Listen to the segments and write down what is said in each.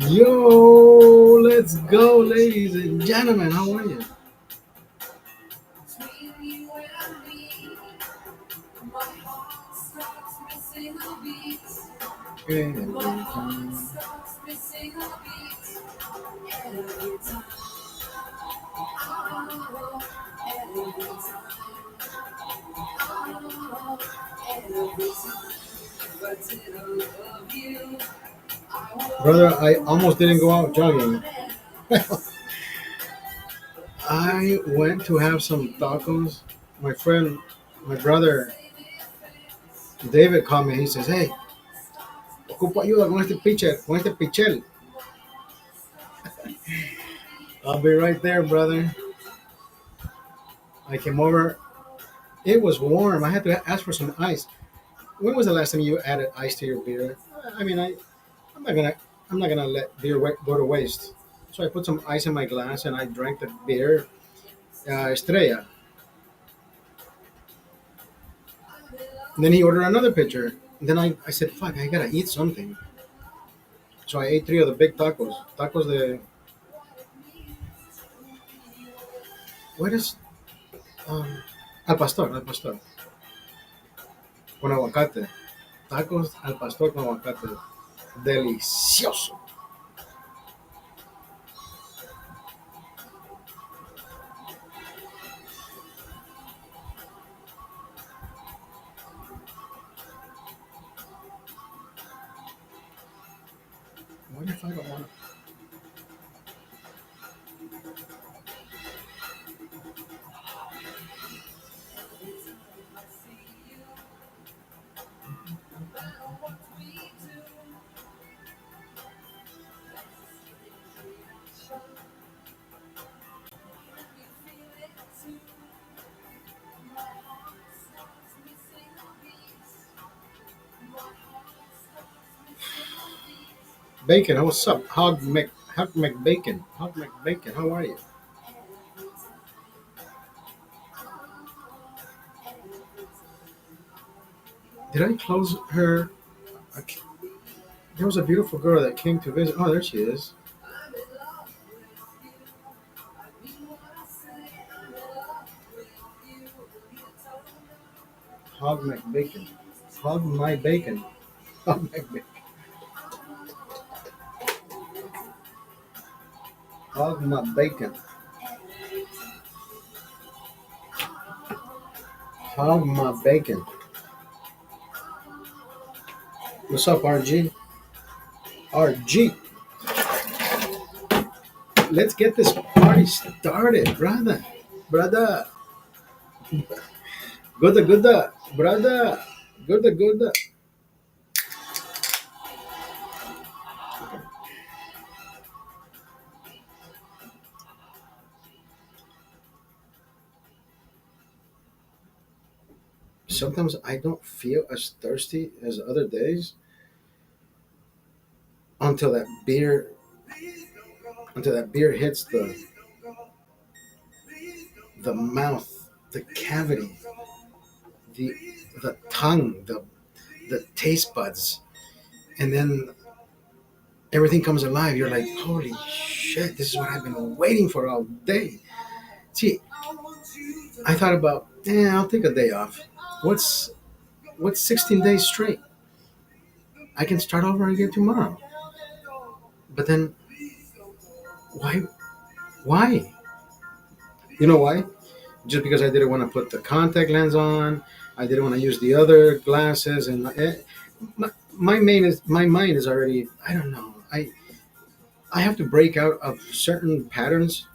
Yo, let's go, ladies and gentlemen. How are you? Every time. Brother, I almost didn't go out jogging. I went to have some tacos. My friend, my brother David called me. He says, "Hey, ocupo ayuda con este pichel." I'll be right there, brother. I came over. It was warm. I had to ask for some ice. When was the last time you added ice to your beer? I mean, I'm not gonna, I'm not gonna let beer go to waste. So I put some ice in my glass and I drank the beer, Estrella. And then he ordered another pitcher. And then I said, "Fuck, I gotta eat something." So I ate three of the big tacos. Tacos de what is um, al pastor, con aguacate. Tacos al pastor con aguacate. Delicioso. What if I don't want to? Bacon, what's up? Hog McBacon. Hog McBacon, how are you? Did I close her? Okay. There was a beautiful girl that came to visit. Oh, there she is. Hog McBacon. Hog my bacon. Hog McBacon. Hog my bacon. Hog my bacon. What's up, RG? RG. Let's get this party started, brother. Brother. Good, brother. Good. Sometimes I don't feel as thirsty as other days until that beer until that beer hits the mouth, the cavity, the the tongue, the taste buds, and then everything comes alive. You're like, holy shit, this is what I've been waiting for all day. See, I thought about, I'll take a day off. What's what's 16 days straight? I can start over again tomorrow. But then why why? You know why? Just because I didn't want to put the contact lens on. I didn't want to use the other glasses, and my mind is already. I don't know. I have to break out of certain patterns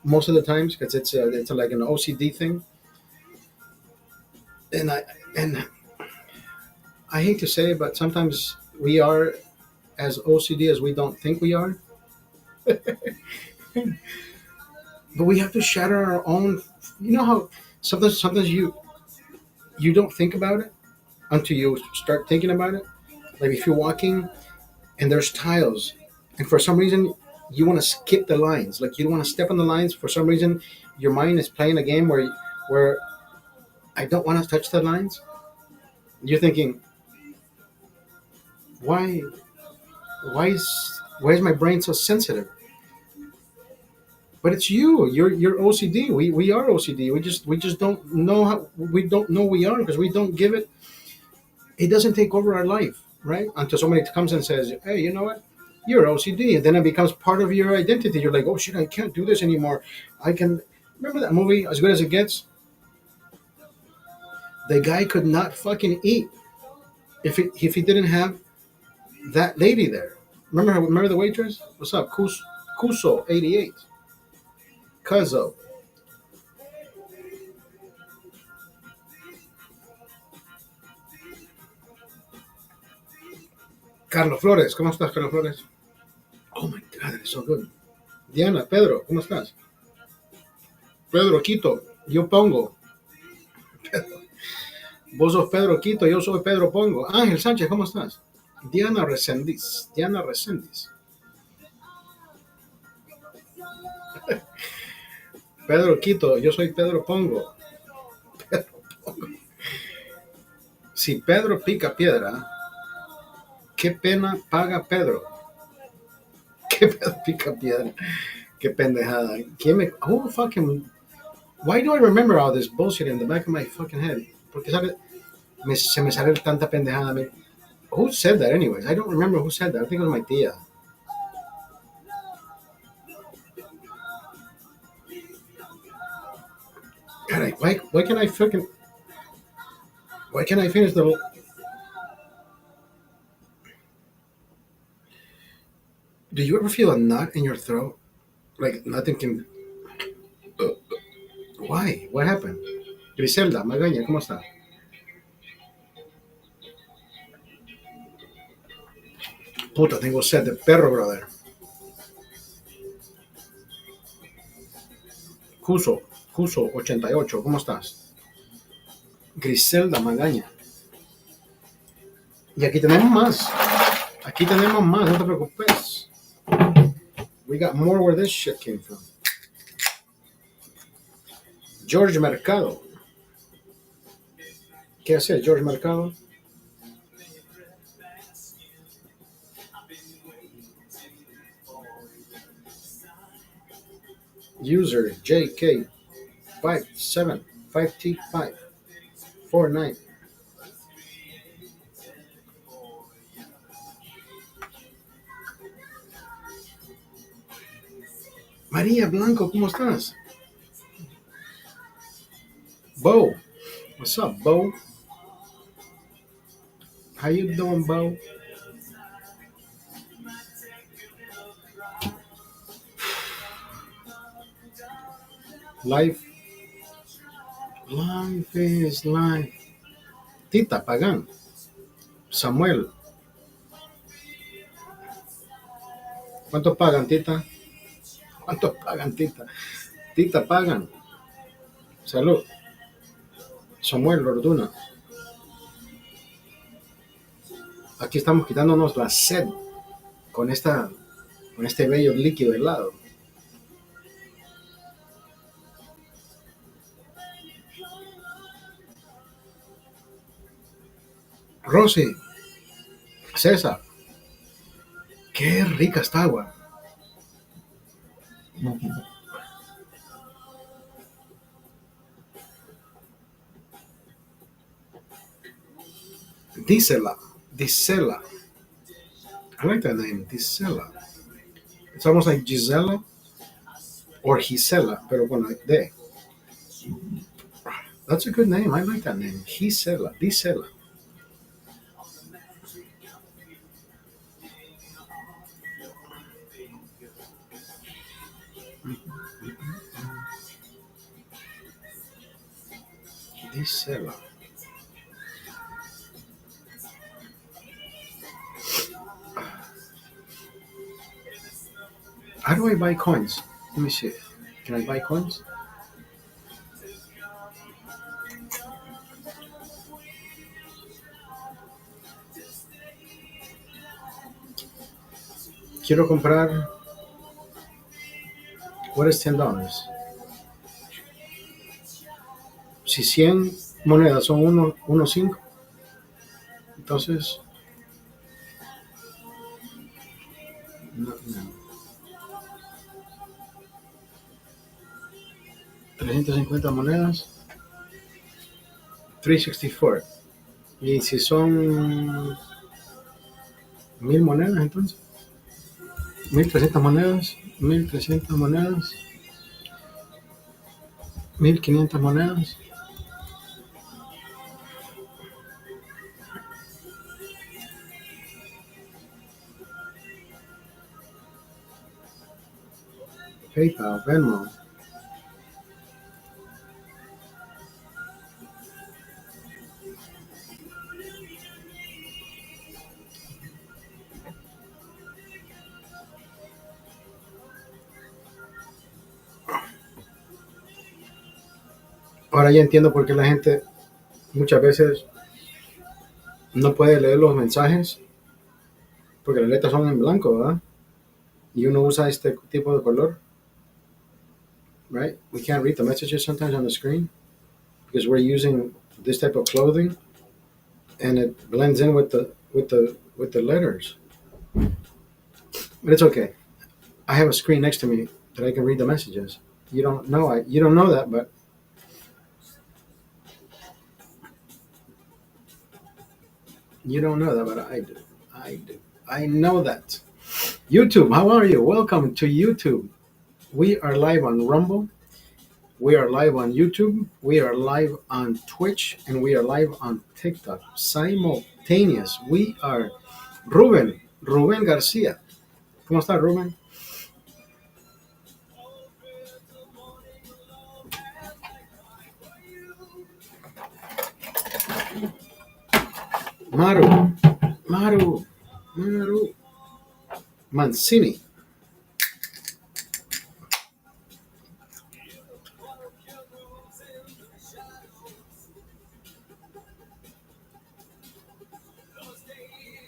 most of the times because it's like an OCD thing, and I hate to say it, but sometimes we are as OCD as we don't think we are. But we have to shatter our own. You know how sometimes you don't think about it until you start thinking about it. Like if you're walking and there's tiles, and for some reason you want to skip the lines, like you don't want to step on the lines. For some reason, your mind is playing a game where I don't want to touch the lines. You're thinking, why? Why is my brain so sensitive? But it's you. You're OCD. We are OCD. We just don't know how. We don't know we are because we don't give it. It doesn't take over our life, right? Until somebody comes and says, "Hey, you know what? You're OCD," and then it becomes part of your identity. You're like, "Oh shit, I can't do this anymore. I can." Remember that movie, As Good as It Gets? The guy could not fucking eat if he didn't have that lady there. Remember her? Remember the waitress? What's up, Kuso 88, Cuzzo. Carlos Flores, ¿cómo estás, Carlos Flores? Oh my God, that is so good. Diana, Pedro, ¿cómo estás? Pedro Quito, yo pongo. Vos sos Pedro Quito, yo soy Pedro Pongo. Ángel Sánchez, ¿cómo estás? Diana Resendiz, Diana Resendiz. Pedro Quito, yo soy Pedro Pongo. Pedro Pongo. Si Pedro pica piedra, qué pena paga Pedro. ¿Qué Pedro pica piedra? Qué pendejada. ¿Quién me... Who fucking... Why do I remember all this bullshit in the back of my fucking head? Porque sabe, se me sale tanta pendejada a mí. Who said that anyways? I don't remember who said that. I think it was my tía. God, why can't I fucking... Why can't I finish the... Do you ever feel a knot in your throat? Like nothing can... Why? What happened? Griselda, Magaña, ¿cómo está? Puta, tengo sed de perro, brother. Cuso 88, ¿cómo estás? Griselda Magaña. Y aquí tenemos más. Aquí tenemos más, no te preocupes. We got more where this shit came from. George Mercado. ¿Qué hace George Mercado? User JK575T549. María Blanco, ¿cómo estás? Bo, what's up, Bo? How you doing, Bo? Life is life. Tita Pagán, Samuel. ¿Cuánto pagan, Tita? ¿Cuánto pagan, Tita? Tita pagan. Salud. Samuel Orduna. Aquí estamos quitándonos la sed con este bello líquido helado. Rosy, César, qué rica esta agua. Disela. I like that name, Disela. It's almost like Gisela or Gisela, pero con la D. That's a good name. I like that name. Disela. Disela. How do I buy coins? Let me see. Can I buy coins? Quiero comprar. What is $10? Si 100 monedas son 1.5, entonces 350 monedas, 364. Y si son 1000 monedas, entonces 1300 monedas, 1300 monedas, 1500 monedas. PayPal, Venmo. Ahora ya entiendo por qué la gente muchas veces no puede leer los mensajes porque las letras son en blanco, ¿verdad? Y uno usa este tipo de color, right? We can't read the messages sometimes on the screen because we're using this type of clothing and it blends in with the letters. But it's okay. I have a screen next to me that I can read the messages. You don't know that, but you don't know that, but I do. I do. I know that. YouTube, how are you? Welcome to YouTube. We are live on Rumble. We are live on YouTube. We are live on Twitch, and we are live on TikTok. Simultaneous. We are Ruben Garcia. ¿Cómo está, Ruben? Maru, Maru Mancini.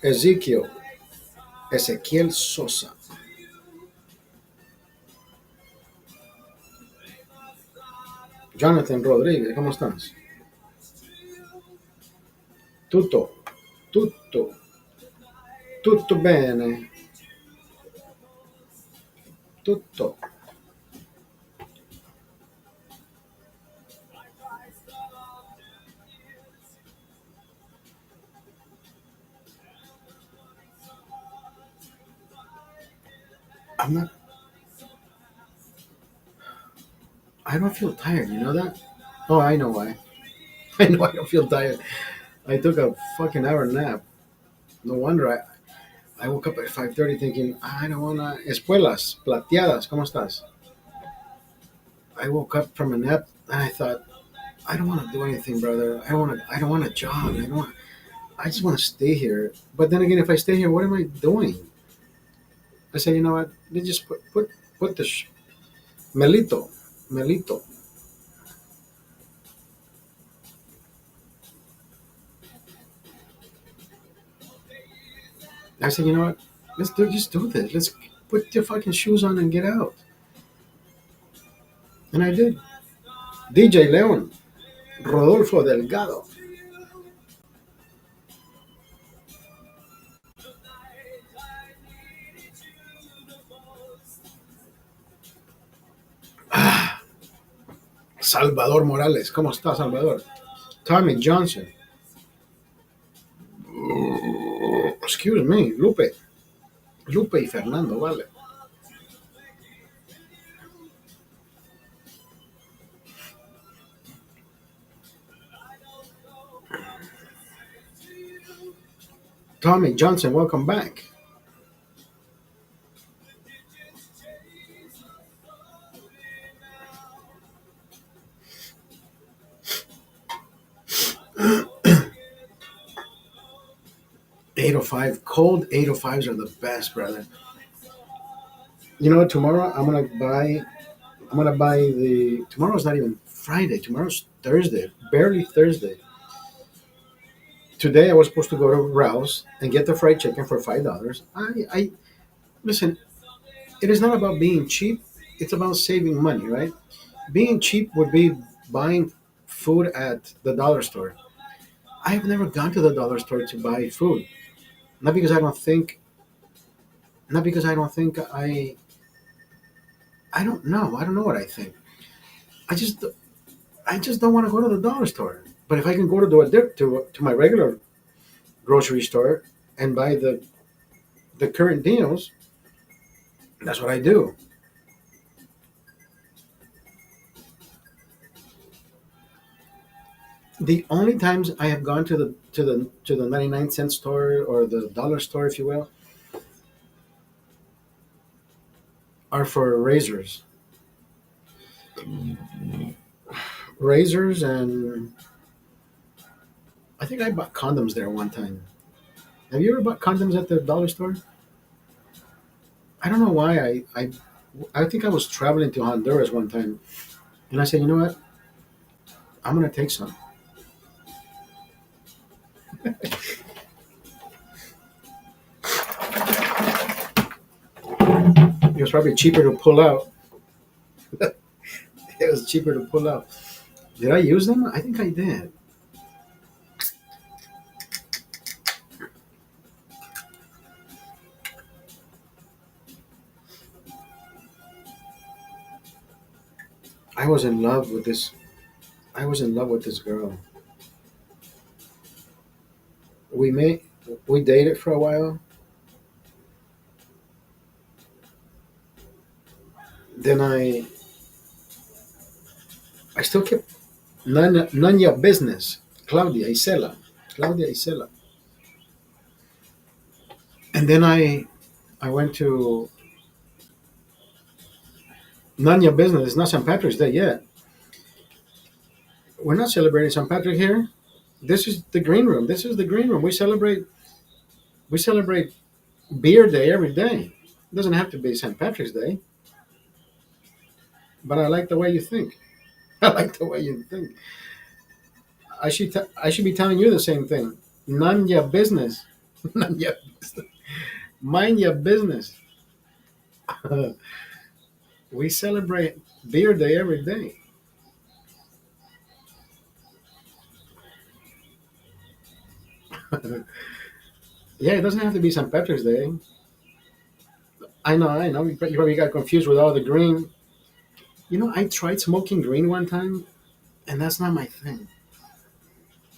Ezequiel Sosa. Jonathan Rodríguez, ¿cómo estás? Tutto, tutto, tutto bene. Tutto. I'm not. I don't feel tired. You know that? Oh, I know why. I know I don't feel tired. I took a fucking hour nap. No wonder I woke up at 5:30 thinking I don't wanna espuelas plateadas. ¿Cómo estás? I woke up from a nap and I thought I don't want to do anything, brother. I don't want to jog. I just want to stay here. But then again, if I stay here, what am I doing? I said, you know what? They just put the Melito. I said, you know what? Just do this. Let's put your fucking shoes on and get out. And I did. DJ Leon, Rodolfo Delgado. Ah, Salvador Morales. ¿Cómo está, Salvador? Tommy Johnson. Excuse me, Lupe. Lupe y Fernando, vale. Tommy Johnson, welcome back. .805 cold 805s are the best, brother. You know what? Tomorrow I'm gonna buy the. Tomorrow's not even Friday. Tomorrow's Thursday, barely Thursday. Today I was supposed to go to Rouse and get the fried chicken for $5. I listen. It is not about being cheap. It's about saving money, right? Being cheap would be buying food at the dollar store. I have never gone to the dollar store to buy food. Not because I don't think. Not because I don't think I. I don't know. I don't know what I think. I just I just don't want to go to the dollar store. But if I can go to do a dip to my regular grocery store and buy the current deals, that's what I do. The only times I have gone to the 99-cent store or the dollar store, if you will, are for razors, and I think I bought condoms there one time. Have you ever bought condoms at the dollar store? I don't know why I think I was traveling to Honduras one time, and I said, you know what, I'm gonna take some. It was probably cheaper to pull out. It was cheaper to pull out. Did I use them? I think I did. I was in love with this. I was in love with this girl. We made we dated for a while. Then I still kept none your business. Claudia Isela. Claudia Isela. And then I went to none your business. It's not St. Patrick's Day yet. We're not celebrating St. Patrick here. This is the green room. This is the green room. We celebrate beer day every day. It doesn't have to be St. Patrick's Day, but I like the way you think. I like the way you think. I should be telling you the same thing. None your business. None your business. Mind your business. We celebrate beer day every day. Yeah, it doesn't have to be St. Patrick's Day. I know, I know. You probably got confused with all the green. I tried smoking green one time, and that's not my thing.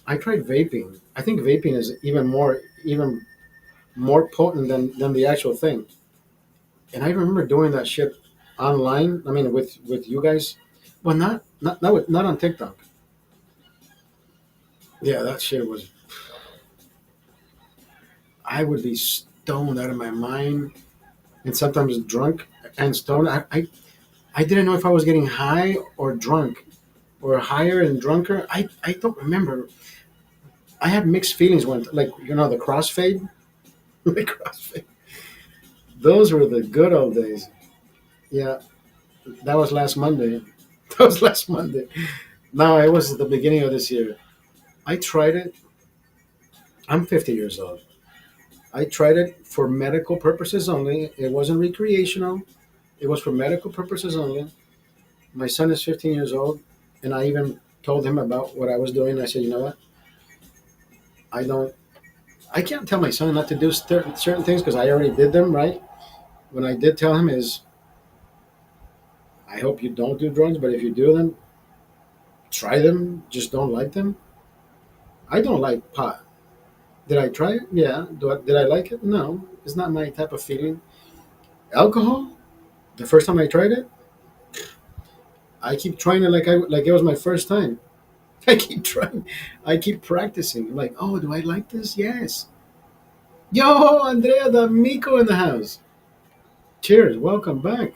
I tried vaping. I think vaping is even more potent than the actual thing. And I remember doing that shit online. I mean, with you guys. Well, not on TikTok. Yeah, that shit was. I would be stoned out of my mind, and sometimes drunk and stoned. I didn't know if I was getting high or drunk, or higher and drunker. I don't remember. I had mixed feelings when, like, the crossfade. The crossfade. Those were the good old days. Yeah, that was last Monday. That was last Monday. No, it was the beginning of this year. I tried it. I'm 50 years old. I tried it for medical purposes only. It wasn't recreational. It was for medical purposes only. My son is 15 years old, and I even told him about what I was doing. I said, you know what? I don't. I can't tell my son not to do certain things because I already did them. Right? What I did tell him is, I hope you don't do drugs, but if you do them, try them. Just don't like them. I don't like pot. Did I try it? Yeah. Did I like it? No. It's not my type of feeling. Alcohol? The first time I tried it, I keep trying it like it was my first time. I keep trying. I keep practicing. I'm like, oh, do I like this? Yes. Yo, Andrea D'Amico in the house. Cheers. Welcome back.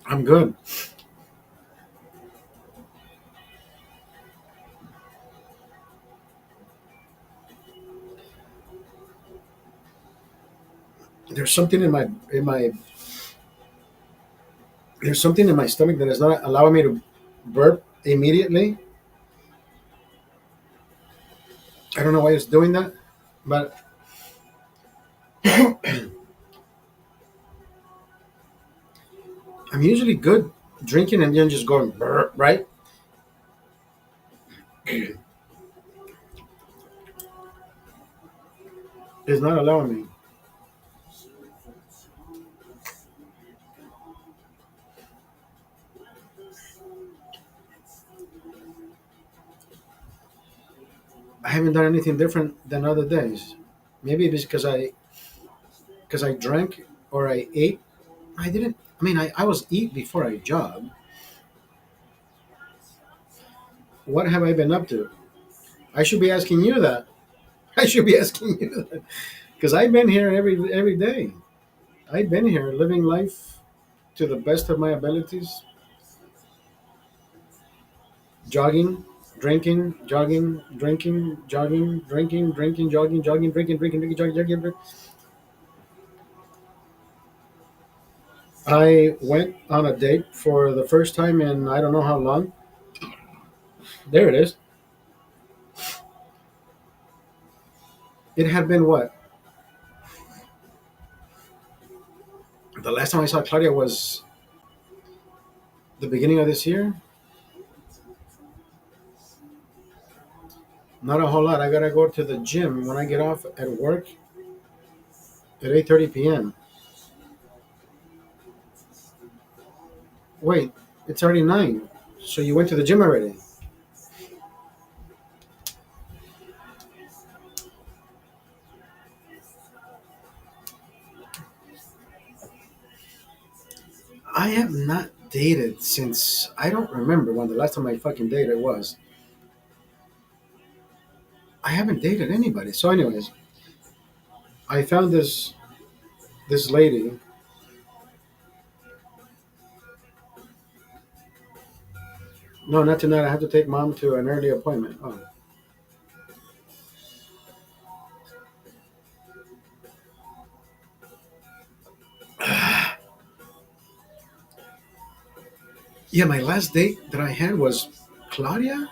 I'm good. There's something there's something in my stomach that is not allowing me to burp immediately. I don't know why it's doing that, but I'm usually good drinking and then just going burp, right? It's not allowing me. I haven't done anything different than other days. Maybe it's because I drank or I ate. I didn't. I mean, I was eat before I jog. What have I been up to? I should be asking you that. I should be asking you that because I've been here every day. I've been here living life to the best of my abilities, jogging, drinking, jogging, drinking, jogging, drinking, drinking, jogging, jogging, drinking, drinking, drinking, jogging, jogging. I went on a date for the first time in I don't know how long. There it is. It had been what? The last time I saw Claudia was the beginning of this year. Not a whole lot. I gotta go to the gym when I get off at work at 8:30 p.m. Wait, it's already 9. So you went to the gym already? I have not dated since I don't remember when the last time I fucking dated was. I haven't dated anybody. So, anyways, I found this lady. No, not tonight. I have to take mom to an early appointment. Oh, yeah. My last date that I had was Claudia.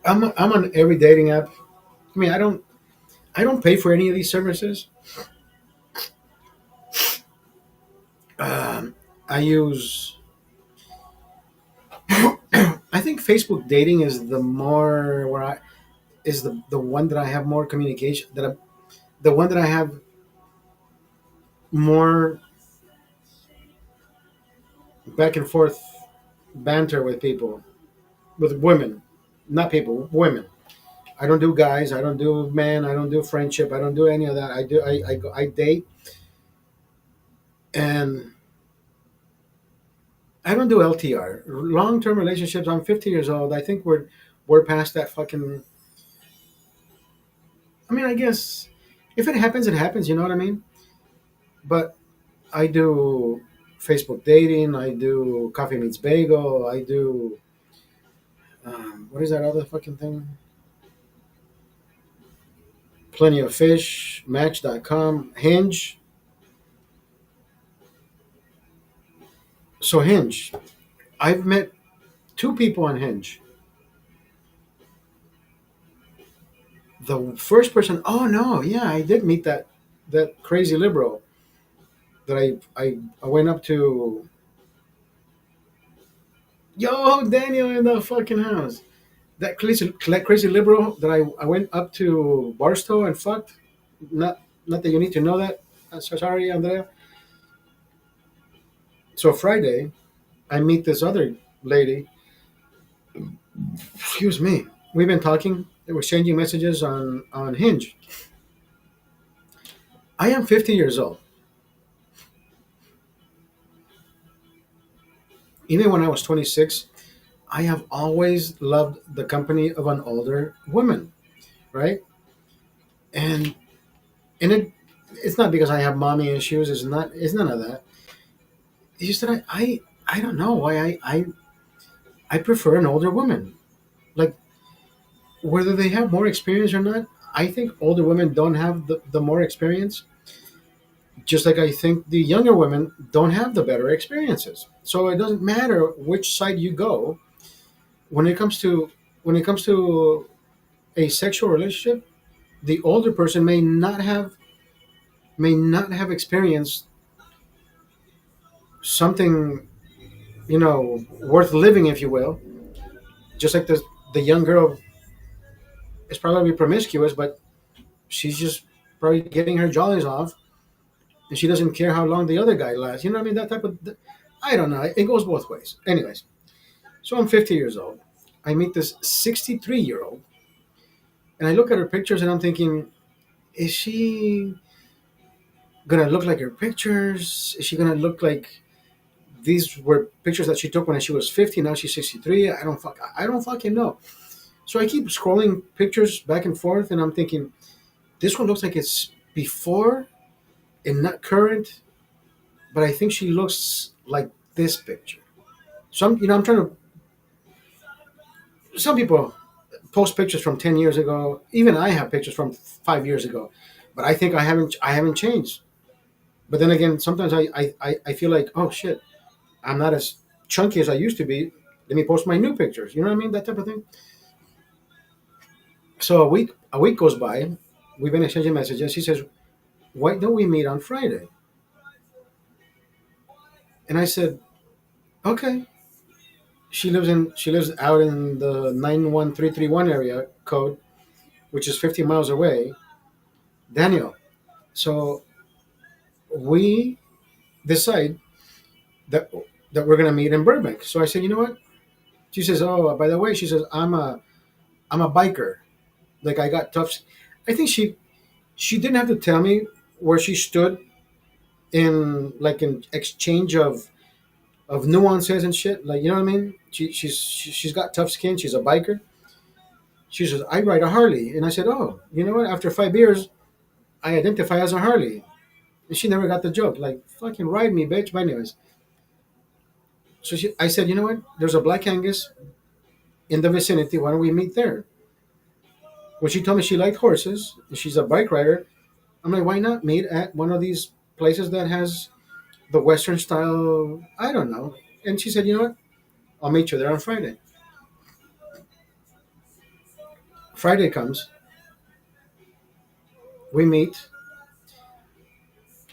I'm on every dating app. I mean, I don't pay for any of these services. I use. I think Facebook dating is the more where I is the one that I have more communication the one that I have more back and forth banter with people, with women, not people, women. I don't do guys. I don't do men. I don't do friendship. I don't do any of that. I date, and I don't do LTR, long term relationships. I'm 50 years old. I think we're past that fucking. I mean, I guess if it happens, it happens. You know what I mean? But I do Facebook dating. I do Coffee Meets Bagel. I do what is that other fucking thing? Plenty of Fish, Match.com, Hinge. So Hinge, I've met two people on Hinge. The first person, oh no, yeah, I did meet that crazy liberal that I went up to. Yo, Daniel in the fucking house. That crazy liberal that I went up to Barstow and fucked. Not that you need to know that. So sorry, Andrea. So Friday, I meet this other lady. Excuse me. We've been talking, exchanging messages on Hinge. I am 50 years old. Even when I was 26, I have always loved the company of an older woman, right? And it's not because I have mommy issues. It's none of that. It's just that I don't know why I prefer an older woman. Like whether they have more experience or not, I think older women don't have the more experience. Just like I think the younger women don't have the better experiences. So it doesn't matter which side you go when it comes to a sexual relationship. The older person may not have experienced something, worth living, if you will. Just like the young girl is probably promiscuous, but she's just probably getting her jollies off, and she doesn't care how long the other guy lasts. You know what I mean? That type of. I don't know. It goes both ways. Anyways, so I'm 50 years old. I meet this 63-year-old, and I look at her pictures, and I'm thinking, is she gonna look like her pictures? Is she gonna look like these were pictures that she took when she was 50? Now she's 63. I don't fucking know. So I keep scrolling pictures back and forth, and I'm thinking, this one looks like it's before and not current, but I think she looks like this picture. I'm trying to. Some people post pictures from 10 years ago. Even I have pictures from 5 years ago, but I think I haven't changed. But then again, sometimes I feel like, oh shit, I'm not as chunky as I used to be. Let me post my new pictures. You know what I mean? That type of thing. So a week goes by. We've been exchanging messages. She says, "Why don't we meet on Friday?" And I said, "Okay." She lives out in the 91331 area code, which is 50 miles away. Daniel. So we decide that we're gonna meet in Burbank. So I said, you know what? She says, oh, by the way, she says, I'm a biker. Like I got tough. I think she didn't have to tell me where she stood in like an exchange of nuances and shit. Like you know what I mean? She's got tough skin. She's a biker. She says, I ride a Harley, and I said, oh, you know what? After 5 years, I identify as a Harley. And she never got the joke. Like fucking ride me, bitch. But anyways, I said, you know what? There's a Black Angus in the vicinity. Why don't we meet there? When she told me she liked horses and she's a bike rider, I'm like, why not meet at one of these places that has the Western style? I don't know. And she said, you know what? I'll meet you there on Friday. Friday comes, we meet.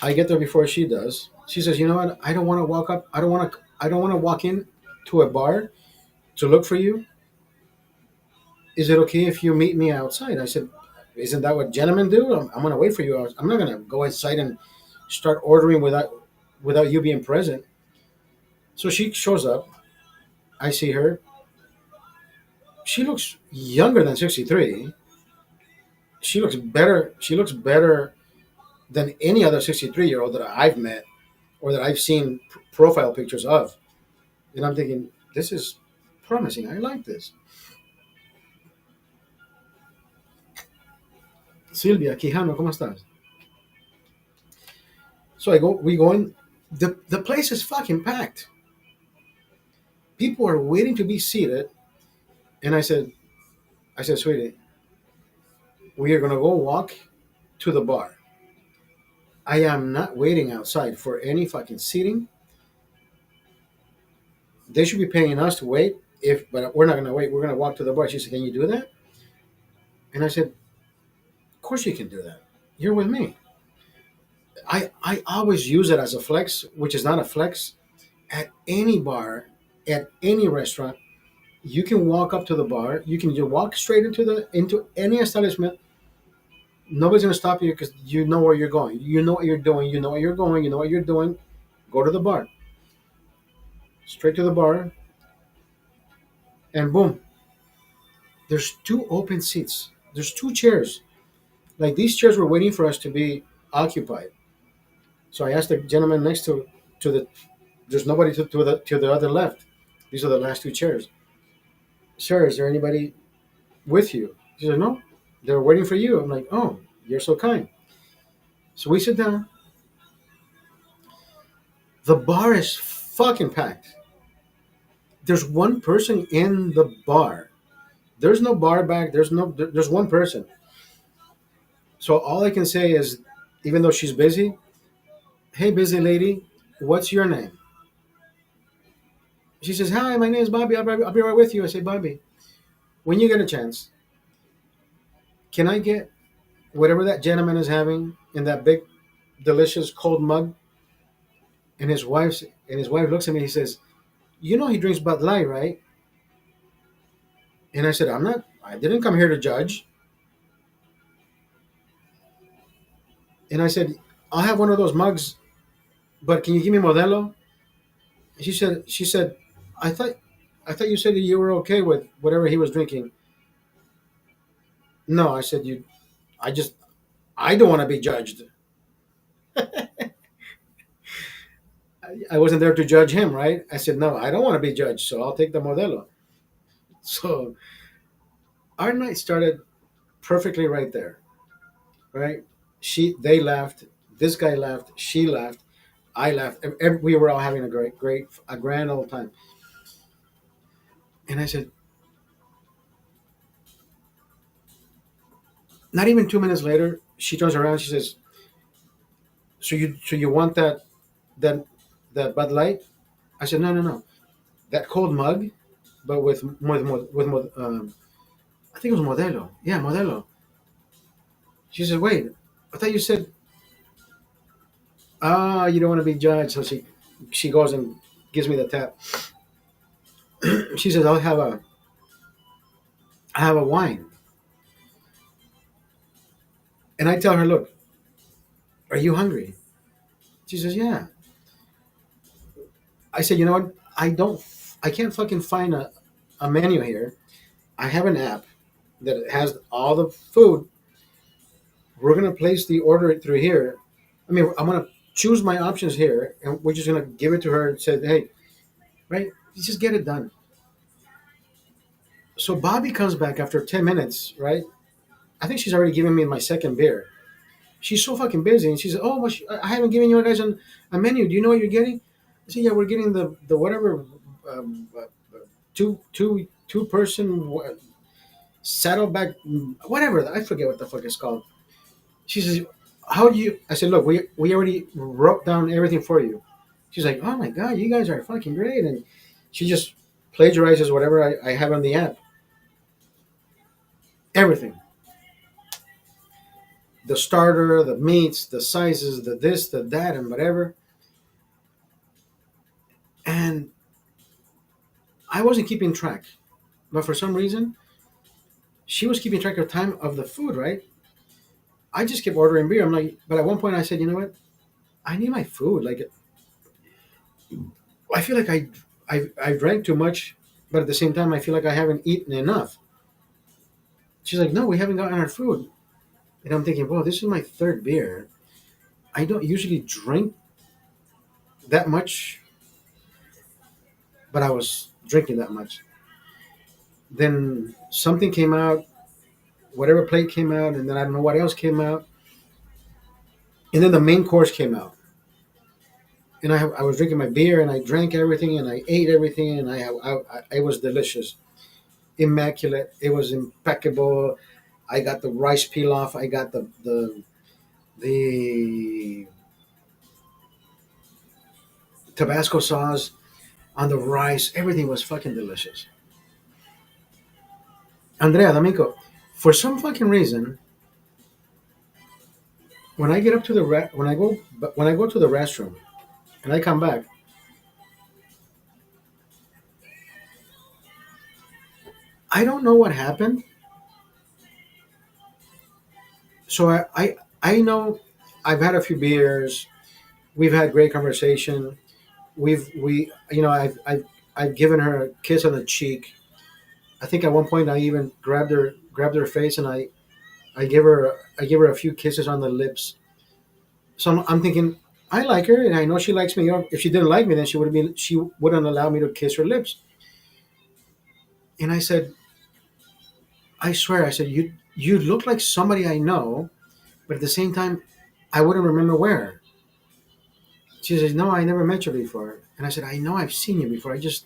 I get there before she does. She says, you know what? I don't want to walk up. I don't want to walk in to a bar to look for you. Is it okay if you meet me outside? I said, isn't that what gentlemen do? I'm going to wait for you. I'm not going to go inside and start ordering without you being present. So she shows up. I see her. She looks younger than 63. She looks better. She looks better than any other 63-year-old that I've met or that I've seen profile pictures of. And I'm thinking, this is promising. I like this. Silvia Quijano, ¿cómo estás? So we go in. The place is fucking packed. People are waiting to be seated. And I said, sweetie, we are gonna go walk to the bar. I am not waiting outside for any fucking seating. They should be paying us to wait. But we're not gonna wait. We're gonna walk to the bar. She said, can you do that? And I said, of course you can do that. You're with me. I always use it as a flex, which is not a flex. At any bar, at any restaurant, you can walk up to the bar. You can just walk straight into any establishment. Nobody's gonna stop you because you know where you're going. You know what you're doing. You know where you're going. You know what you're doing. Go to the bar. Straight to the bar, and boom. There's two open seats. There's two chairs. Like these chairs were waiting for us to be occupied. So I asked the gentleman next to the. There's nobody to the other left. These are the last two chairs. Sir, is there anybody with you? He said, no. They're waiting for you. I'm like, oh, you're so kind. So we sit down. The bar is fucking packed. There's one person in the bar. There's no bar back. There's one person. So all I can say is, even though she's busy, hey, busy lady, what's your name? She says, hi, my name is Bobby. I'll be right with you. I say, Bobby, when you get a chance, can I get whatever that gentleman is having in that big, delicious cold mug? And his wife looks at me and he says, you know he drinks Bud Light, right? And I said, I didn't come here to judge. And I said, I'll have one of those mugs, but can you give me Modelo? And she said, I thought, I thought you said that you were okay with whatever he was drinking. No, I said, I just, I don't want to be judged. I wasn't there to judge him, right? I said, no, I don't want to be judged, so I'll take the Modelo. So our night started perfectly right there, right? They laughed, this guy laughed, she laughed, I laughed. We were all having a a grand old time. And I said, not even 2 minutes later, she turns around. She says, so you want that that Bud Light?" I said, "No, no, no, that cold mug, but I think it was Modelo. Yeah, Modelo." She said, "Wait, I thought you said you don't want to be judged." So she goes and gives me the tap. She says, I have a wine," and I tell her, "Look, are you hungry?" She says, "Yeah." I said, "You know what? I can't fucking find a menu here. I have an app that has all the food. We're gonna place the order through here. I mean, I'm gonna choose my options here, and we're just gonna give it to her and say, hey, right, you just get it done." So Bobby comes back after 10 minutes, right? I think she's already given me my second beer. She's so fucking busy, and she said, "Oh, well, I haven't given you guys a menu. Do you know what you're getting?" I said, "Yeah, we're getting the whatever two person saddleback, whatever. I forget what the fuck it's called." She says, "How do you?" I said, "Look, we already wrote down everything for you." She's like, "Oh my god, you guys are fucking great!" And she just plagiarizes whatever I have on the app. Everything, the starter, the meats, the sizes, the this, the that, and whatever. And I wasn't keeping track, but for some reason, she was keeping track of time of the food. Right? I just kept ordering beer. I'm like, but at one point I said, "You know what? I need my food. Like, I feel like I drank too much, but at the same time, I feel like I haven't eaten enough." She's like, "No, we haven't gotten our food." And I'm thinking, well, this is my third beer. I don't usually drink that much, but I was drinking that much. Then something came out, whatever plate came out, and then I don't know what else came out. And then the main course came out. And I was drinking my beer, and I drank everything, and I ate everything, and it was delicious, immaculate. It was impeccable. I got the rice pilaf. I got the Tabasco sauce on the rice. Everything was fucking delicious. Andrea D'Amico, for some fucking reason, when I get up to when I go to the restroom and I come back, I don't know what happened. So I know I've had a few beers. We've had great conversation. We you know I've given her a kiss on the cheek. I think at one point I even grabbed her face, and I give her a few kisses on the lips. So I'm thinking, I like her, and I know she likes me. If she didn't like me, then she wouldn't allow me to kiss her lips. And I said, "I swear," I said, you look like somebody I know, but at the same time, I wouldn't remember where." She says, "No, I never met you before." And I said, "I know I've seen you before. I just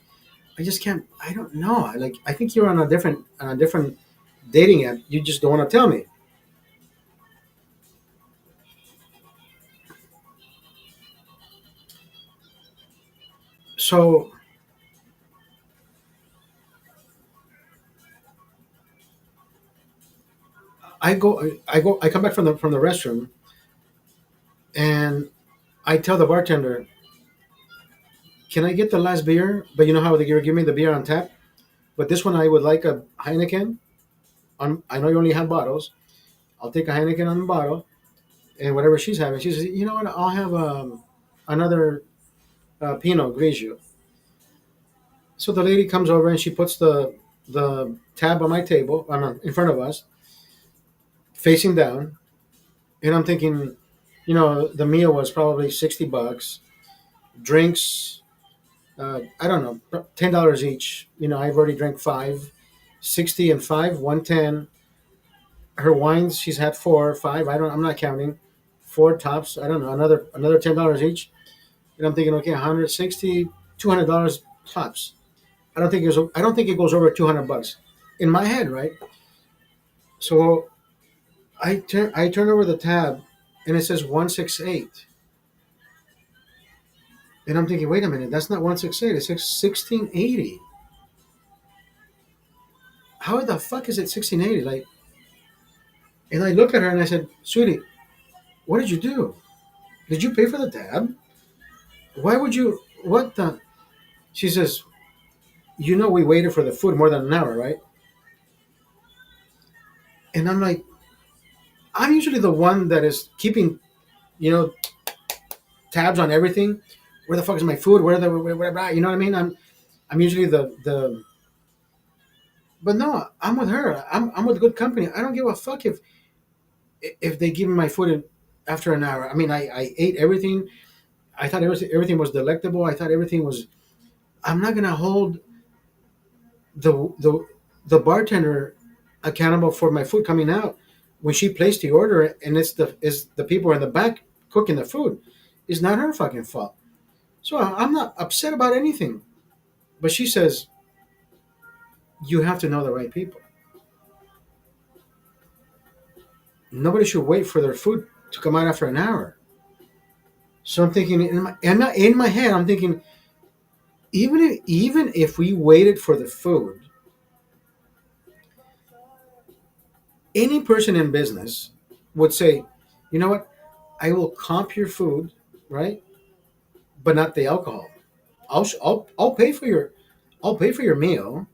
can't. I don't know. I think you're on a different dating app. You just don't want to tell me." So I come back from the restroom, and I tell the bartender, "Can I get the last beer? But you know how they give me the beer on tap, but this one I would like a Heineken. I know you only have bottles. I'll take a Heineken on the bottle, and whatever she's having, she says, you know what? I'll have another Pinot Grigio. So the lady comes over and she puts the tab on my table, in front of us, facing down, and I'm thinking, the meal was probably $60. Drinks, I don't know, $10 each. I've already drank five, 60 and five, 110. Her wines, she's had four or five. I'm not counting. Four tops. I don't know, another $10 each. And I'm thinking, okay, 160, $200 tops. I don't think it goes over $200 in my head, right? So I turn over the tab, and it says 168, and I'm thinking, wait a minute, that's not 168. It says 1680. How the fuck is it 1680? Like, and I look at her and I said, sweetie, what did you do? Did you pay for the tab? Why would you? What the? She says, we waited for the food more than an hour, right? And I'm like, I'm usually the one that is keeping, you know, tabs on everything. Where the fuck is my food? You know what I mean? I'm usually the. But no, I'm with her. I'm with good company. I don't give a fuck if they give me my food after an hour. I mean, I ate everything. I thought everything was delectable. I thought everything was. I'm not gonna hold the bartender accountable for my food coming out when she placed the order, and it's the people in the back cooking the food. It's not her fucking fault. So I'm not upset about anything. But she says you have to know the right people. Nobody should wait for their food to come out after an hour. So I'm thinking in my head, I'm thinking even if we waited for the food, any person in business would say, you know what, I will comp your food, right, but not the alcohol. I'll pay for your meal,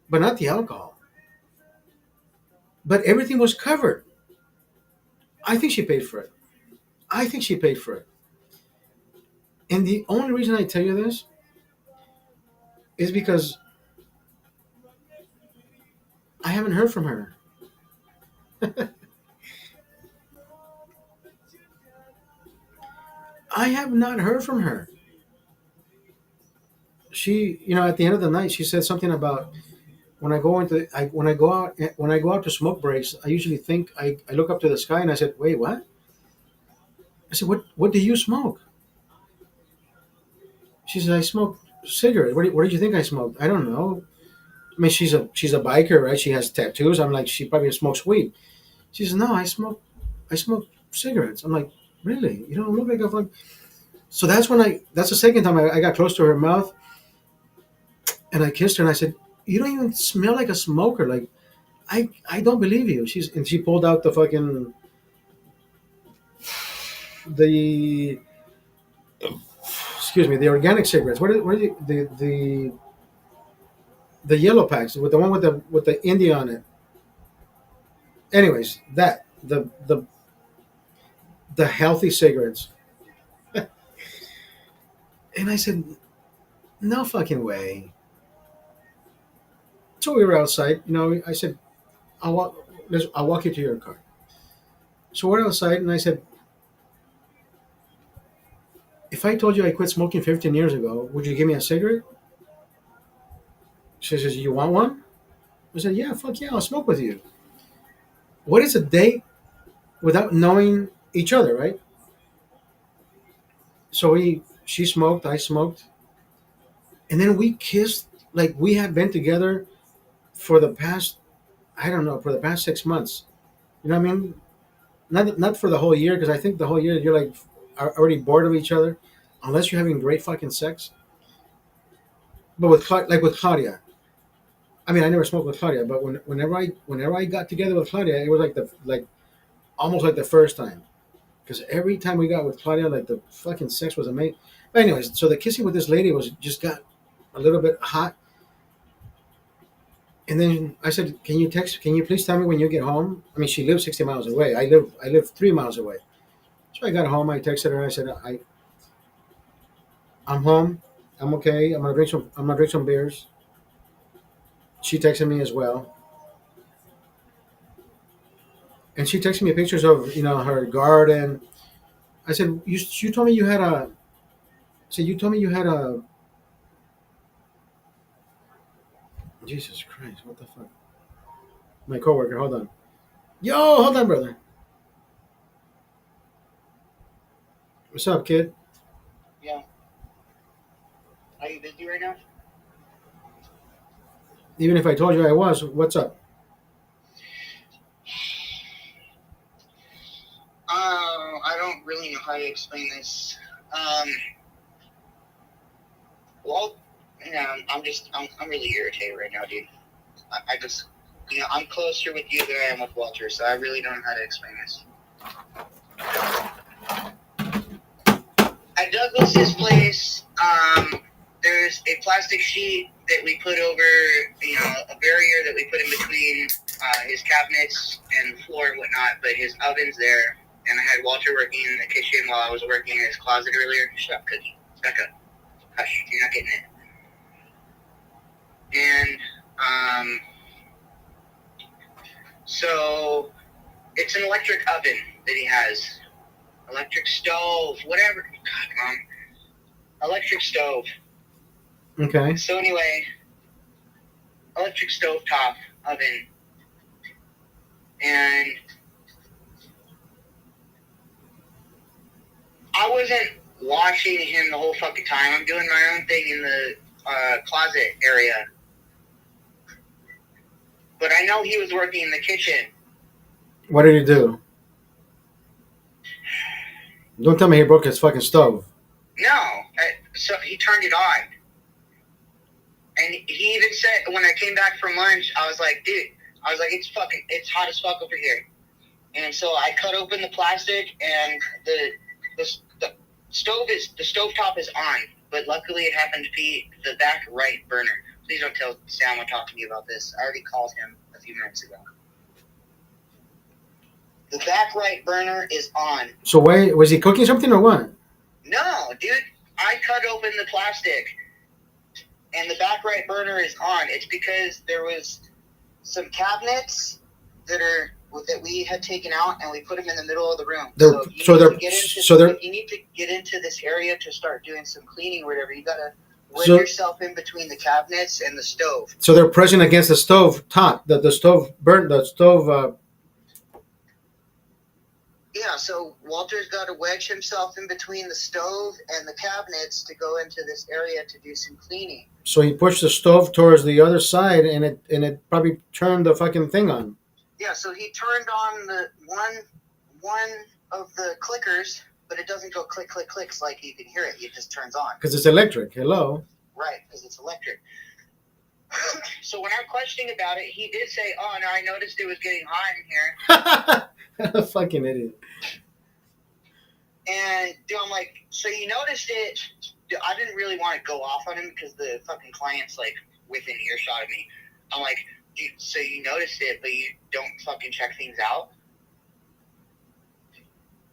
but not the alcohol. But everything was covered. I think she paid for it. I think she paid for it. And the only reason I tell you this is because I haven't heard from her. I have not heard from her. She, at the end of the night, she said something about when I go out to smoke breaks. I usually think I look up to the sky and I said, wait, what? I said, what do you smoke? She said, I smoke cigarette. What did you think I smoked? I don't know. I mean, she's a biker, right? She has tattoos. I'm like, she probably smokes weed. She says, no, I smoke cigarettes. I'm like, really? You don't look like a fuck. So that's the second time I got close to her mouth and I kissed her and I said, you don't even smell like a smoker. Like, I don't believe you. She pulled out the excuse me, the organic cigarettes. What are the yellow packs with the one with the India on it. Anyways, the healthy cigarettes. And I said, no fucking way. So we were outside. I said, I'll walk you to your car. So we're outside, and I said, if I told you I quit smoking 15 years ago, would you give me a cigarette? She says, you want one? I said, yeah, fuck yeah, I'll smoke with you. What is a date without knowing each other, right? So she smoked, I smoked, and then we kissed like we had been together for the past, I don't know, for the past 6 months. You know what I mean? Not for the whole year, because I think the whole year you're like already bored of each other, unless you're having great fucking sex. But with Claudia, I mean, I never smoked with Claudia, but whenever I got together with Claudia, it was like almost like the first time. Because every time we got with Claudia, like the fucking sex was amazing. But anyways, so the kissing with this lady was just got a little bit hot. And then I said, Can you please tell me when you get home?" I mean, she lives 60 miles away. I live 3 miles away. So I got home. I texted her. I said, I'm home. I'm okay. I'm gonna drink some beers. She texted me as well, and she texted me pictures of her garden. I said, you told me you had a. So you told me you had a. Jesus Christ! What the fuck? My coworker. Hold on. Yo, hold on, brother. What's up, kid? Yeah. Are you busy right now? Even if I told you I was, what's up? I don't really know how to explain this. Um, well, I'm really irritated right now, dude. I just, I'm closer with you than I am with Walter, so I really don't know how to explain this. At Douglas's place, there's a plastic sheet that we put over, a barrier that we put in between his cabinets and the floor and whatnot, but his oven's there. And I had Walter working in the kitchen while I was working in his closet earlier. Shut up, Cookie. Back up. Hush, you're not getting it. And, so it's an electric oven that he has. Electric stove, whatever. God, Mom. Electric stove. Okay. So anyway, electric stovetop oven. And I wasn't watching him the whole fucking time. I'm doing my own thing in the closet area. But I know he was working in the kitchen. What did he do? Don't tell me he broke his fucking stove. No. So he turned it on. And he even said, when I came back from lunch, I was like, dude, it's hot as fuck over here. And so I cut open the plastic, and the stovetop is on. But luckily it happened to be the back right burner. Please don't tell Sam I'm talking to you about this. I already called him a few minutes ago. The back right burner is on. So why was he cooking something or what? No, dude. I cut open the plastic, and the back right burner is on. It's because there was some cabinets that we had taken out, and we put them in the middle of the room. If you need to get into this area to start doing some cleaning or whatever, you gotta wedge yourself in between the cabinets and the stove. So they're pressing against the stove top. The stove burnt. The stove. Yeah, so Walter's got to wedge himself in between the stove and the cabinets to go into this area to do some cleaning. So he pushed the stove towards the other side, and it probably turned the fucking thing on. Yeah, so he turned on the one of the clickers, but it doesn't go click, click, clicks like you can hear it. It just turns on. Because it's electric. Hello. Right, because it's electric. So when I'm questioning about it, he did say, "Oh, no, I noticed it was getting hot in here." Fucking idiot. And dude, I'm like, so you noticed it? Dude, I didn't really want to go off on him because the fucking client's like within earshot of me. I'm like, dude, so you noticed it, but you don't fucking check things out?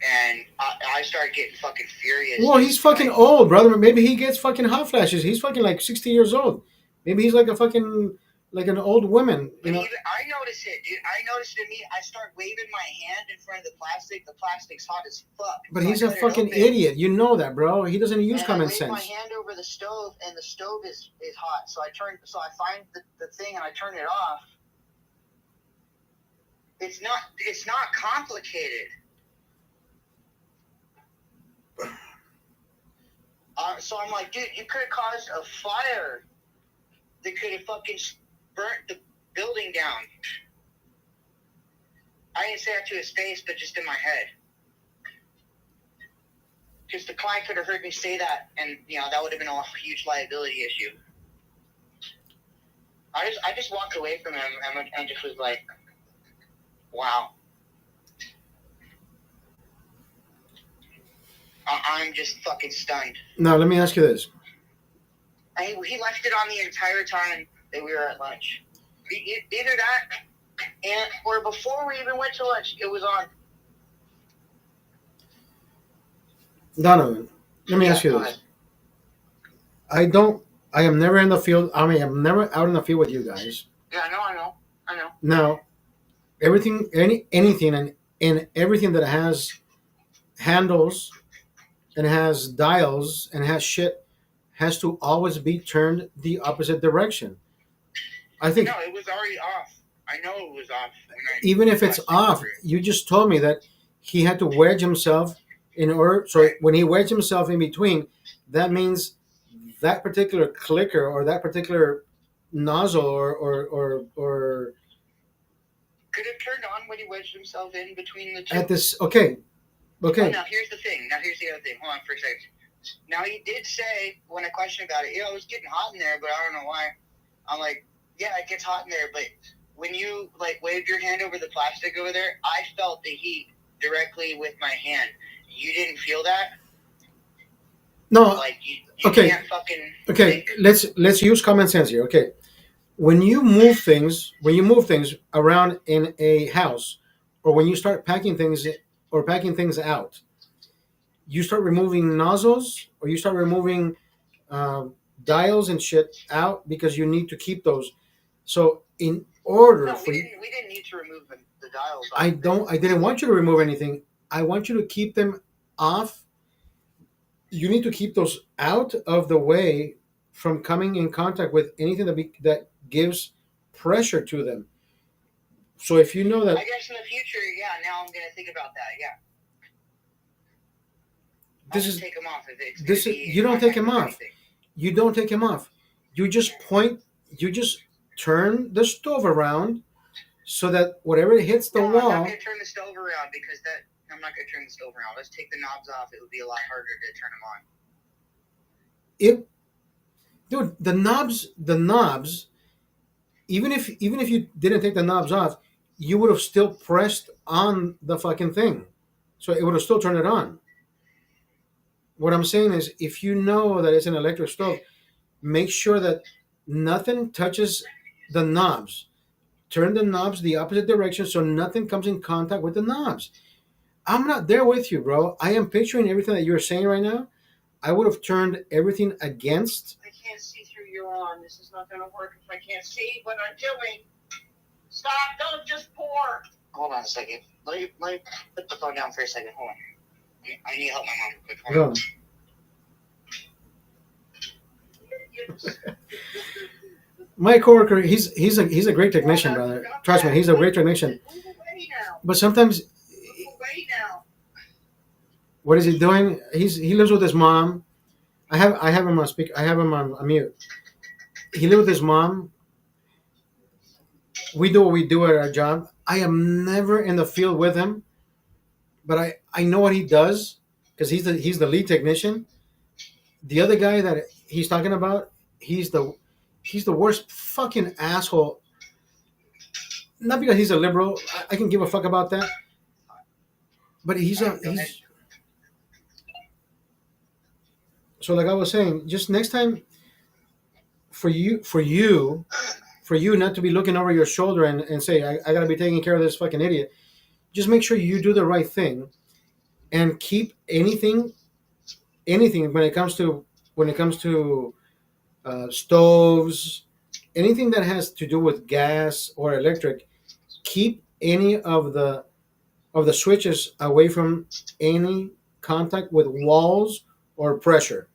And I started getting fucking furious. Well, he's fucking old, brother. Maybe he gets fucking hot flashes. He's fucking like 60 years old. Maybe he's like like an old woman. But even I noticed it, dude. I noticed it. I start waving my hand in front of the plastic. The plastic's hot as fuck. But so he's a fucking idiot. You know that, bro. He doesn't use common sense. I wave my hand over the stove, and the stove is hot. So I find the thing, and I turn it off. It's not complicated. So I'm like, dude, you could have caused a fire that could have fucking burnt the building down. I didn't say that to his face, but just in my head. Because the client could have heard me say that, and that would have been a huge liability issue. I just walked away from him and just was like, wow. I'm just fucking stunned. Now, let me ask you this. He left it on the entire time that we were at lunch. Either that, or before we even went to lunch, it was on. Donovan, let me Yeah, ask you go this. ahead. I don't. I am never in the field. I mean, I'm never out in the field with you guys. Yeah, I know. Now, everything, anything, and everything that has handles and has dials and has shit has to always be turned the opposite direction. I No, think it was already off. I know it was off when I even put if it's plastic off, over it. you just told me that he had to wedge himself in order. So Right. when he wedged himself in between, that means that particular clicker or that particular nozzle or Could have turned on when he wedged himself in between the two. at this. Okay, Oh, okay. now here's the thing. Now here's the other thing. Hold on for a second. Now he did say when I questioned about it, it was getting hot in there, but I don't know why. I'm like, yeah, it gets hot in there, but when you like waved your hand over the plastic over there, I felt the heat directly with my hand. You didn't feel that? No, Like you okay, can't fucking okay. think. Let's use common sense here. Okay, when you move things around in a house, or when you start packing things or packing things out, you start removing nozzles or you start removing uh, dials and shit out because you need to keep those. So in order No, for you, we didn't need to remove the dials I off of it. don't, I didn't want you to remove anything. I want you to keep them off. You need to keep those out of the way from coming in contact with anything that gives pressure to them. So if you know that I guess in the future, yeah. Now I'm gonna think about that. Yeah, I'll this just is take them off if it's gonna this is be you in don't take contact them with off. anything. You don't take them off. You just point. You just turn the stove around so that whatever hits the No, I'm not wall, gonna turn the stove around because that I'm not gonna turn the stove around. Let's take the knobs off. It would be a lot harder to turn them on. it, dude, the knobs, even if you didn't take the knobs off, you would have still pressed on the fucking thing, so it would have still turned it on. What I'm saying is, if you know that it's an electric stove, make sure that nothing touches the knobs. Turn the knobs the opposite direction so nothing comes in contact with the knobs. I'm not there with you, bro. I am picturing everything that you're saying right now. I would have turned everything against. I can't see through your arm. This is not gonna work if I can't see what I'm doing. Stop! Don't just pour. Hold on a second. Let me put the phone down for a second. Hold on. I need to help my mom real quick. Hold on. Go. My coworker, he's a great technician, brother. Trust me, he's a great technician. Move away now. But sometimes, Move away now. what is he doing? He lives with his mom. I have him on speak. I have him on mute. He lives with his mom. We do what we do at our job. I am never in the field with him, but I know what he does because he's the lead technician. The other guy that he's talking about, he's the he's the worst fucking asshole. Not because he's a liberal. I can give a fuck about that. But he's so like I was saying, just next time for you not to be looking over your shoulder and say I gotta be taking care of this fucking idiot. Just make sure you do the right thing and keep anything when it comes to stoves, anything that has to do with gas or electric. Keep any of the switches away from any contact with walls or pressure.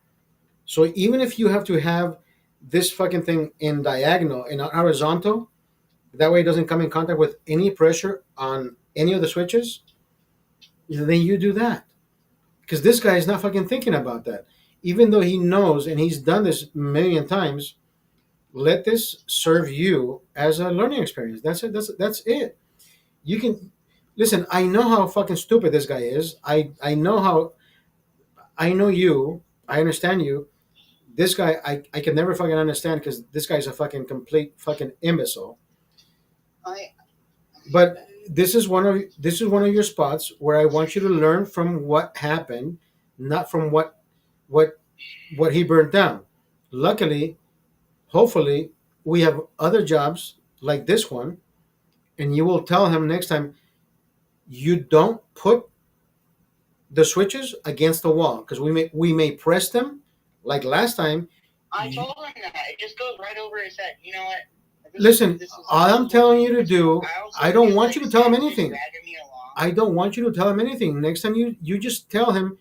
So even if you have to have this fucking thing in diagonal and horizontal, that way it doesn't come in contact with any pressure on any of the switches, then you do that. Because this guy is not fucking thinking about that. Even though he knows and he's done this a million times, let this serve you as a learning experience. That's it. That's it. You can listen. I know how fucking stupid this guy is. I know how. I know you. I understand you. This guy, I can never fucking understand because this guy's a fucking complete fucking imbecile. I But this is one of your spots where I want you to learn from what happened, not from what what he burned down. Luckily, hopefully, we have other jobs like this one, and you will tell him next time you don't put the switches against the wall because we may press them like last time. I told him that. It just goes right over his head. You know what? Listen, all I'm telling you to do, I don't want you to tell him anything. I don't want you to tell him anything. Next time you just tell him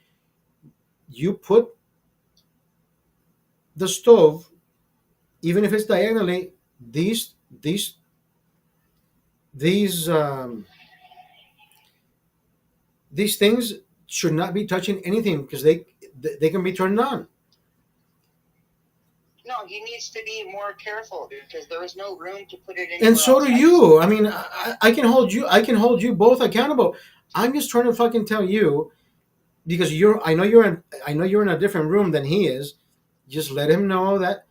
you put the stove, even if it's diagonally, these these um, these things should not be touching anything because they can be turned on. No, he needs to be more careful because there is no room to put it in. And so do you. I mean, I can hold you. I can hold you both accountable. I'm just trying to fucking tell you because I know you're in a different room than he is. Just let him know that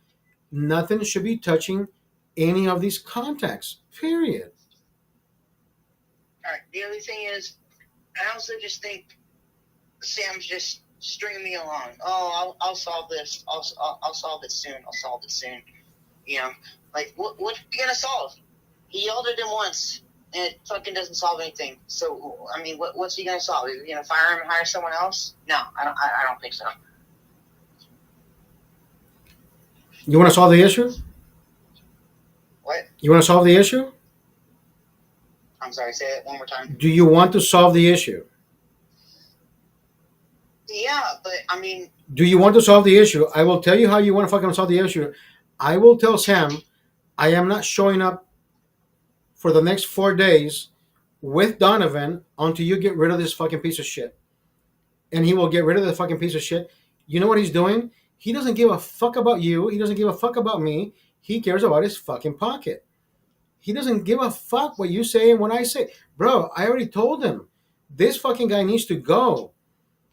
nothing should be touching any of these contacts. Period. All right. The other thing is, I also just think Sam's just stringing me along. Oh, I'll solve this. I'll solve it soon. I'll solve it soon. You know, like what are you gonna solve? He yelled at him once, and it fucking doesn't solve anything. So I mean, what's he gonna solve? Is he gonna fire him and hire someone else? No, I don't think so. You want to solve the issue? What? You want to solve the issue? I'm sorry. Say it one more time. Do you want to solve the issue? Yeah, but I mean. Do you want to solve the issue? I will tell you how you want to fucking solve the issue. I will tell Sam I am not showing up for the next 4 days with Donovan until you get rid of this fucking piece of shit. And he will get rid of the fucking piece of shit. You know what he's doing? He doesn't give a fuck about you. He doesn't give a fuck about me. He cares about his fucking pocket. He doesn't give a fuck what you say and what I say. Bro, I already told him. This fucking guy needs to go.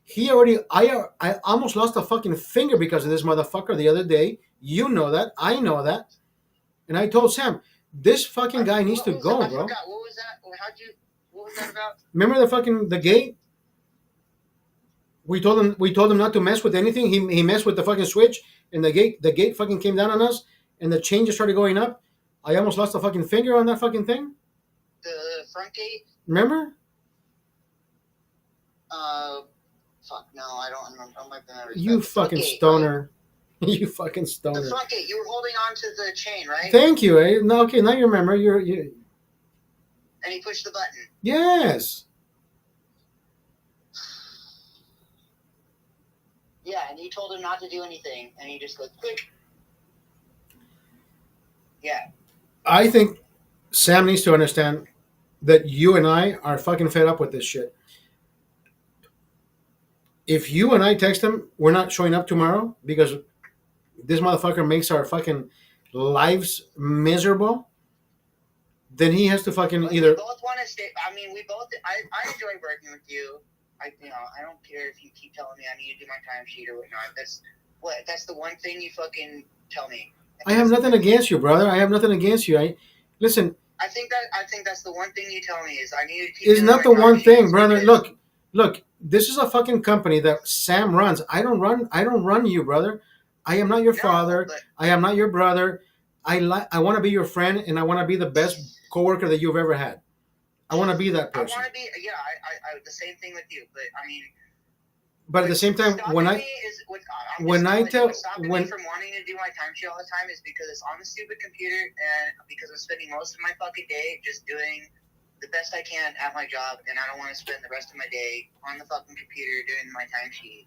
I almost lost a fucking finger because of this motherfucker the other day. You know that. I know that. And I told Sam, this fucking guy needs to go, bro. What was that? What was that about? Remember the gate? We told him not to mess with anything. He messed with the fucking switch and the gate fucking came down on us and the chain just started going up. I almost lost a fucking finger on that fucking thing. The front gate? Remember? Fuck, no, I don't remember. You fucking stoner. Right? You fucking stoner. The front gate, you were holding on to the chain, right? Thank you. Eh? No, okay, now you remember. You. And he pushed the button. Yes. Yeah, and you told him not to do anything, and he just goes, quick. Yeah. I think Sam needs to understand that you and I are fucking fed up with this shit. If you and I text him, we're not showing up tomorrow because this motherfucker makes our fucking lives miserable, then he has to fucking either. We both want to stay. I mean, I enjoy working with you. I don't care if you keep telling me I need to do my timesheet or whatnot. That's the one thing you fucking tell me. I have nothing against you, brother. I have nothing against you. Listen. I think that's the one thing you tell me is I need to keep. It's not the one thing, brother. Look. This is a fucking company that Sam runs. I don't run you, brother. I am not your father. I am not your brother. I want to be your friend, and I want to be the best coworker that you've ever had. I want to be that person. I want to be, yeah. I the same thing with you, but I mean. But at the same time, when I tell me from wanting to do my timesheet all the time is because it's on the stupid computer, and because I'm spending most of my fucking day just doing the best I can at my job, and I don't want to spend the rest of my day on the fucking computer doing my timesheet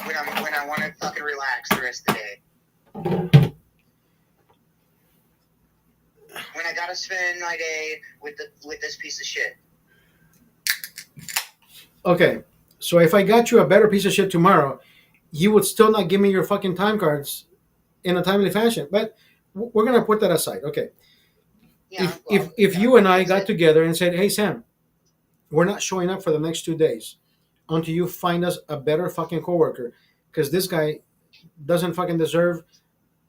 when I want to fucking relax the rest of the day. When I gotta spend my day with this piece of shit. Okay, so if I got you a better piece of shit tomorrow, you would still not give me your fucking time cards in a timely fashion. But we're gonna put that aside. Okay. Yeah, if you and I got together and said, hey, Sam, we're not showing up for the next 2 days until you find us a better fucking coworker because this guy doesn't fucking deserve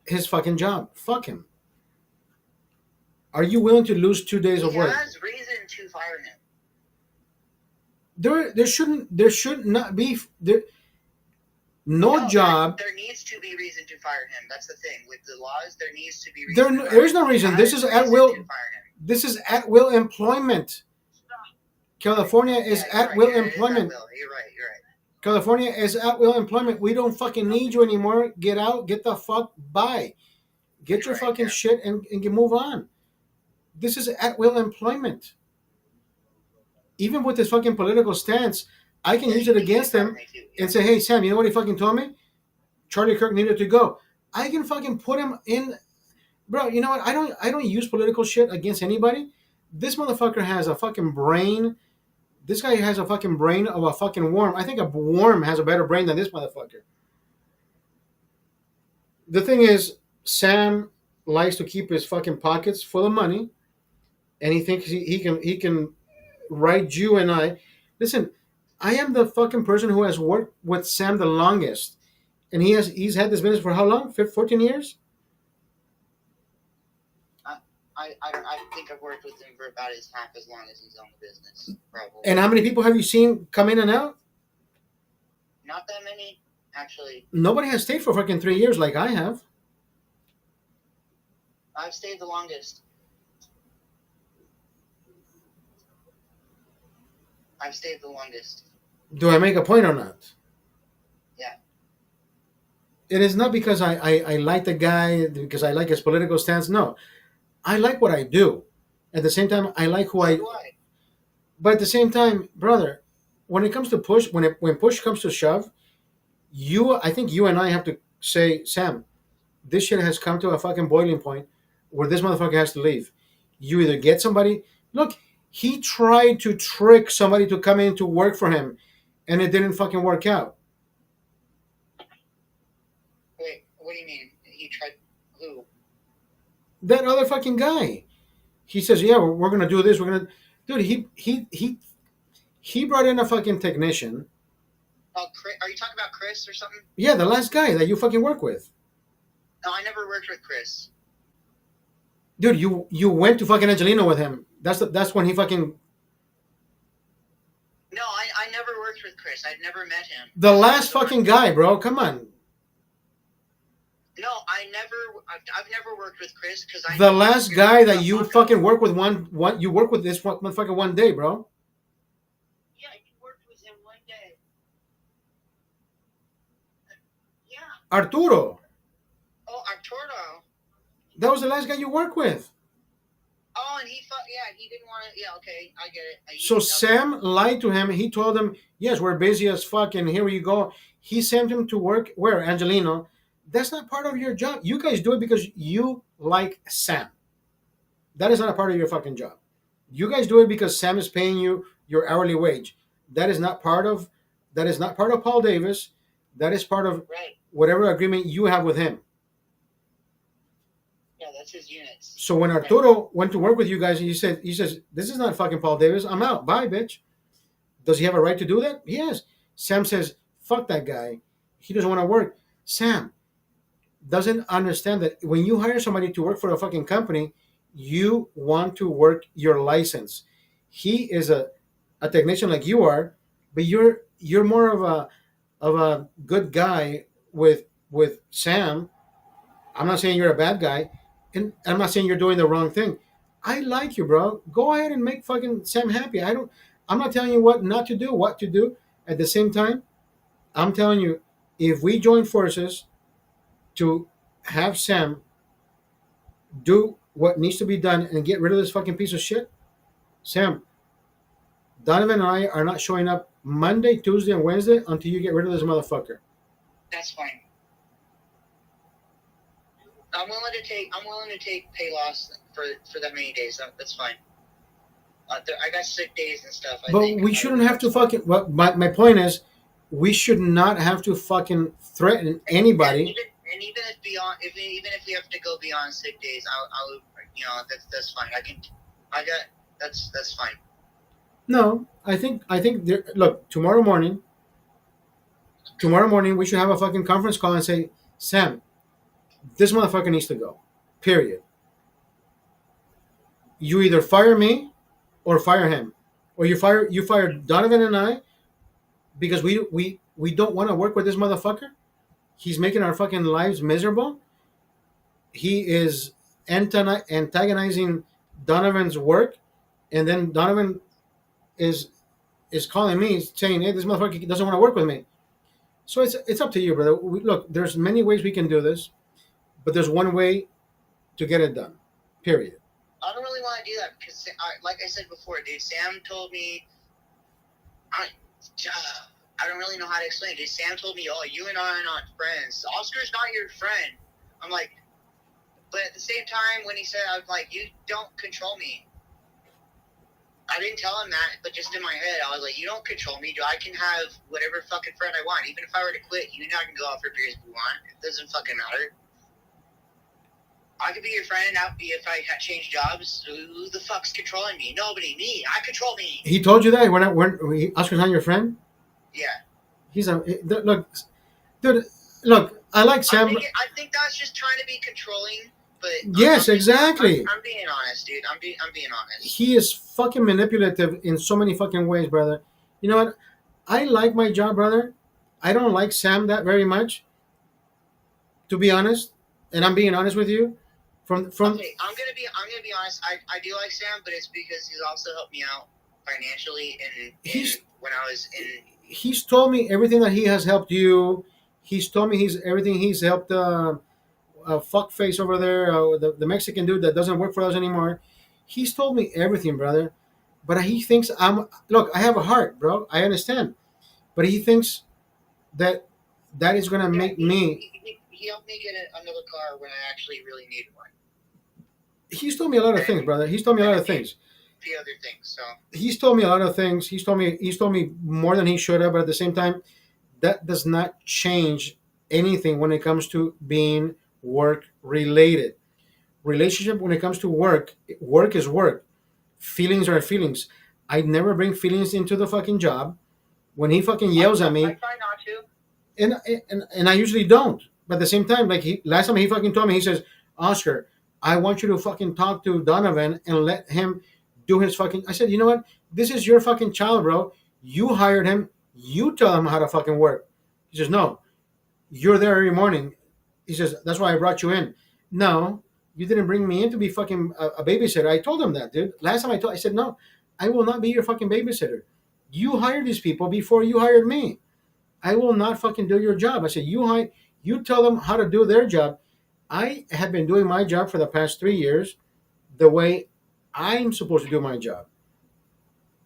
his fucking job. Fuck him. Are you willing to lose 2 days of work? He has reason to fire him. There should not be no job. There needs to be reason to fire him. That's the thing. With the laws, there needs to be reason. There's no reason. This is at will. This is at will employment. California is Yeah, you're at right. will Yeah, it is at employment. will. You're right. You're right. California is at will employment. We don't fucking need you anymore. Get out. Get the fuck by. Get You're your right. fucking Yeah. shit and you move on. This is at will employment. Even with his fucking political stance, I can Yeah, use it he against empowered him me too. Yeah. and say, "Hey Sam, you know what he fucking told me? Charlie Kirk needed to go." I can fucking put him in, bro. You know what? I don't use political shit against anybody. This motherfucker has a fucking brain. This guy has a fucking brain of a fucking worm. I think a worm has a better brain than this motherfucker. The thing is, Sam likes to keep his fucking pockets full of money, and he thinks he can write you and I. Listen, I am the fucking person who has worked with Sam the longest, and he's had this business for how long? 14 years. I think I've worked with him for about half as long as he's on the business, probably. And how many people have you seen come in and out? Not that many, actually. Nobody has stayed for fucking 3 years like I have. I've stayed the longest. I've stayed the longest. Do I make a point or not? Yeah. It is not because I like the guy, because I like his political stance. No, I like what I do. At the same time, I like who So I. do I. But at the same time, brother, when it comes to push, when push comes to shove, I think you and I have to say, Sam, this shit has come to a fucking boiling point where this motherfucker has to leave. You either get somebody. Look, he tried to trick somebody to come in to work for him, and it didn't fucking work out. Wait, what do you mean? He tried who? That other fucking guy. He says, "Yeah, we're gonna do this. We're gonna." Dude, he brought in a fucking technician. Oh, Chris, are you talking about Chris or something? Yeah, the last guy that you fucking work with. No, I never worked with Chris. Dude, you went to fucking Angelino with him. That's when he fucking. No, I never worked with Chris. I'd never met him. The last fucking guy, bro. Come on. No, I've never worked with Chris because I. The last guy that you fucking work with you work with this motherfucker one day, bro. Yeah, you worked with him one day. Yeah. Arturo. Oh, Arturo. That was the last guy you work with. Oh, and he didn't want to. Yeah, okay, I get it. So Sam lied to him. He told him, "Yes, we're busy as fuck, and here you go." He sent him to work where Angelino. That's not part of your job. You guys do it because you like Sam. That is not a part of your fucking job. You guys do it because Sam is paying you your hourly wage. That is not part of. That is not part of Paul Davis. That is part of Right. whatever agreement you have with him. Yeah, that's his units. So when Arturo went to work with you guys, he says, "This is not fucking Paul Davis. I'm out. Bye, bitch." Does he have a right to do that? Yes. Sam says, "Fuck that guy. He doesn't want to work." Sam doesn't understand that when you hire somebody to work for a fucking company, you want to work your license. He is a technician like you are, but you're more of a good guy with Sam. I'm not saying you're a bad guy, and I'm not saying you're doing the wrong thing. I like you, bro. Go ahead and make fucking Sam happy. I'm not telling you what not to do, what to do. At the same time, I'm telling you, if we join forces to have Sam do what needs to be done and get rid of this fucking piece of shit, Sam, Donovan and I are not showing up Monday, Tuesday, and Wednesday until you get rid of this motherfucker. That's fine. I'm willing to take pay loss for that many days. That's fine. I got sick days and stuff. But we shouldn't have to fucking. Well, my point is, we should not have to fucking threaten anybody. And even if we have to go beyond sick days, I'll that's fine. That's fine. No, I think look, tomorrow morning we should have a fucking conference call and say, Sam, this motherfucker needs to go. Period. You either fire me or fire him. Or you fire Donovan and I because we don't want to work with this motherfucker. He's making our fucking lives miserable. He is antagonizing Donovan's work, and then Donovan is calling me saying, "Hey, this motherfucker doesn't want to work with me." So it's up to you, brother. Look, there's many ways we can do this, but there's one way to get it done. Period. I don't really want to do that because, like I said before, dude, Sam told me, I, I don't really know how to explain it. Dude, Sam told me, oh, you and I are not friends. Oscar's not your friend. I'm like, but at the same time, when he said, I was like, you don't control me. I didn't tell him that, but just in my head, I was like, you don't control me, dude. I can have whatever fucking friend I want. Even if I were to quit, you and I can go out for beers if we want. It doesn't fucking matter. I could be your friend out if I had changed jobs. Who the fuck's controlling me? Nobody. Me. I control me. He told you that when Oscar's not your friend. Yeah. He's a look, dude. Look, I like Sam. I think that's just trying to be controlling. But yes, exactly. I'm being honest, dude. I'm being honest. He is fucking manipulative in so many fucking ways, brother. You know what? I like my job, brother. I don't like Sam that very much, to be honest. And I'm being honest with you. From okay, I'm gonna be honest. I do like Sam, but it's because he's also helped me out financially when I was in. He's told me everything that he has helped you. He's told me everything he's helped. Fuckface over there, the Mexican dude that doesn't work for us anymore. He's told me everything, brother. But he thinks look, I have a heart, bro. I understand. But he thinks that is going to make me. He helped me get another car when I actually really needed one. He's told me a lot of things, brother. He's told me a lot of things. A few other things, so. He's told me a lot of things. He's told me more than he should have, but at the same time, that does not change anything when it comes to being work related. Relationship, when it comes to work is work. Feelings are feelings. I never bring feelings into the fucking job. When he fucking yells at me, I try not to. And I usually don't. But at the same time, like last time he fucking told me, he says, Oscar, I want you to fucking talk to Donovan and let him do his fucking. I said, you know what? This is your fucking child, bro. You hired him. You tell him how to fucking work. He says, no, you're there every morning. He says, that's why I brought you in. No, you didn't bring me in to be fucking a babysitter. I told him that, dude. Last time I said, no, I will not be your fucking babysitter. You hired these people before you hired me. I will not fucking do your job. I said, you tell them how to do their job. I have been doing my job for the past 3 years the way I'm supposed to do my job.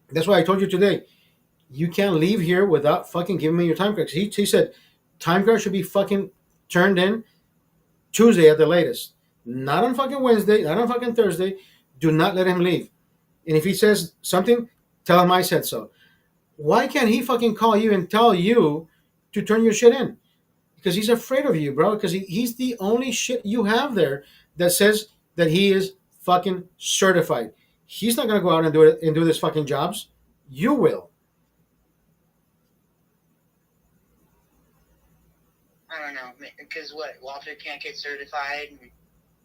That's why I told you today, you can't leave here without fucking giving me your time card. He said, time card should be fucking turned in Tuesday at the latest. Not on fucking Wednesday, not on fucking Thursday. Do not let him leave. And if he says something, tell him I said so. Why can't he fucking call you and tell you to turn your shit in? Because he's afraid of you, bro. Because he's the only shit you have there that says that he is fucking certified. He's not gonna go out and do it and do this fucking jobs. You will. I don't know, because what? Walter can't get certified.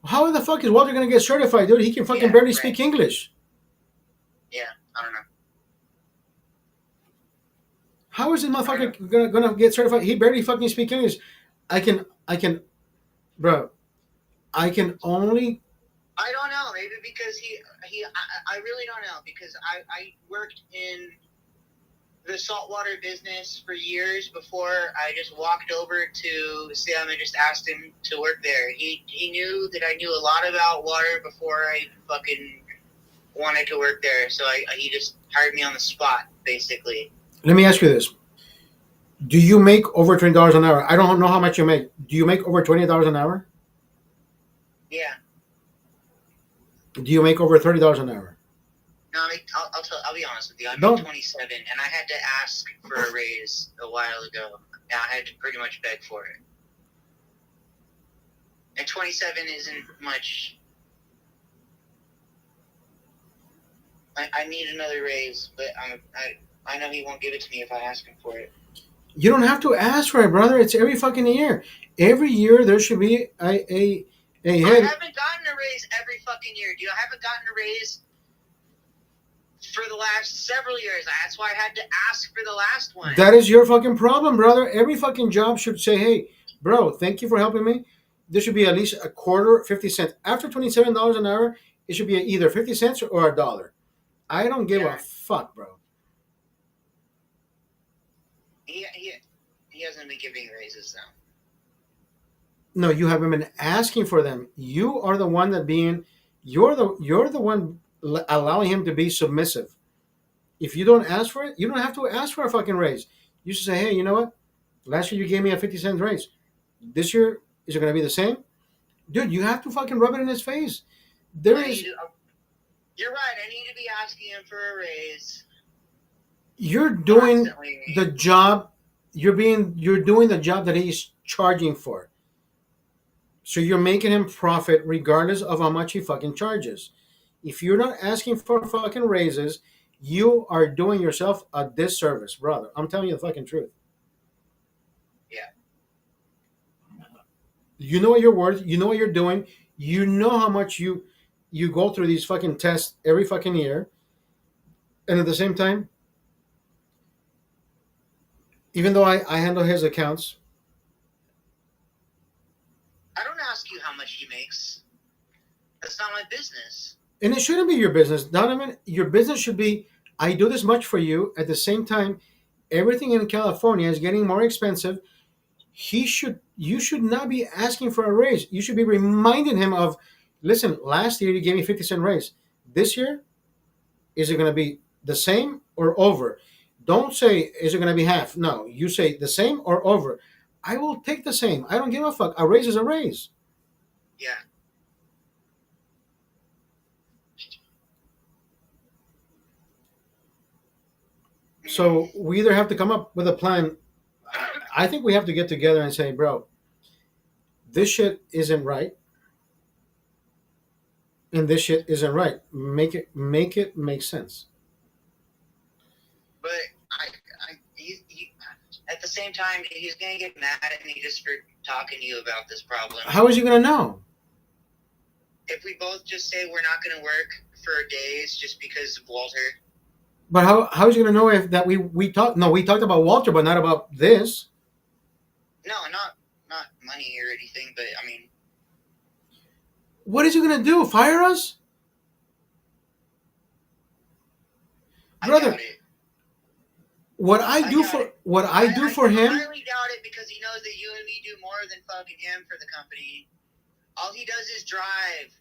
How the fuck is Walter gonna get certified, dude? He can fucking barely speak English. Yeah, I don't know. How is this motherfucker gonna get certified? He barely fucking speak English. I can, bro. I can only. I don't know. Maybe because I really don't know, because I worked in the saltwater business for years before I just walked over to Sam and just asked him to work there. He knew that I knew a lot about water before I fucking wanted to work there, so he just hired me on the spot, basically. Let me ask you this: do you make over $20 an hour? I don't know how much you make. Do you make over $20 an hour? Yeah. Do you make over $30 an hour? No, I'll be honest with you. I made 27, and I had to ask for a raise a while ago. I had to pretty much beg for it. And 27 isn't much. I need another raise, but I know he won't give it to me if I ask him for it. You don't have to ask for it, brother. It's every fucking year. Every year there should be a I haven't gotten a raise every fucking year, dude. I haven't gotten a raise for the last several years. That's why I had to ask for the last one. That is your fucking problem, brother. Every fucking job should say, hey, bro, thank you for helping me. There should be at least a quarter, 50 cents. After $27 an hour, it should be either 50 cents or $1. I don't give a fuck, bro. He hasn't been giving raises though. No, you haven't been asking for them. You are the one that being. You're the one allowing him to be submissive. If you don't ask for it, you don't have to ask for a fucking raise. You should say, hey, you know what? Last year you gave me a 50 cent raise. This year is it going to be the same? Dude, you have to fucking rub it in his face. There is. You're right. I need to be asking him for a raise. You're doing Constantly. the job. You're doing the job that he's charging for. So you're making him profit regardless of how much he fucking charges. If you're not asking for fucking raises, you are doing yourself a disservice, brother. I'm telling you the fucking truth. Yeah. You know what you're worth. You know what you're doing. You know how much you go through these fucking tests every fucking year, and at the same time, even though I handle his accounts, I don't ask you how much he makes. That's not my business. and it shouldn't be your business, Donovan. Your business should be, I do this much for you. At the same time, everything in California is getting more expensive. You should not be asking for a raise. You should be reminding him of, listen, last year you gave me 50 cent raise. This year, is it going to be the same or over? Don't say, is it going to be half? No, you say the same or over. I will take the same. I don't give a fuck. A raise is a raise. Yeah. So we either have to come up with a plan. I think we have to get together and say, bro, this shit isn't right, and this shit isn't right. Make it make sense. But at the same time, he's gonna get mad at me just for talking to you about this problem. How is he gonna know? If we both just say we're not gonna work for days just because of Walter. But how is he gonna know if that we talked? No, we talked about Walter, but not about this. No, not money or anything, but I mean, What is he gonna do? Fire us, I brother? doubt it. What I do for him. I highly doubt it because he knows that you and me do more than fucking him for the company. All he does is drive.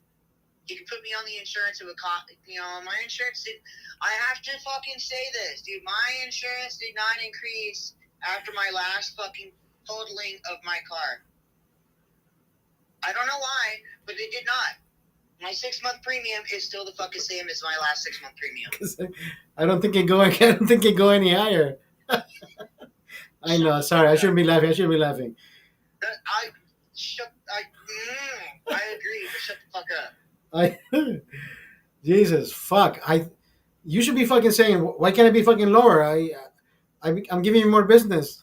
He can put me on the insurance of a cop. You know, my insurance did. I have to fucking say this, dude. My insurance did not increase after my last fucking totaling of my car. I don't know why, but it did not. My 6-month premium is still the fucking same as my last 6-month premium. I don't think it go. I don't think it go any higher. I know. Sorry, I shouldn't be laughing. I shouldn't be laughing. I agree, but shut the fuck up. Jesus, fuck. You should be fucking saying, why can't I be fucking lower? I'm giving you more business.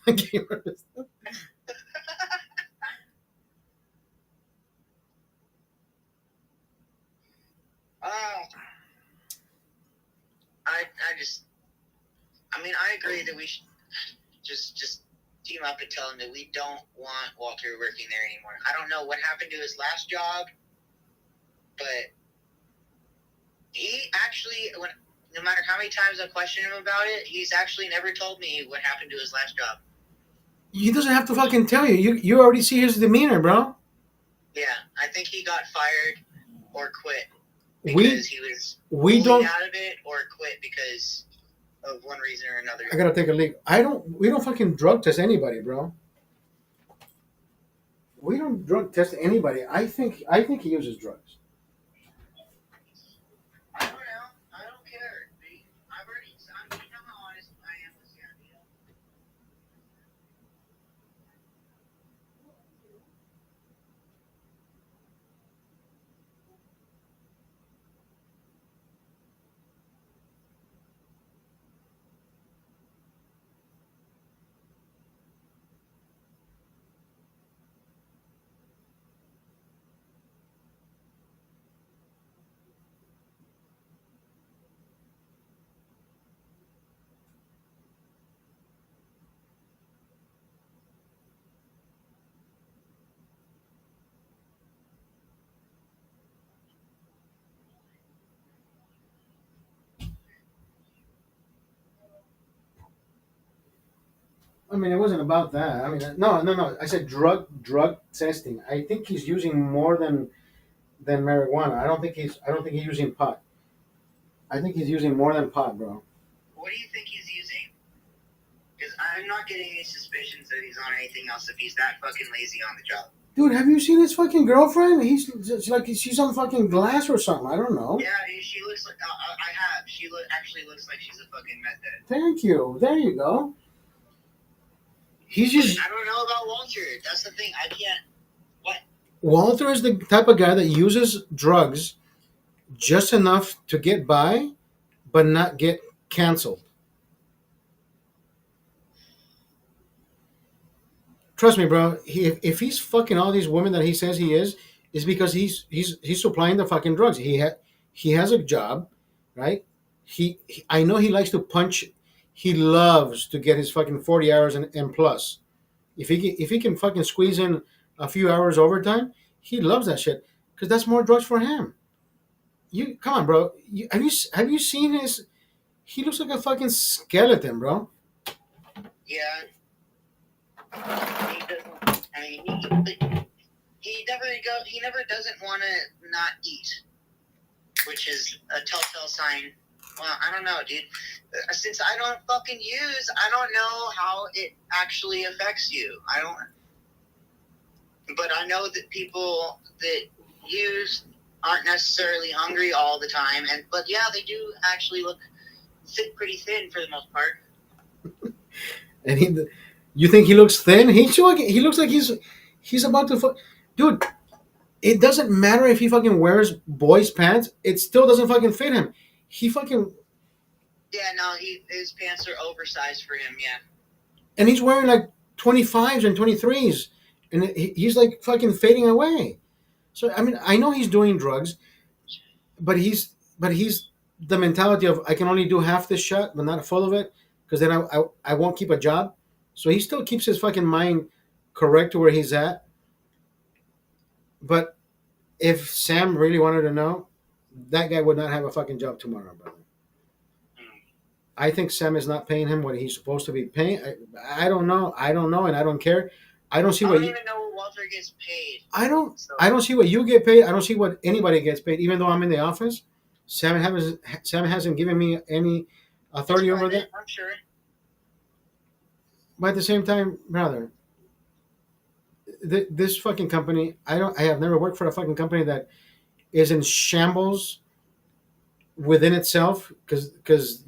I mean, I agree that we should just team up and tell him that we don't want Walter working there anymore. I don't know what happened to his last job, but he actually, no matter how many times I question him about it, he's actually never told me what happened to his last job. He doesn't have to fucking tell you. You already see his demeanor, bro. Yeah, I think he got fired or quit because he was we don't out of it, or quit because of one reason or another. I gotta take a leak. We don't fucking drug test anybody, bro. We don't drug test anybody. I think he uses drugs. I don't know. I don't care. I've already. You know how honest I am with you. I mean, it wasn't about that. I mean, no. I said drug testing. I think he's using more than marijuana. I don't think he's using pot. I think he's using more than pot, bro. What do you think he's using? Because I'm not getting any suspicions that he's on anything else if he's that fucking lazy on the job. Dude, have you seen his fucking girlfriend? It's like she's on fucking glass or something. I don't know. Yeah, dude, she looks like I have. She actually looks like she's a fucking meth head. Thank you. There you go. He's just I don't know about Walter. That's the thing. I can't. Walter is the type of guy that uses drugs just enough to get by, but not get canceled. Trust me, bro. If he's fucking all these women that he says he is because he's supplying the fucking drugs. He has a job, right? I know he likes to punch. He loves to get his fucking 40 hours and plus. If he can fucking squeeze in a few hours overtime, he loves that shit because that's more drugs for him. You come on, bro. Have you seen his? He looks like a fucking skeleton, bro. Yeah. He doesn't. I mean, he never doesn't want to not eat, which is a telltale sign. Well, I don't know, dude. Since I don't fucking use, I don't know how it actually affects you. I don't. But I know that people that use aren't necessarily hungry all the time, but yeah, they do actually look pretty thin for the most part. And you think he looks thin? He looks like he's about to dude. It doesn't matter if he fucking wears boys' pants. It still doesn't fucking fit him. He fucking Yeah, no, his pants are oversized for him. Yeah. And he's wearing like 25s and 23s, and he's like fucking fading away. So I mean, I know he's doing drugs, but he's the mentality of I can only do half this shot, but not full of it, because then I won't keep a job. So he still keeps his fucking mind correct to where he's at. But if Sam really wanted to know, that guy would not have a fucking job tomorrow, brother. I think Sam is not paying him what he's supposed to be paying. I don't know. I don't know, and I don't care. I don't see I what don't you. even know what Walter gets paid. I don't. So, I don't see what you get paid. I don't see what anybody gets paid. Even though I'm in the office, Sam hasn't given me any authority over that. I'm sure. But at the same time, brother, this fucking company. I have never worked for a fucking company that is in shambles within itself, because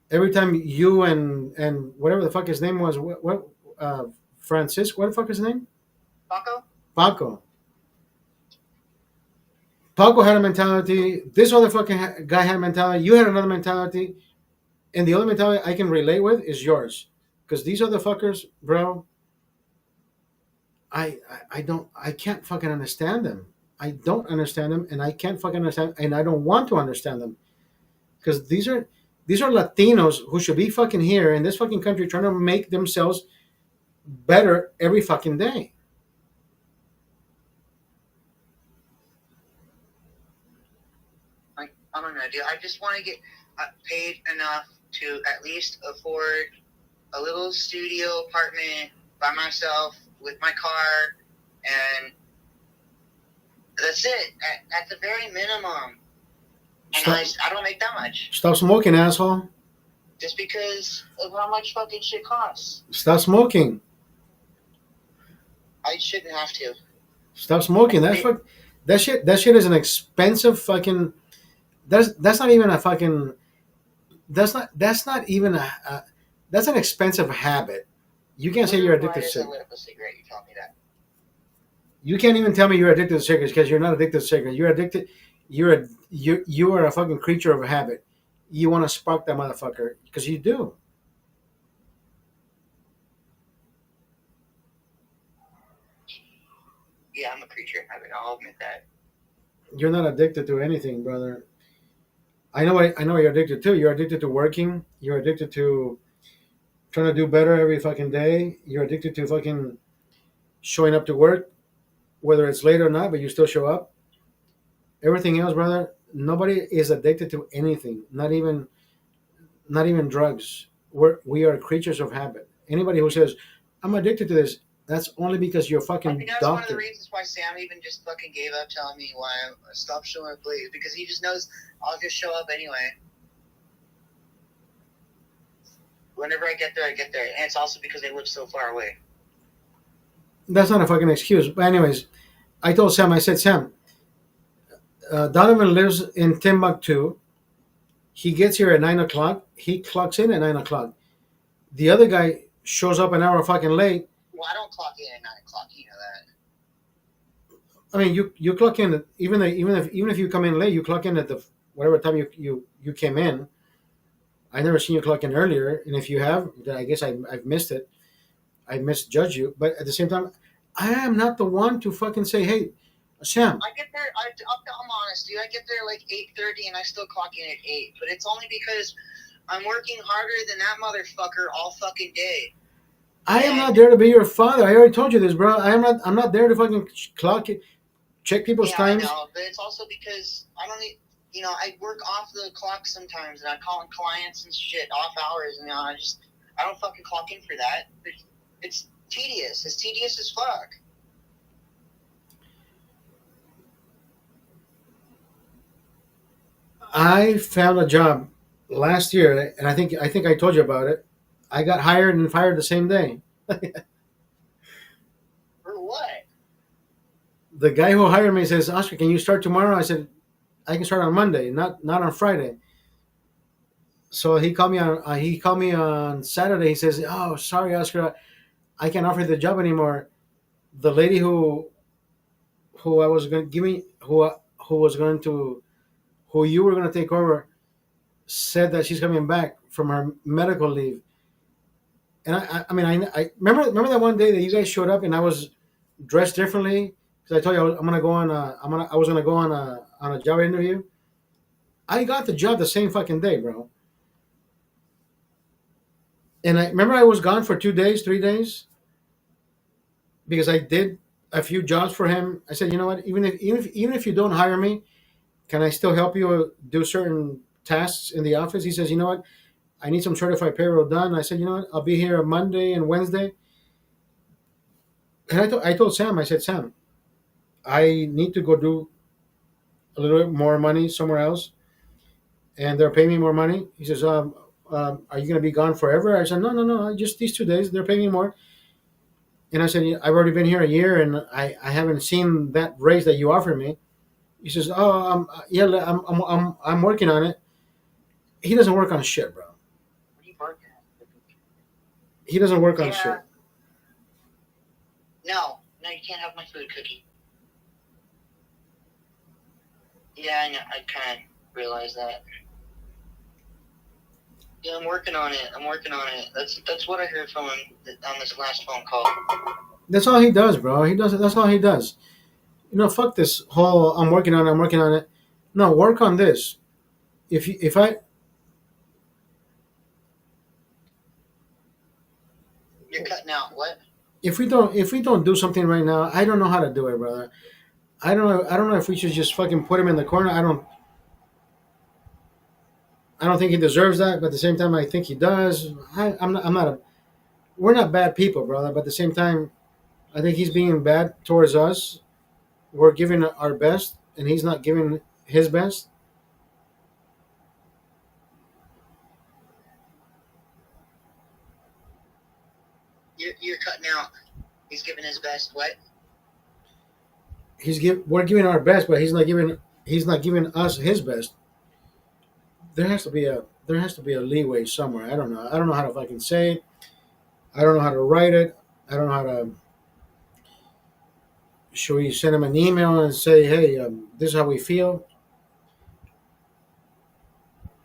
every time you and whatever the fuck his name was, what Francis, what the fuck is his name? Paco? Paco had a mentality. This other fucking guy had a mentality. You had another mentality, and the only mentality I can relate with is yours, because these other fuckers, bro. I can't fucking understand them. I don't understand them, and I can't fucking understand, and I don't want to understand them, because these are Latinos who should be fucking here in this fucking country trying to make themselves better every fucking day. I don't know, dude. I just want to get paid enough to at least afford a little studio apartment by myself with my car, and that's it. At the very minimum. And I don't make that much. Stop smoking, asshole. Just because of how much fucking shit costs. Stop smoking. I shouldn't have to. Stop smoking. That shit is an expensive fucking. That's not even a fucking. That's not even a that's an expensive habit. You can't say you're addicted to cigarettes. A cigarette, you tell me that. You can't even tell me you're addicted to cigarettes, because you're not addicted to cigarettes. You're addicted. You are a fucking creature of a habit. You want to spark that motherfucker because you do. Yeah, I'm a creature of habit. I'll admit that. You're not addicted to anything, brother. I know what you're addicted to. You're addicted to working. You're addicted to trying to do better every fucking day. You're addicted to fucking showing up to work, whether it's late or not, but you still show up. Everything else, brother, nobody is addicted to anything. Not even drugs. We are creatures of habit. Anybody who says I'm addicted to this, that's only because you're a I fucking think that's one of the doctor. reasons why Sam even just fucking gave up telling me why I stopped showing up late, because he just knows I'll just show up anyway. Whenever I get there, I get there, and it's also because they live so far away. That's not a fucking excuse. But anyways, I told Sam. I said, Sam, Donovan lives in Timbuktu. He gets here at 9 o'clock. He clocks in at 9 o'clock. The other guy shows up an hour fucking late. Well, I don't clock in at 9 o'clock. You know that. I mean, you clock in even if you come in late, you clock in at the whatever time you came in. I never seen you clock in earlier, and if you have, then I guess I've missed it. I misjudge you, but at the same time, I am not the one to fucking say, "Hey, Sam." I get there. I'm honest, dude. I get there like 8:30, and I still clock in at 8. But it's only because I'm working harder than that motherfucker all fucking day. I am not there to be your father. I already told you this, bro. I am not. I'm not there to fucking clock it, check people's Yeah, times. I know, but it's also because I don't need. You know, I work off the clock sometimes, and I call in clients and shit off hours, and I don't fucking clock in for that. It's tedious. It's tedious as fuck. I found a job last year, and I think I told you about it. I got hired and fired the same day. For what? The guy who hired me says, "Oscar, can you start tomorrow?" I said, "I can start on Monday, not on Friday." So he called me on Saturday. He says, "Oh, sorry, Oscar, I can't offer you the job anymore. The lady who I was going to give me who was going to who you were going to take over said that she's coming back from her medical leave." And I mean, I remember that one day that you guys showed up and I was dressed differently because I told you I'm gonna go on I was gonna go on a job interview. I got the job the same fucking day, bro. And I remember I was gone for 2 days, 3 days because I did a few jobs for him. I said, you know what? Even if you don't hire me, can I still help you do certain tasks in the office? He says, you know what? I need some certified payroll done. I said, you know what? I'll be here Monday and Wednesday. And I told Sam, I said, Sam, I need to go do a little bit more money somewhere else, and they're paying me more money. He says, are you going to be gone forever? I said, no, no, no, just these 2 days. They're paying me more. And I said, "Yeah, I've already been here a year, and I haven't seen that raise that you offered me." He says, "Oh, yeah, I'm working on it." He doesn't work on shit, bro. What are you barking at? He doesn't work on Yeah. shit. No, you can't have my food, Cookie. Yeah, I know. I kind of realized that. Yeah, I'm working on it. That's what I heard from him on this last phone call. That's all he does, bro. He does it. That's all he does. Fuck this whole I'm working on it. I'm working on it. No, work on this. If I You're cutting out. What? if we don't do something right now, I don't know how to do it, brother. I don't know if we should just fucking put him in the corner. I don't think he deserves that, but at the same time, I think he does. We're not bad people, brother, but at the same time, I think he's being bad towards us. We're giving our best, and he's not giving his best. You're cutting out. He's giving his best. What? We're giving our best, but he's not giving us his best. There has to be a leeway somewhere. I don't know how to fucking say it. I don't know how to write it. I don't know how to. Should we send him an email and say, "Hey, this is how we feel"?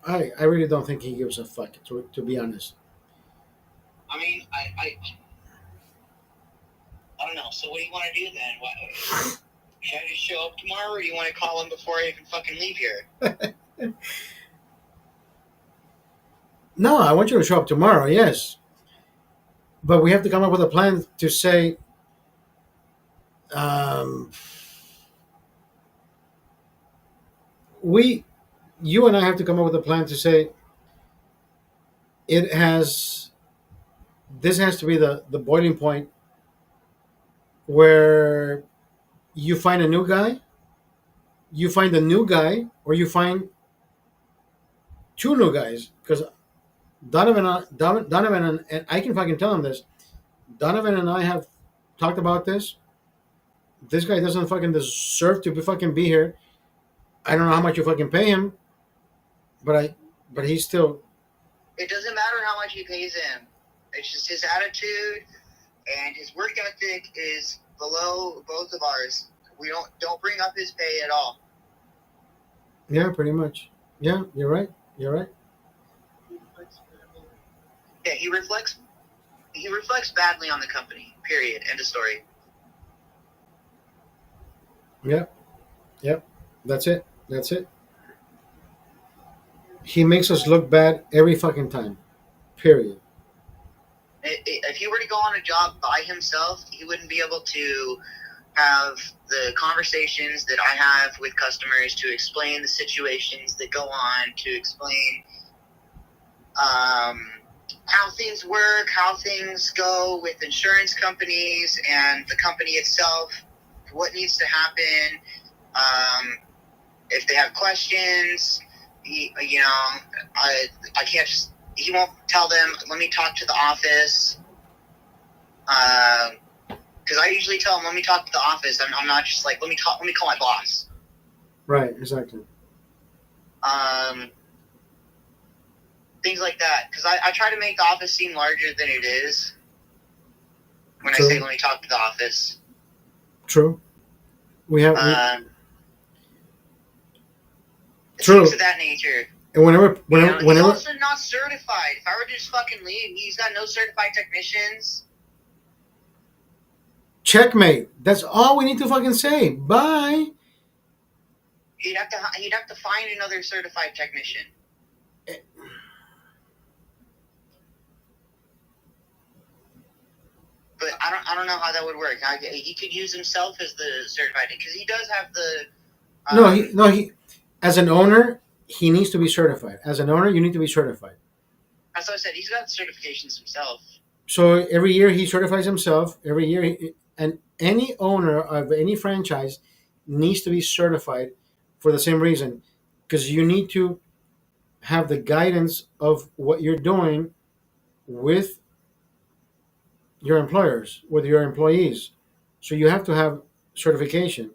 I really don't think he gives a fuck. To be honest, I mean, I don't know. So what do you want to do then? What, should I just show up tomorrow, or do you want to call him before I even fucking leave here? no, I want you to show up tomorrow. Yes, but we have to come up with a plan to say. Um, we, you and I have to come up with a plan to say it has this has to be the boiling point where you find a new guy, you find a new guy, or you find two new guys. Because Donovan and I can fucking tell him this. Donovan and I have talked about this. This guy doesn't fucking deserve to be fucking be here. I don't know how much you fucking pay him, but he's still. It doesn't matter how much he pays him. It's just his attitude and his work ethic is below both of ours. We don't bring up his pay at all. Yeah, pretty much. Yeah, you're right. You're right. Yeah, he reflects badly on the company. Period. End of story. Yep. Yep. That's it. That's it. He makes us look bad every fucking time. Period. If he were to go on a job by himself, he wouldn't be able to have the conversations that I have with customers to explain the situations that go on, to explain how things work, how things go with insurance companies and the company itself, what needs to happen. If they have questions, I can't just, he won't tell them, let me talk to the office. Because I usually tell them, let me talk to the office. I'm not just like, let me call my boss. Right, exactly. Things like that. Because I try to make the office seem larger than it is when True. I say, let me talk to the office. True. We have. True. Things of that nature. And whenever, he's also not certified. If I were to just fucking leave, he's got no certified technicians. Checkmate. That's all we need to fucking say. Bye. He'd have to find another certified technician. But I don't know how that would work. He could use himself as the certified, because he does have the. He as an owner, he needs to be certified. As an owner, you need to be certified. As I said, he's got certifications himself. So every year he certifies himself. Every year, and any owner of any franchise needs to be certified for the same reason, because you need to have the guidance of what you're doing with your employers, with your employees. So you have to have certification.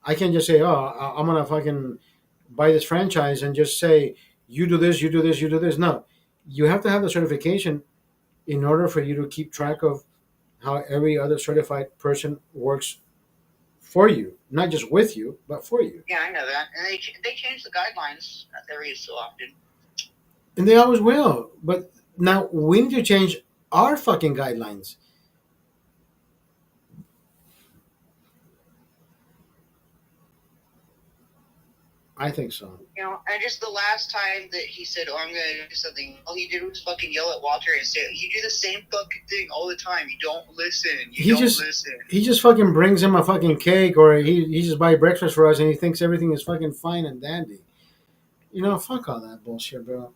I can't just say, oh, I'm gonna fucking buy this franchise and just say, you do this, you do this, you do this. No, you have to have the certification in order for you to keep track of how every other certified person works for you, not just with you, but for you. Yeah, I know that, and they change the guidelines every so often. And they always will. But now we need to change our fucking guidelines. I think so. And just the last time that he said, "Oh, I'm going to do something," all he did was fucking yell at Walter and say, "You do the same fucking thing all the time. You don't listen. You don't listen." He just fucking brings him a fucking cake, or he just buy breakfast for us, and he thinks everything is fucking fine and dandy. Fuck all that bullshit, bro.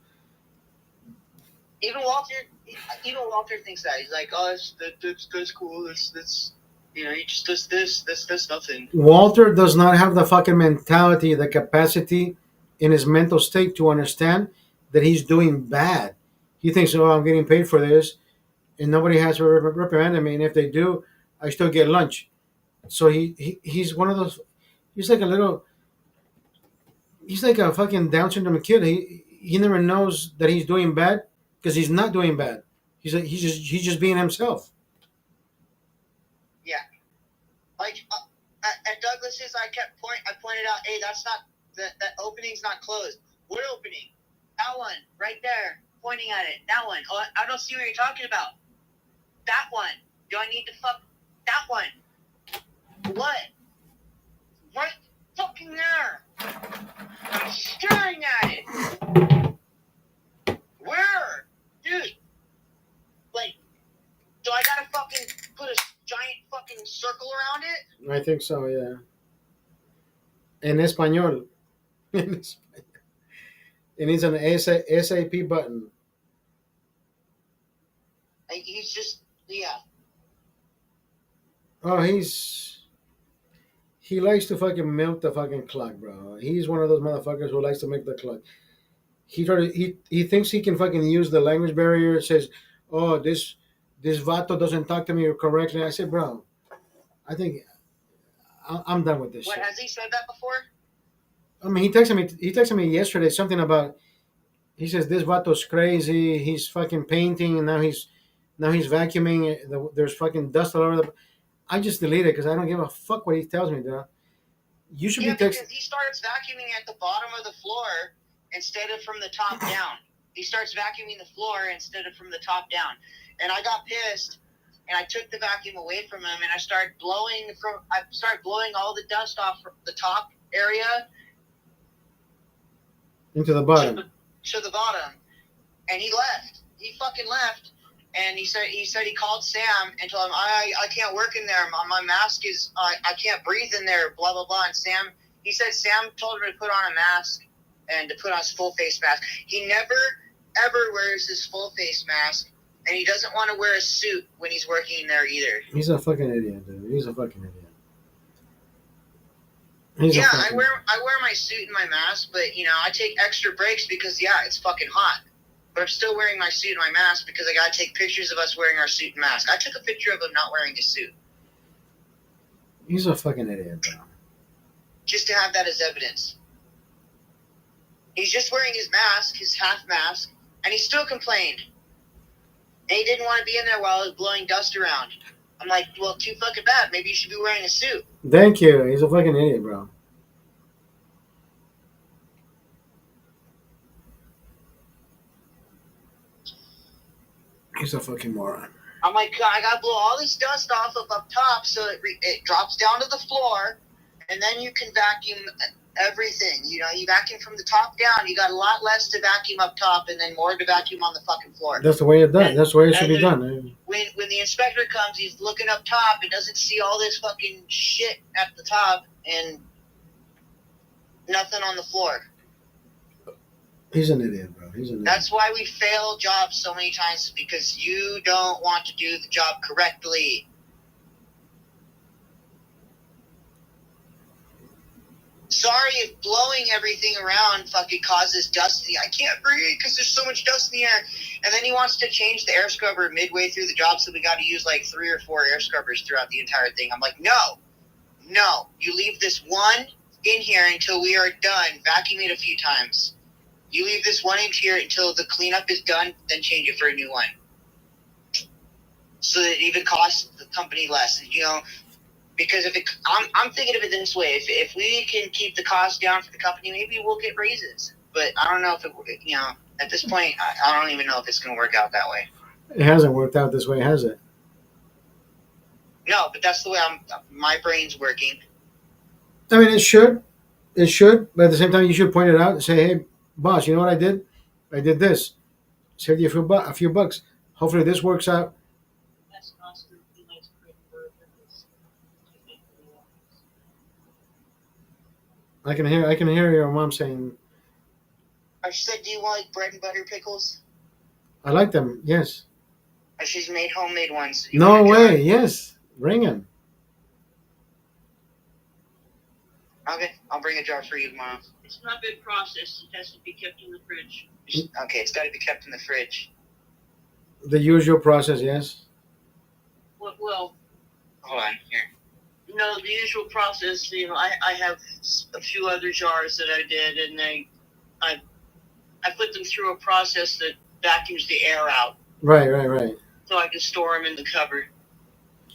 Even Walter thinks that. He's like, "Oh, that's cool. That's." He just does this. That's nothing. Walter does not have the fucking mentality, the capacity in his mental state to understand that he's doing bad. He thinks, oh, I'm getting paid for this, and nobody has reprimanded me, and if they do, I still get lunch. So he's one of those. He's like a fucking Down syndrome kid. He never knows that he's doing bad because he's not doing bad. He's just being himself. Yeah. Like at Douglas's, I pointed out, hey, that's not that opening's not closed. What opening? That one right there, pointing at it. That one. Oh, I don't see what you're talking about. That one. Do I need to fuck that one? What? Right fucking there. I'm staring at it. Where, dude? Like, do I gotta fucking put a giant fucking circle around it? I think so, yeah. En español. It needs an SAP button. He's just, yeah. Oh, he likes to fucking milk the fucking clock, bro. He's one of those motherfuckers who likes to milk the clock. He thinks he can fucking use the language barrier. It says, "Oh, this vato doesn't talk to me correctly." I said, "Bro, I think I'm done with this What, shit." has he said that before? I mean, he texted me yesterday something about. He says this vato's crazy. He's fucking painting, and now he's vacuuming. There's fucking dust all over the. I just delete it because I don't give a fuck what he tells me, dude. You should Yeah, be texting. because he starts vacuuming at the bottom of the floor instead of from the top down. He starts vacuuming the floor instead of from the top down. And I got pissed, and I took the vacuum away from him, and I started blowing all the dust off from the top area Into the bottom. to the bottom. And he left. He fucking left. And he said he called Sam and told him I can't work in there. My mask is I can't breathe in there. Blah blah blah. And he said Sam told him to put on a mask and to put on his full face mask. He never ever wears his full face mask, and he doesn't want to wear a suit when he's working there either. He's a fucking idiot, dude. He's a fucking idiot. I wear my suit and my mask, but I take extra breaks because it's fucking hot. But I'm still wearing my suit and my mask because I gotta take pictures of us wearing our suit and mask. I took a picture of him not wearing his suit. He's a fucking idiot, bro. Just to have that as evidence. He's just wearing his mask, his half mask, and he still complained. And he didn't want to be in there while I was blowing dust around. I'm like, well, too fucking bad. Maybe you should be wearing a suit. Thank you. He's a fucking idiot, bro. He's a fucking moron. I'm like, I gotta blow all this dust off of up top so it drops down to the floor, and then you can vacuum everything. You vacuum from the top down. You got a lot less to vacuum up top, and then more to vacuum on the fucking floor. That's the way it done. That's the way it should be done. When the inspector comes, he's looking up top and doesn't see all this fucking shit at the top and nothing on the floor. He's an idiot, bro. He's an idiot. That's why we fail jobs so many times, because you don't want to do the job correctly. Sorry if blowing everything around fucking causes dust. I can't breathe because there's so much dust in the air. And then he wants to change the air scrubber midway through the job, so we got to use like 3 or 4 air scrubbers throughout the entire thing. I'm like, no. You leave this one in here until we are done. Vacuum it a few times. You leave this one in here until the cleanup is done, then change it for a new one. So that it even costs the company less, because I'm thinking of it this way: if we can keep the cost down for the company, maybe we'll get raises. But I don't know if at this point, I don't even know if it's going to work out that way. It hasn't worked out this way, has it? No, but that's the way my brain's working. I mean, it should, but at the same time, you should point it out and say, "Hey, boss, you know what I did? I did this. Saved you a few bucks. Hopefully, this works out." I can hear your mom saying. She said, "Do you want like bread and butter pickles?" I like them. Yes. She's made homemade ones. No way. Yes, bring them. Okay, I'll bring a jar for you tomorrow. It's not been processed. It has to be kept in the fridge. Okay, it's got to be kept in the fridge. The usual process, yes. Well, hold on here. No, the usual process. I have a few other jars that I did, and I put them through a process that vacuums the air out. Right. So I can store them in the cupboard.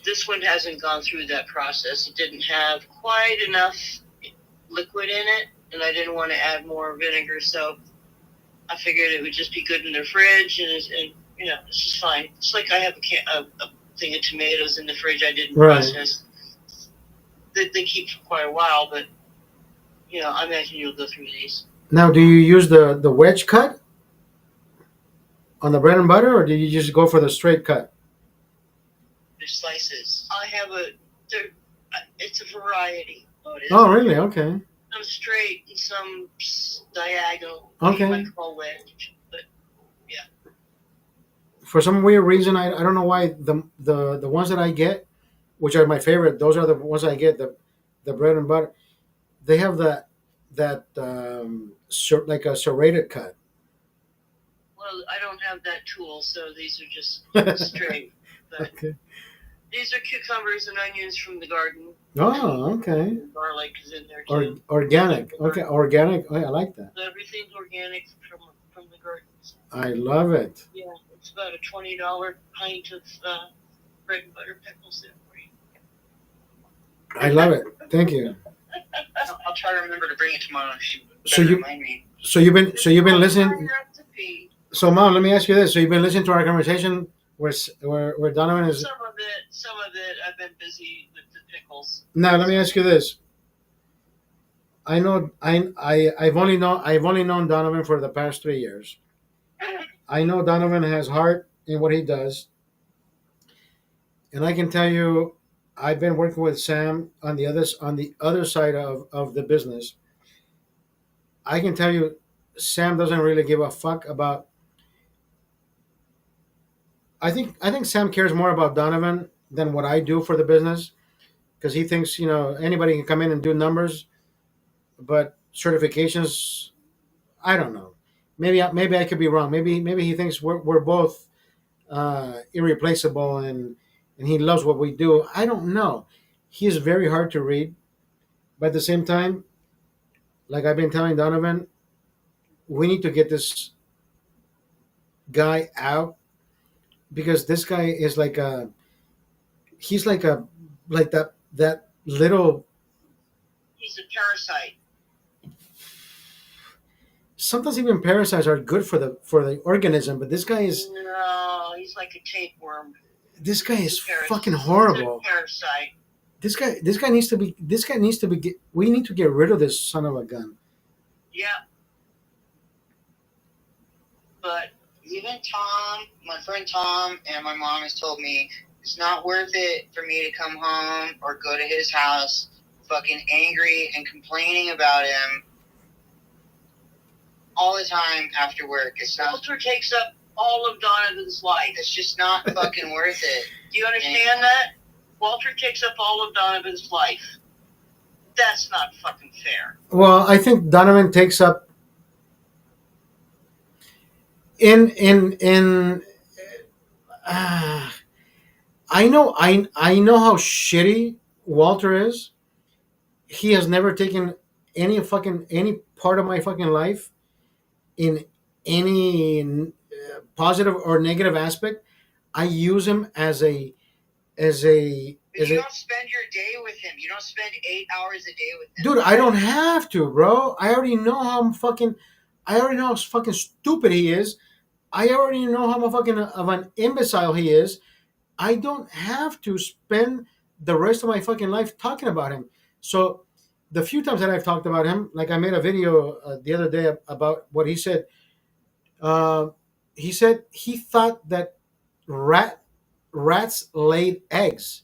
This one hasn't gone through that process. It didn't have quite enough liquid in it, and I didn't want to add more vinegar, so I figured it would just be good in the fridge, and it's just fine. It's like I have a thing of tomatoes in the fridge I didn't process. They keep for quite a while, but I imagine you'll go through these. Now, do you use the wedge cut on the bread and butter, or do you just go for the straight cut? The slices. I have it's a variety. Oh, really? Okay. Some straight and some diagonal. Okay. What you might call wedge, but yeah. for some weird reason, I don't know why the ones that I get, which are my favorite, those are the ones I get, the bread and butter. They have like a serrated cut. Well, I don't have that tool, so these are just straight. But Okay. these are cucumbers and onions from the garden. Oh, okay. Garlic is in there too. Organic. Okay, organic. Oh, I like that. So everything's organic from the gardens. I love it. Yeah, it's about a $20 pint of bread and butter pickles there for you. I love it. Thank you. I'll try to remember to bring it tomorrow. She So better you remind me. you've been listening. Recipe. So Mom, let me ask you this. So you've been listening to our conversation where Donovan is. Some of it. I've been busy with the pickles. Now let me ask you this. I know I've only known Donovan for the past 3 years. I know Donovan has heart in what he does, and I can tell you, I've been working with Sam on the other side of the business. I can tell you, Sam doesn't really give a fuck about. I think Sam cares more about Donovan than what I do for the business because he thinks anybody can come in and do numbers, but certifications. I don't know. Maybe I could be wrong. Maybe he thinks we're both irreplaceable and he loves what we do. I don't know. He is very hard to read, but at the same time, like I've been telling Donovan, we need to get this guy out because this guy is like a he's like that little. He's a parasite. Sometimes even parasites are good for the organism, but this guy is No, he's like a tapeworm. fucking horrible. He's a parasite. This guy needs to be. We need to get rid of this son of a gun. Yeah. But Even Tom, my friend Tom, and my mom has told me it's not worth it for me to come home or go to his house fucking angry and complaining about him all the time after work. It's not. Walter takes up all of Donovan's life. It's just not fucking worth it. Do you understand that? Walter takes up all of Donovan's life. That's not fucking fair. Well, I think Donovan takes up in. Uh, I know how shitty Walter is. He has never taken any part of my fucking life in any positive or negative aspect. I use him as a But you don't spend your day with him. You don't spend 8 hours a day with him. dude. I don't have to, bro. I already know how fucking stupid he is. I already know how fucking of an imbecile he is. I don't have to spend the rest of my fucking life talking about him. So the few times that I've talked about him, like I made a video the other day about what he said. He said he thought that rats laid eggs,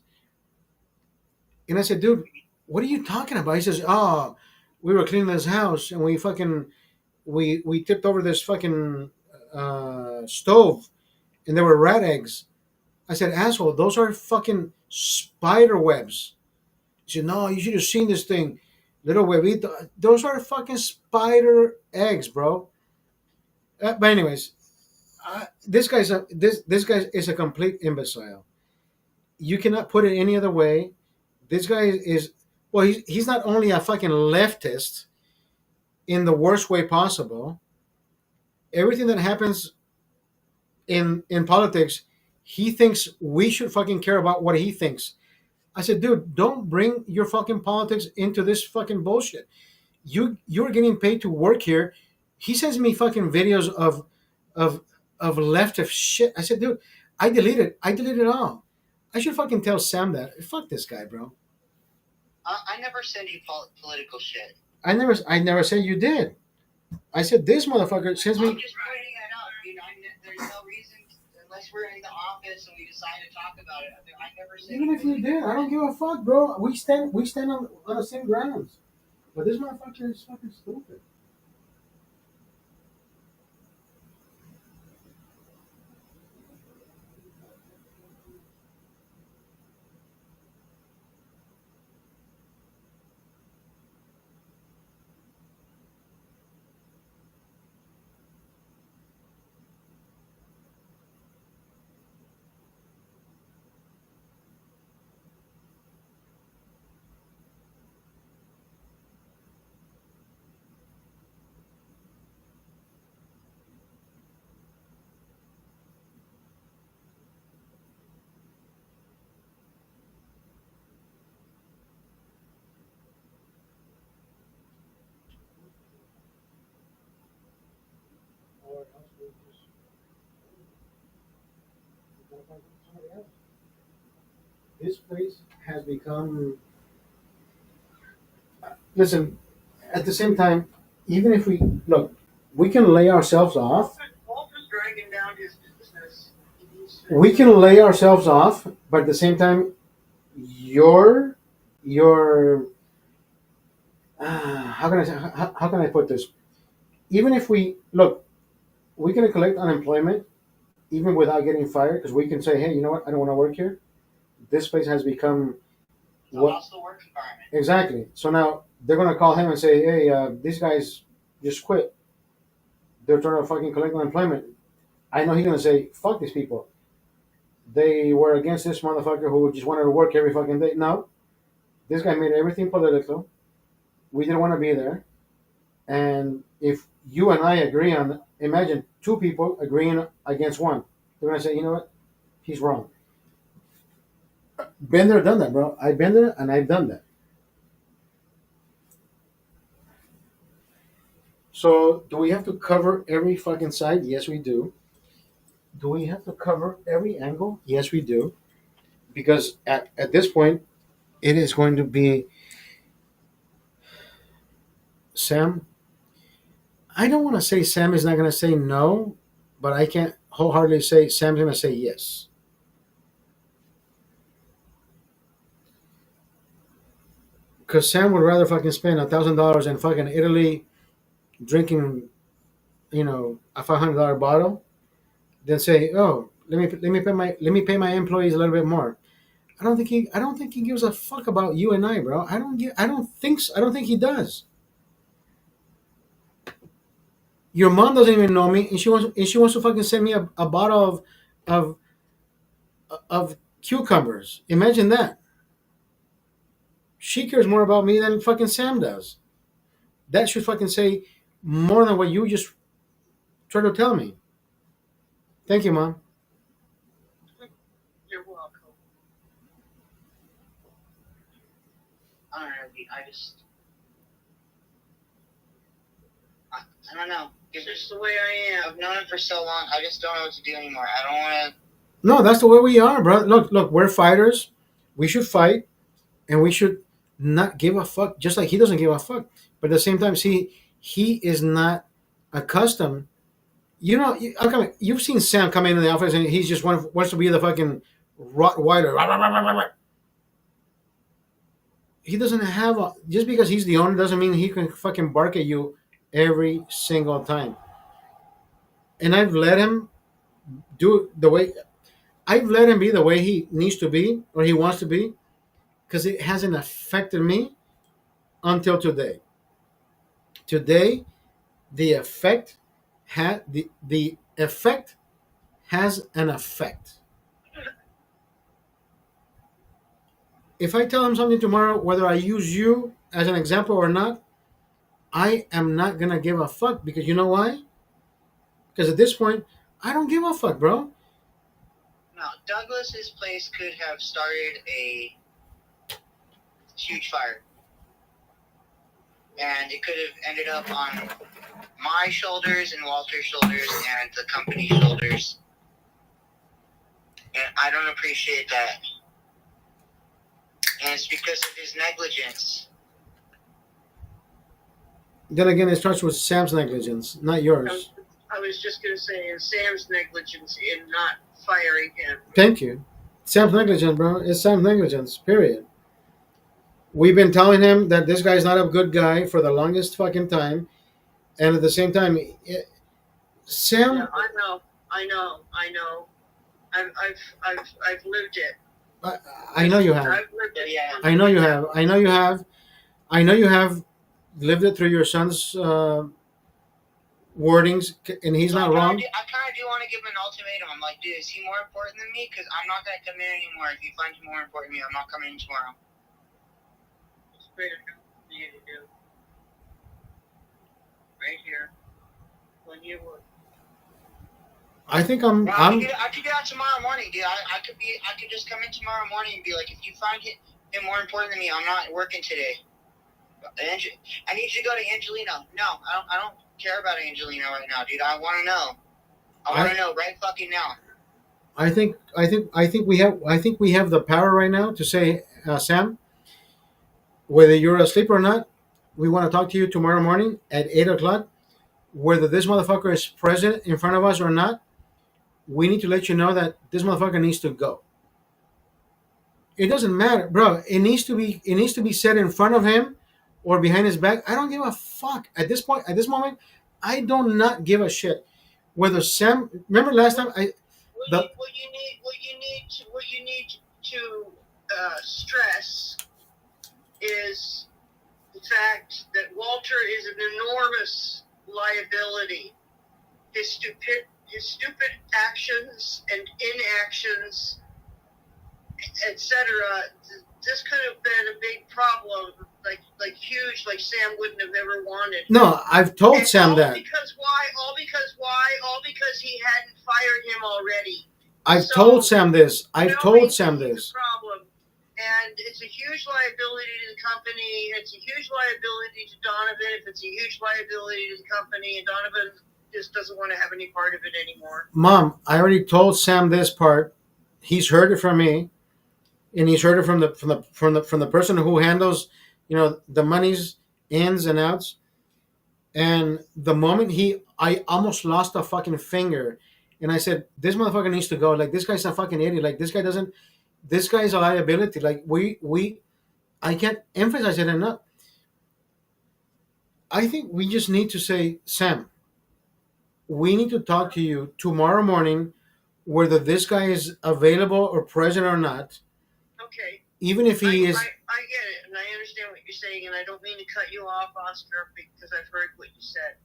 and I said, dude, what are you talking about? He says, oh, we were cleaning this house and we tipped over this fucking stove, and there were rat eggs. I said, asshole, those are fucking spider webs. He said, no, you should have seen this thing. Little webito. Those are fucking spider eggs, bro. But anyways, this guy is a complete imbecile. You cannot put it any other way. This guy is well. He's not only a fucking leftist in the worst way possible. Everything that happens in politics, he thinks we should fucking care about what he thinks. I said, dude, don't bring your fucking politics into this fucking bullshit. You're getting paid to work here. He sends me fucking videos of leftist shit. I said, dude, I deleted it all. I should fucking tell Sam that. Fuck this guy, bro. I never send you political shit. I never said you did. I said this motherfucker sends me. I'm just pointing that out. There's no reason unless we're in the office and we decide to talk about it. I never said. Even if you did, I don't give a fuck, bro. We stand on the same grounds. But this motherfucker is fucking stupid. This place has become. Listen, at the same time, even if we look, we can lay ourselves off. Walter's dragging down his business. We can lay ourselves off, but at the same time, your how can I say, how can I put this? Even if we look, we can collect unemployment even without getting fired because we can say, hey, you know what? I don't want to work here. This place has become A what hostile work environment. exactly. So now they're gonna call him and say, hey, these guys just quit. They're trying to fucking collect unemployment. I know he's gonna say, fuck these people. They were against this motherfucker who just wanted to work every fucking day. No, this guy made everything political. We didn't want to be there. And if you and I agree on, imagine two people agreeing against one, they're gonna say, you know what, he's wrong. Been there, done that, bro. I've been there and I've done that. So, do we have to cover every fucking side? Yes, we do. Do we have to cover every angle? Yes, we do. Because at this point, it is going to be Sam. I don't want to say Sam is not going to say no, but I can't wholeheartedly say Sam's going to say yes. Because Sam would rather fucking spend $1,000 in fucking Italy drinking, a $500 bottle than say, oh, let me pay my employees a little bit more. I don't think he gives a fuck about you and I, bro. I don't think so. I don't think he does. Your mom doesn't even know me, and she wants to fucking send me a bottle of of cucumbers. Imagine that. She cares more about me than fucking Sam does. That should fucking say more than what you just tried to tell me. Thank you, mom. You're welcome. I don't know. I don't know. It's just the way I am. I've known him for so long. I just don't know what to do anymore. I don't want to. No, that's the way we are, bro. Look, we're fighters. We should fight, and we should not give a fuck. Just like he doesn't give a fuck. But at the same time, see, he is not accustomed. You've seen Sam come into the office, and he's just wants to be the fucking Rottweiler. He doesn't have just because he's the owner doesn't mean he can fucking bark at you every single time. And I've let him do the way I've let him be the way he needs to be or he wants to be because it hasn't affected me until today. Today, the effect had the effect has an effect. If I tell him something tomorrow, whether I use you as an example or not, I am not gonna give a fuck because you know why? Because at this point, I don't give a fuck, bro. No, Douglas's place could have started a huge fire. And it could have ended up on my shoulders and Walter's shoulders and the company's shoulders. And I don't appreciate that. And it's because of his negligence. Then again, it starts with Sam's negligence, not yours. I was just going to say, Sam's negligence in not firing him. Thank you. Sam's negligence, bro. It's Sam's negligence, period. We've been telling him that this guy's not a good guy for the longest fucking time. And at the same time, Sam. Yeah, I know. I've lived it. I know you have. I've lived it. Yeah. I know you have. I know you have. I know you have lived it through your son's wordings, and he's not wrong. I kind of do want to give him an ultimatum. I'm like, dude, is he more important than me? Because I'm not going to come in anymore. If you find him more important than me, I'm not coming in tomorrow. It's great for you to do. Right here. When you would. I think Well, I could get out tomorrow morning, dude. I could just come in tomorrow morning and be like, if you find him more important than me, I'm not working today. I need you to go to Angelino. No, I don't care about Angelino right now, dude. I want to know. I want to know right fucking now. I think we have the power right now to say, Sam, whether you're asleep or not, we want to talk to you tomorrow morning at 8 o'clock. Whether this motherfucker is present in front of us or not, we need to let you know that this motherfucker needs to go. It doesn't matter, bro. It needs to be said in front of him or behind his back. I don't give a fuck at this point. At this moment, I do not give a shit. Whether Sam, remember last time I the What you need to stress is the fact that Walter is an enormous liability. His stupid actions and inactions, etc. This could have been a big problem, like huge, like Sam wouldn't have ever wanted. no, I've told And Sam all that. because why? All because why? All because he hadn't fired him already. I've So, told Sam this. I've nobody told Sam sees this. the problem. And it's a huge liability to the company. It's a huge liability to Donovan. If it's a huge liability to the company, and Donovan just doesn't want to have any part of it anymore. Mom, I already told Sam this part. He's heard it from me, and he's heard it from the person who handles, the money's ins and outs. And the moment I almost lost a fucking finger, and I said, "This motherfucker needs to go. Like this guy's a fucking idiot. Like this guy doesn't. This guy's a liability. Like I can't emphasize it enough. I think we just need to say, Sam, we need to talk to you tomorrow morning, whether this guy is available or present or not. Okay. Even if he is, I get it, and I understand what you're saying, and I don't mean to cut you off, Oscar, because I've heard what you said.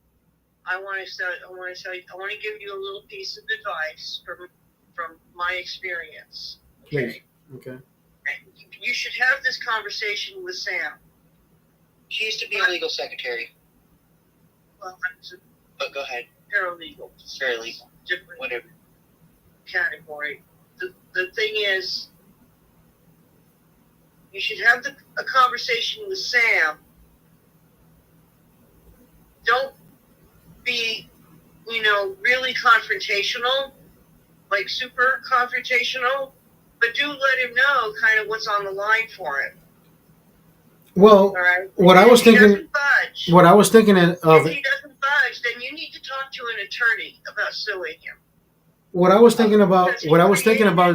I want to give you a little piece of advice from my experience. please. Okay. You should have this conversation with Sam. She used to be a legal secretary, Well, it's a but go ahead. paralegal. Paralegal. Different Whatever. category. The thing is, you should have a conversation with Sam. Don't be, really confrontational, like super confrontational, but do let him know kind of what's on the line for him. Well, All right. what I was If he thinking, doesn't budge, what I was thinking of, if he doesn't budge, then you need to talk to an attorney about suing him. what I was thinking about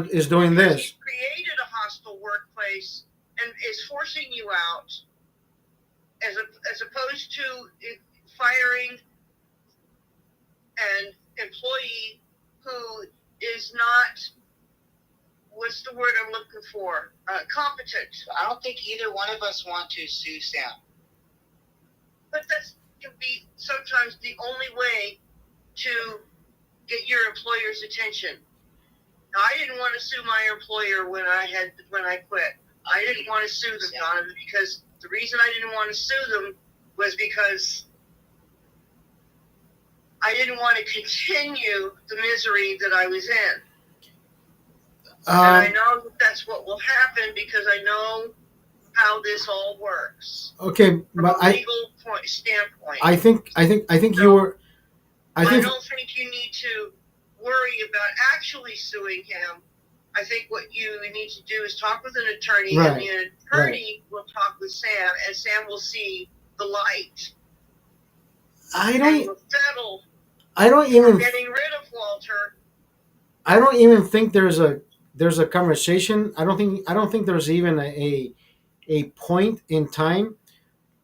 is doing Because this. he created a hostile workplace and is forcing you out, as opposed to firing an employee who is not, what's the word I'm looking for? Competent. I don't think either one of us want to sue Sam. But that can be sometimes the only way to get your employer's attention. Now, I didn't want to sue my employer when I quit. I didn't want to sue them, Donovan, because the reason I didn't want to sue them was because I didn't want to continue the misery that I was in. And I know that's what will happen because I know how this all works Okay, from but a legal standpoint. I think you were. I don't think you need to worry about actually suing him. I think what you need to do is talk with an attorney, Right, and the attorney will talk with Sam, and Sam will see the light and will settle I don't for even. getting rid of Walter. I don't even think there's a conversation. I don't think there's even a point in time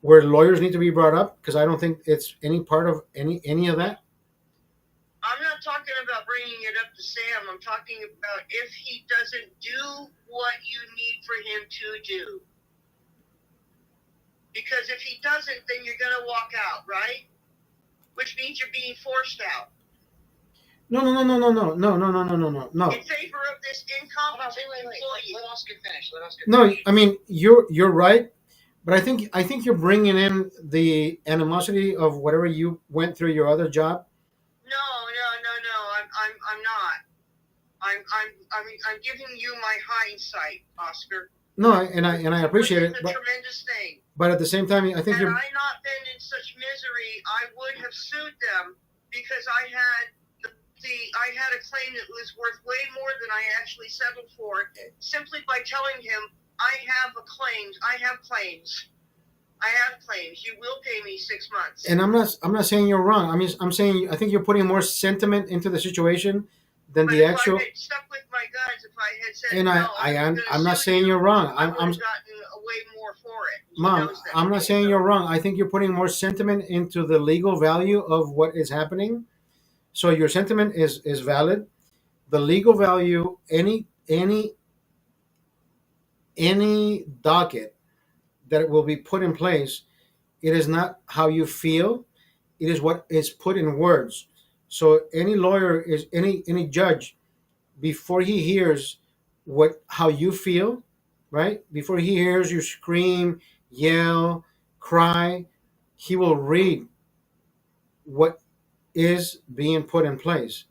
where lawyers need to be brought up, because I don't think it's any part of any of that. I'm not talking about bringing it up to Sam. I'm talking about if he doesn't do what you need for him to do. Because if he doesn't, then you're going to walk out, right? Which means you're being forced out. No. In favor of this incompetent employee. Let Oscar finish. No, I mean you're right, but I think you're bringing in the animosity of whatever you went through your other job. No. I'm not. I'm giving you my hindsight, Oscar. No, and I appreciate it, It's a but tremendous thing. at the same time, I think Had you're. I not been in such misery, I would have sued them because I had the I had a claim that was worth way more than I actually settled for, simply by telling him I have claims. I have claims. You will pay me 6 months. And I'm not saying you're wrong. I'm saying I think you're putting more sentiment into the situation than But the if actual. I had stuck with my guns, if I had said And no, I'm not saying you're wrong. I would have gotten way more for it. He Mom, knows that. I'm not saying you're wrong. I think you're putting more sentiment into the legal value of what is happening. So your sentiment is valid. The legal value, any docket that will be put in place, it is not how you feel. It is what is put in words. So any lawyer is any judge, before he hears what how you feel, right? Before he hears you scream, yell, cry, he will read what is being put in place.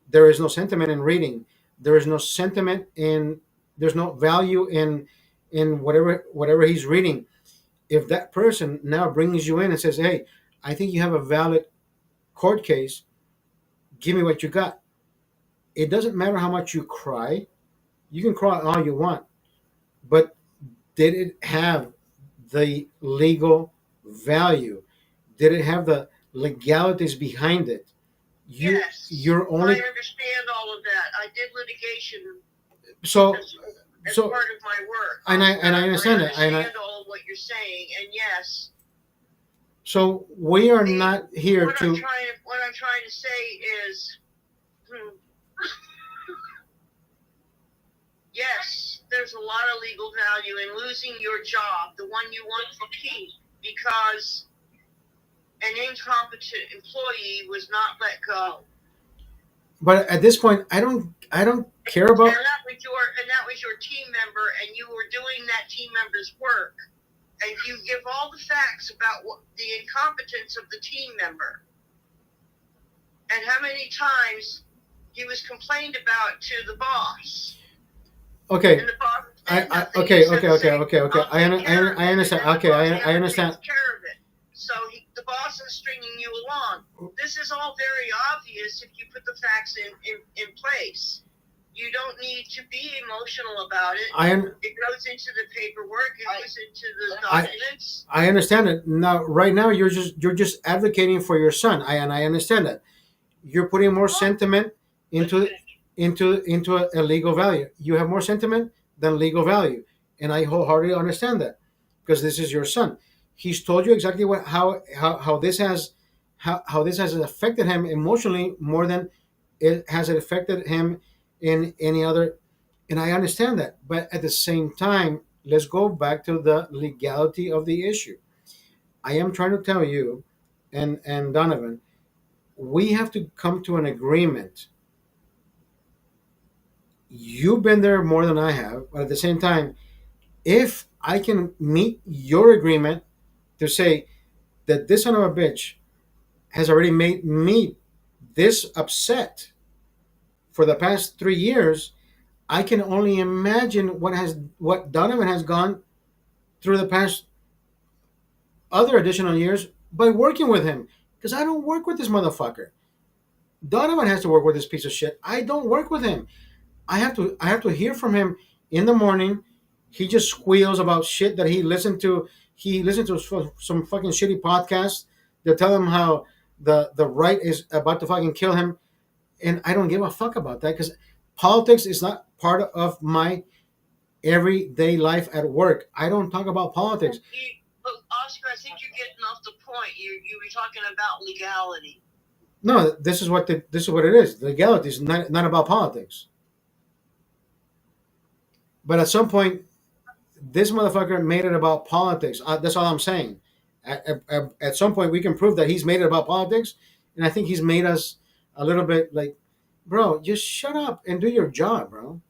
There is no sentiment in reading. There is no sentiment in. There's no value in whatever he's reading. If that person now brings you in and says, "Hey, I think you have a valid court case. Give me what you got." It doesn't matter how much you cry. You can cry all you want, but did it have the legal value? Did it have the legalities behind it? Yes. You're only I understand all of that. I did litigation so as so, part of my work. and I understand that. I understand all of what you're saying, and yes. So we are not here what to. What I'm trying to say is, yes, there's a lot of legal value in losing your job, the one you want to keep, because an incompetent employee was not let go. But at this point, I don't care about. And that was your team member, and you were doing that team member's work, and you give all the facts about the incompetence of the team member, and how many times he was complained about to the boss. Okay. And the boss Okay. I understand. Okay, I understand. Takes care of it. So the boss is stringing you along. This is all very obvious if you put the facts in place. You don't need to be emotional about it. It goes into the paperwork. It goes into the documents. I understand it. Now, right now, you're just advocating for your son. I understand that. You're putting more sentiment into a legal value. You have more sentiment than legal value, and I wholeheartedly understand that, because this is your son. He's told you exactly how this has affected him emotionally more than it has affected him in any other, and I understand that. But at the same time, let's go back to the legality of the issue. I am trying to tell you, and Donovan, we have to come to an agreement. You've been there more than I have, but at the same time, if I can meet your agreement to say that this son of a bitch has already made me this upset for the past 3 years, I can only imagine what Donovan has gone through the past other additional years by working with him. Because I don't work with this motherfucker. Donovan has to work with this piece of shit. I don't work with him. I have to hear from him in the morning. He just squeals about shit that he listened to. He listened to some fucking shitty podcasts that tell him how the right is about to fucking kill him, and I don't give a fuck about that, because politics is not part of my everyday life at work. I don't talk about politics. But Oscar, I think you're getting off the point. You were talking about legality. No, this is what it is. Legality is not about politics. But at some point, this motherfucker made it about politics. That's all I'm saying. At some point, we can prove that he's made it about politics, and I think he's made us a little bit like, bro, just shut up and do your job, bro.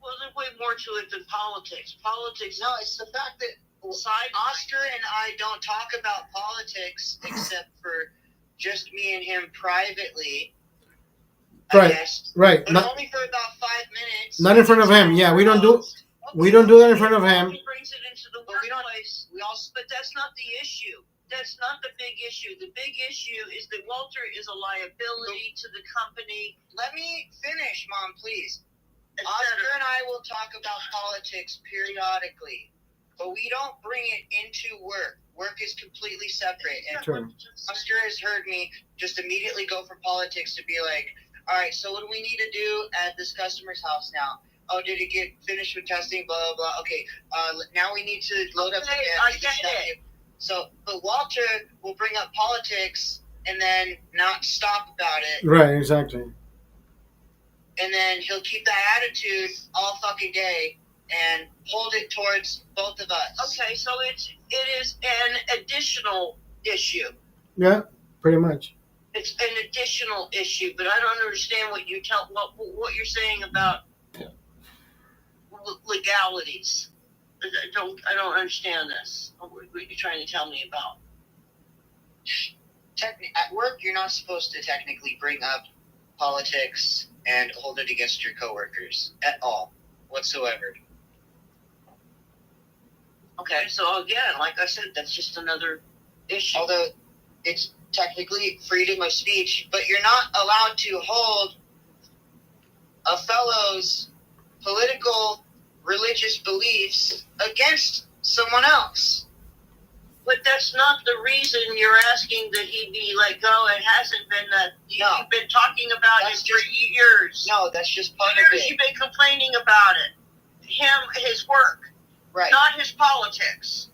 Well, there's way more to it than politics. No, it's the fact that Oscar and I don't talk about politics except for just me and him privately. Right. But only for about 5 minutes. Not in front of him. Yeah, we don't do that in front of him. He brings it into the workplace. But that's not the issue. That's not the big issue. The big issue is that Walter is a liability to the company. Let me finish, Mom, please. et Oscar cetera. and I will talk about politics periodically, but we don't bring it into work. Work is completely separate. And True. Oscar has heard me just immediately go from politics to be like, all right, so what do we need to do at this customer's house now? Oh, did it get finished with testing? Blah, blah, blah. Okay, now we need to load up the Okay, gas. I get it. So, but Walter will bring up politics and then not stop about it. Right, exactly. And then he'll keep that attitude all fucking day and hold it towards both of us. Okay, so it is an additional issue. Yeah, pretty much. It's an additional issue, but I don't understand what you're saying about legalities. I don't understand this. What you're trying to tell me about? At work, you're not supposed to technically bring up politics and hold it against your coworkers at all, whatsoever. Okay, so again, like I said, that's just another issue. Although it's technically freedom of speech, but you're not allowed to hold a fellow's political, religious beliefs against someone else. But that's not the reason you're asking that he be let go. It hasn't been that. No. You've been talking about That's him for years. No, that's just part of Years it. you've been complaining about it. His work, Right. not his politics.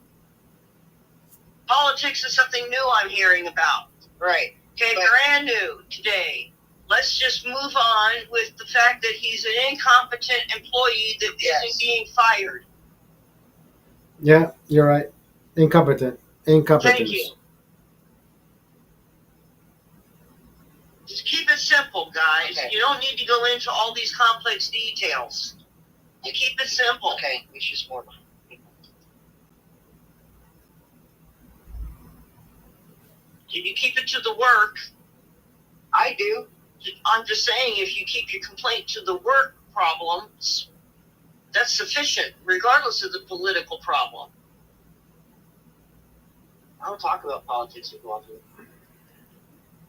Politics is something new I'm hearing about. Right. Okay, But- brand new today. Let's just move on with the fact that he's an incompetent employee that Yes. isn't being fired. Yeah, you're right. Incompetence. Thank you. Just keep it simple, guys. Okay. You don't need to go into all these complex details. You keep it simple. Okay, we should just more. You keep it to the work. I do. I'm just saying, if you keep your complaint to the work problems, that's sufficient, regardless of the political problem. I don't talk about politics with Walter.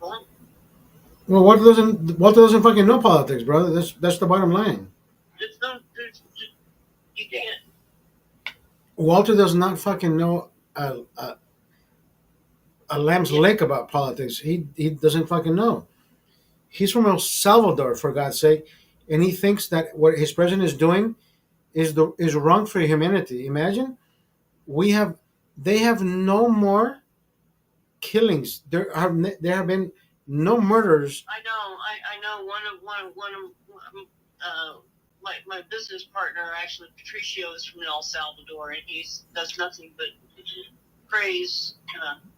Well, Well, Walter doesn't fucking know politics, brother. That's the bottom line. you can't. Walter does not fucking know a lamb's lick about politics. He doesn't fucking know. He's from El Salvador, for God's sake, and he thinks that what his president is doing is wrong for humanity. Imagine they have no more killings. There have been no murders. I know. I know. One of my business partner, actually, Patricio, is from El Salvador, and he does nothing but praise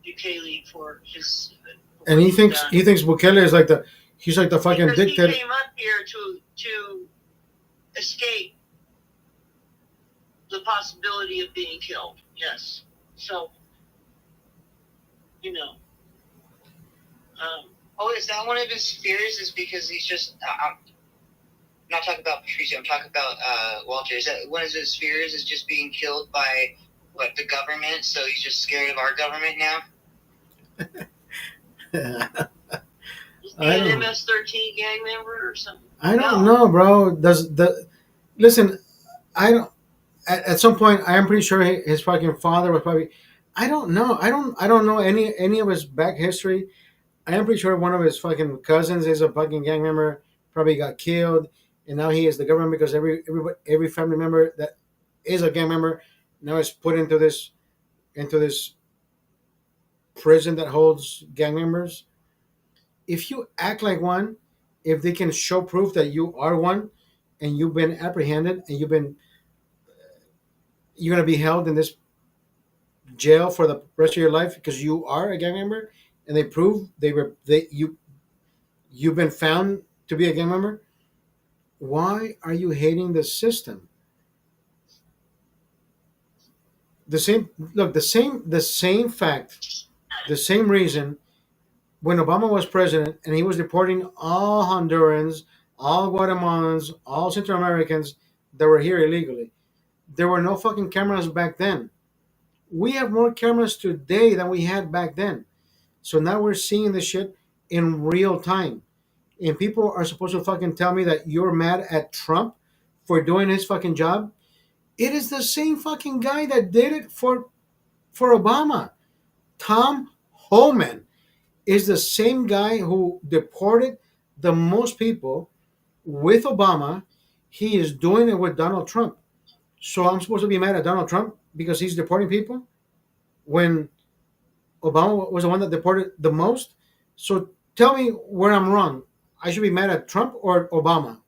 Bukele for his. And he thinks Bukele is like the fucking because dictator. He came up here to escape the possibility of being killed. Yes. So, you know. Oh, is that one of his fears? Is because he's just. I'm not talking about Patricio. I'm talking about Walter. Is that one of his fears? Is just being killed by the government? So he's just scared of our government now. Is he an MS-13 gang member or something? I don't know, bro. Listen? I don't. At some point, I am pretty sure his fucking father was probably. I don't know. I don't know any of his back history. I am pretty sure one of his fucking cousins is a fucking gang member. Probably got killed, and now he is the government because every family member that is a gang member now is put into this prison that holds gang members. If you act like one, if they can show proof that you are one, and you've been apprehended and you're gonna be held in this jail for the rest of your life because you are a gang member, and they prove you've been found to be a gang member. Why are you hating the system? The same fact, the same reason when Obama was president and he was deporting all Hondurans, all Guatemalans, all Central Americans that were here illegally. There were no fucking cameras back then. We have more cameras today than we had back then. So now we're seeing this shit in real time. And people are supposed to fucking tell me that you're mad at Trump for doing his fucking job. It is the same fucking guy that did it for Obama. Tom Homan is the same guy who deported the most people with Obama. He is doing it with Donald Trump. So I'm supposed to be mad at Donald Trump because he's deporting people when Obama was the one that deported the most? So tell me where I'm wrong. I should be mad at Trump or Obama.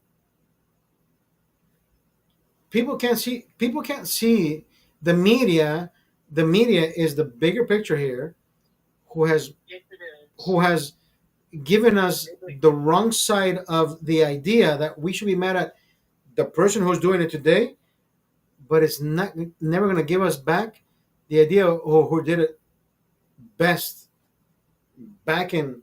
People can't see the media. The media is the bigger picture here who has Yes, it is. who has given us the wrong side of the idea that we should be mad at the person who's doing it today, but it's not never going to give us back the idea of who did it best back in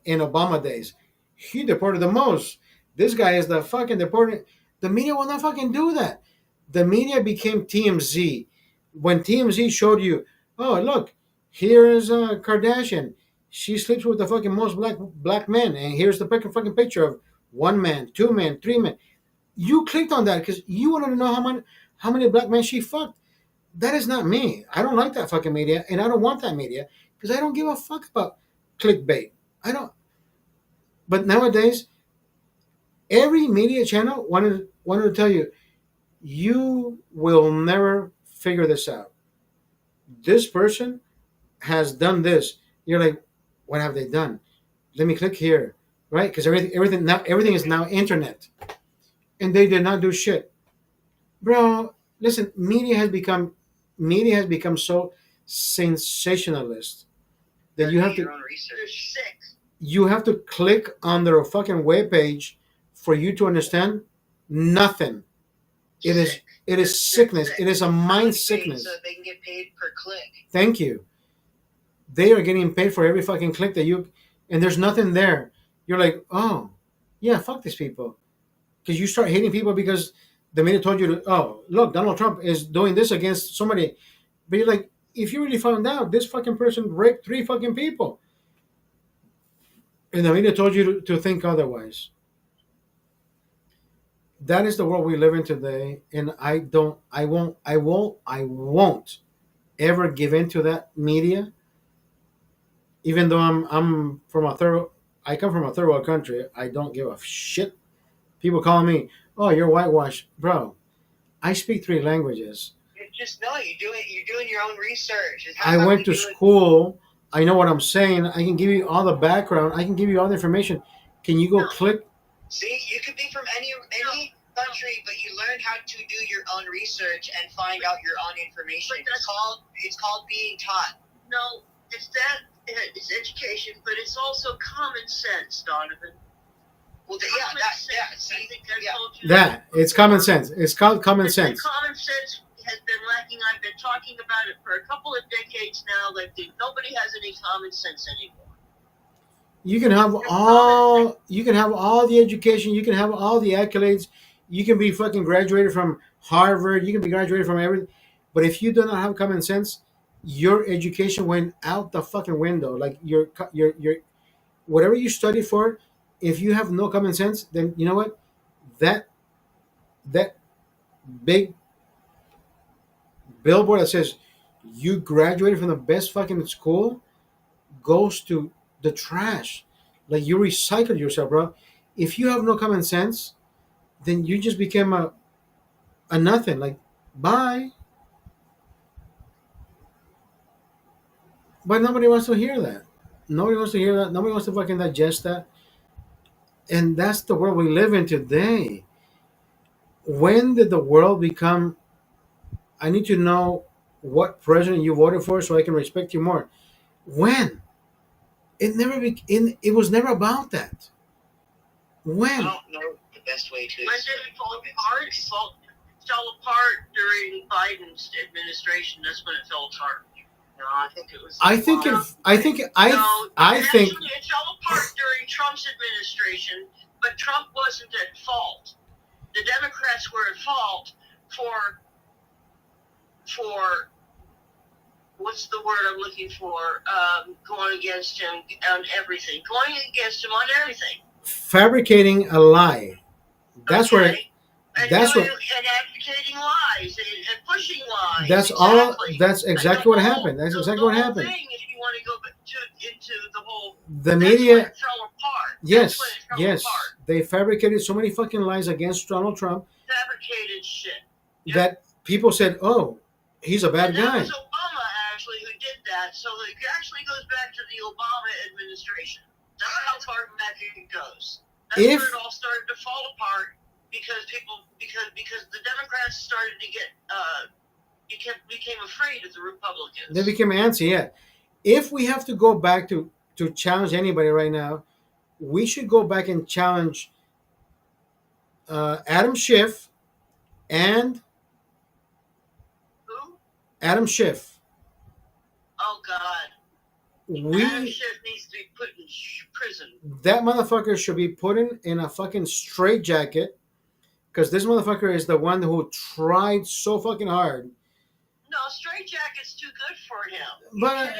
Obama days. He deported the most. This guy is the fucking deporting. The media will not fucking do that. The media became TMZ. When TMZ showed you, oh look, here is Kardashian. She sleeps with the fucking most black men, and here's the fucking picture of one man, two men, three men. You clicked on that because you wanted to know how many black men she fucked. That is not me. I don't like that fucking media, and I don't want that media because I don't give a fuck about clickbait. I don't. But nowadays, every media channel wanted to tell you, you will never figure this out. This person has done this. You're like, what have they done? Let me click here, right? Because everything is now internet, and they did not do shit, bro. Listen, media has become so sensationalist that you have Your to own They're research. sick. you have to click on their fucking webpage for you to understand nothing. It is Sick. it is They're sickness. sick. It is a They're mind getting paid sickness. so they can get paid per click. Thank you. They are getting paid for every fucking click that you, and there's nothing there. You're like, oh, yeah, fuck these people, because you start hating people because the media told you to. Oh, look, Donald Trump is doing this against somebody, but you're like, if you really found out this fucking person raped three fucking people, and the media told you to think otherwise. That is the world we live in today, and I won't ever give in to that media, even though I'm from a third I come from a third world country. I don't give a shit. People calling me, oh, you're whitewashed, bro. I speak three languages. It's just no, you're doing your own research. It has I nothing went to do with- school. I know what I'm saying. I can give you all the background. I can give you all the information. Can you go No. click? See, you could be from any country, but you learned how to do your own research and find out your own information. But that's- It's called being taught. No, it's that. It's education, but it's also common sense, Donovan. Well, Common sense. I See, think I yeah. told you That it's common sense. It's called common The sense. common sense has been lacking. I've been talking about it for a couple of decades now. That nobody has any common sense anymore. You can have all the education. You can have all the accolades. You can be fucking graduated from Harvard. You can be graduated from everything. But if you do not have common sense, your education went out the fucking window. Like your whatever you studied for. If you have no common sense, then you know what? That that big billboard that says you graduated from the best fucking school goes to the trash. Like you recycled yourself, bro. If you have no common sense, then you just became a nothing. Like bye. But nobody wants to hear that. Nobody wants to hear that. Nobody wants to fucking digest that. And that's the world we live in today. When did the world become? I need to know what president you voted for so I can respect you more. When? It was never about that. I When? don't know the best way to. When did it fall apart? It fell apart during Biden's administration. That's when it fell apart. No, I think it was. I think No. if I think I No, I think actually, it fell apart during Trump's administration, but Trump wasn't at fault. The Democrats were at fault for what's the word I'm looking for? Going against him on everything. Going against him on everything. Fabricating a lie. That's Okay. where. And That's doing what. and advocating lies and pushing lies. That's exactly. all. That's exactly what happened. That's exactly what happened. Thing, if you want to go into the whole, the media. It fell apart. Yes, Fell yes. apart. They fabricated so many fucking lies against Donald Trump. Fabricated shit. Yep. That people said, "Oh, he's a bad guy." It was Obama actually who did that, so it actually goes back to the Obama administration. That's how far back it goes. That's where it all started to fall apart because the Democrats started to get became afraid of the Republicans. They became antsy. Yeah. If we have to go back to challenge anybody right now, we should go back and challenge Adam Schiff and who? Adam Schiff. Oh God. Adam Schiff needs to be put in prison. That motherfucker should be put in a fucking straitjacket, because this motherfucker is the one who tried so fucking hard. No, straitjacket's too good for him. But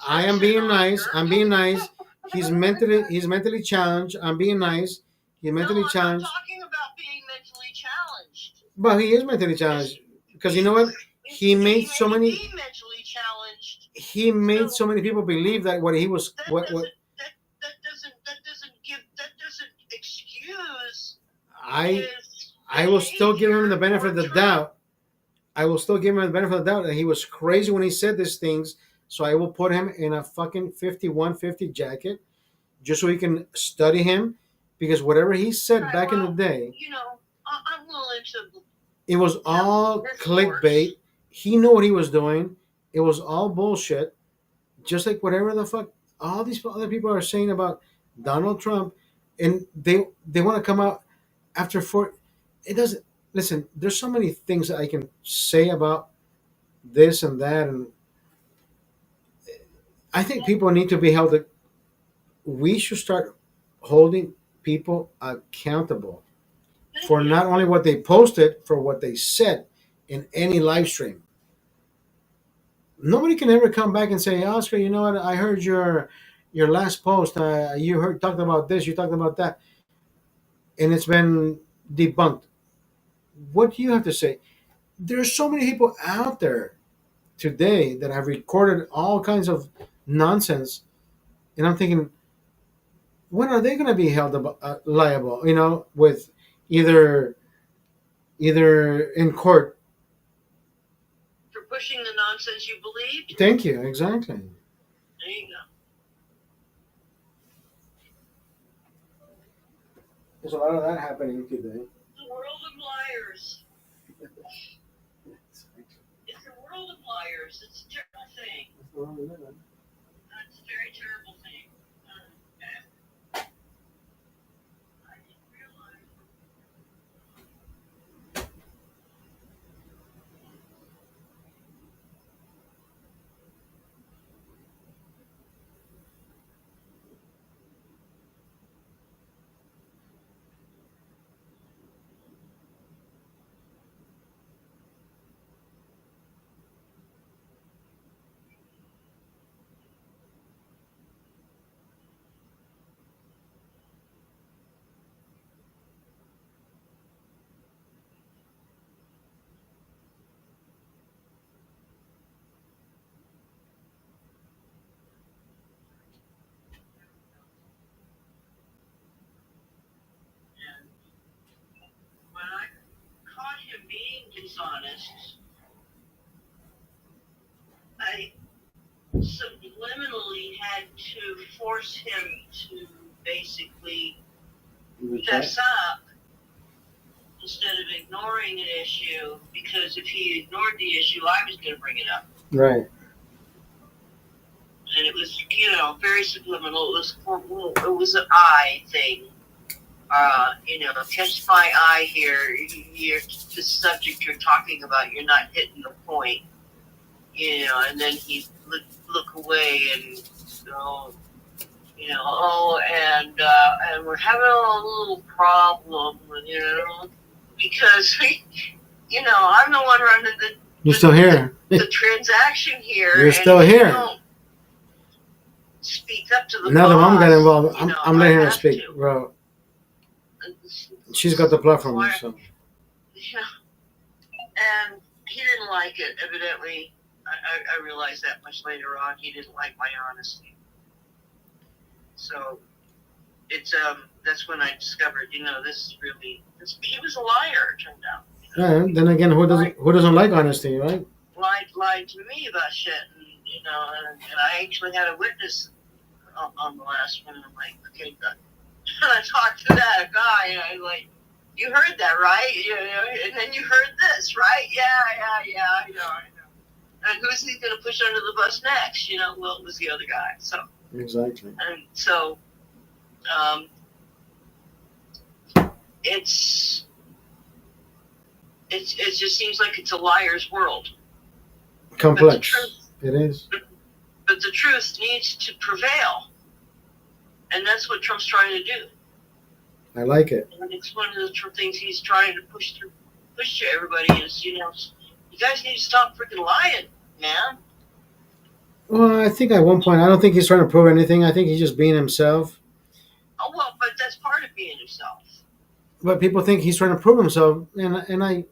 I am being nice. I'm being nice. He's mentally challenged. I'm being nice. He's mentally challenged. I'm not talking about being mentally challenged. But he is mentally challenged, because you know what? He made so many. Be mentally challenged. He made so many people believe that what he was. That doesn't excuse. I will still give him the benefit of the doubt. I will still give him the benefit of the doubt that he was crazy when he said these things. So I will put him in a fucking 5150 jacket just so he can study him, because whatever he said back in the day, I'm willing to. It was all clickbait. He knew what he was doing. It was all bullshit. Just like whatever the fuck all these other people are saying about Donald Trump, and they want to come out after it doesn't. Listen, there's so many things that I can say about this and that, and I think people need to be held. We should start holding people accountable for not only what they posted, for what they said in any live stream. Nobody can ever come back and say, Oscar, you know what? I heard your last post. You talked about this. You talked about that, and it's been debunked. What do you have to say? There's so many people out there today that have recorded all kinds of nonsense, and I'm thinking, when are they going to be held liable? With either in court. For pushing the nonsense you believed. Thank you. Exactly. There you go. There's a lot of that happening today. The world of liars. It's a world of liars. It's a terrible thing. It's a very terrible thing. I didn't realize. And when I caught him being dishonest, I subliminally had to force him to basically fess up instead of ignoring an issue, because if he ignored the issue, I was going to bring it up. Right. And it was, very subliminal. It was an eye thing. Catch my eye here. The subject you're talking about, you're not hitting the point. And then he'd look away and go, and we're having a little problem, because I'm the one running You're still here. the transaction here. You're and still if you here. don't speak up to the Now the mom got boss, involved. you know, I'm letting I her have speak, to. bro. She's got the platform, Why- so. Yeah. And he didn't like it, evidently. I realized that much later on. He didn't like my honesty. So it's that's when I discovered, you know, this is really he was a liar, it turned out. Yeah, then again, who doesn't like honesty, right? Lied to me about shit, and you know, and I actually had a witness on the last one, and I'm like, okay, good. And I talked to that guy, and I was like, you heard that, right? You know, and then you heard this, right? Yeah, I know. And who's he going to push under the bus next? You know, well, it was the other guy. So, Exactly. and so, it just seems like it's a liar's world. Complex. It is. But the truth needs to prevail. And that's what Trump's trying to do. I like it. And it's one of the things he's trying to push to everybody is, you know, you guys need to stop freaking lying, man. Well, I think at one point, I don't think he's trying to prove anything. I think he's just being himself. Oh, well, but that's part of being himself. But people think he's trying to prove himself, and I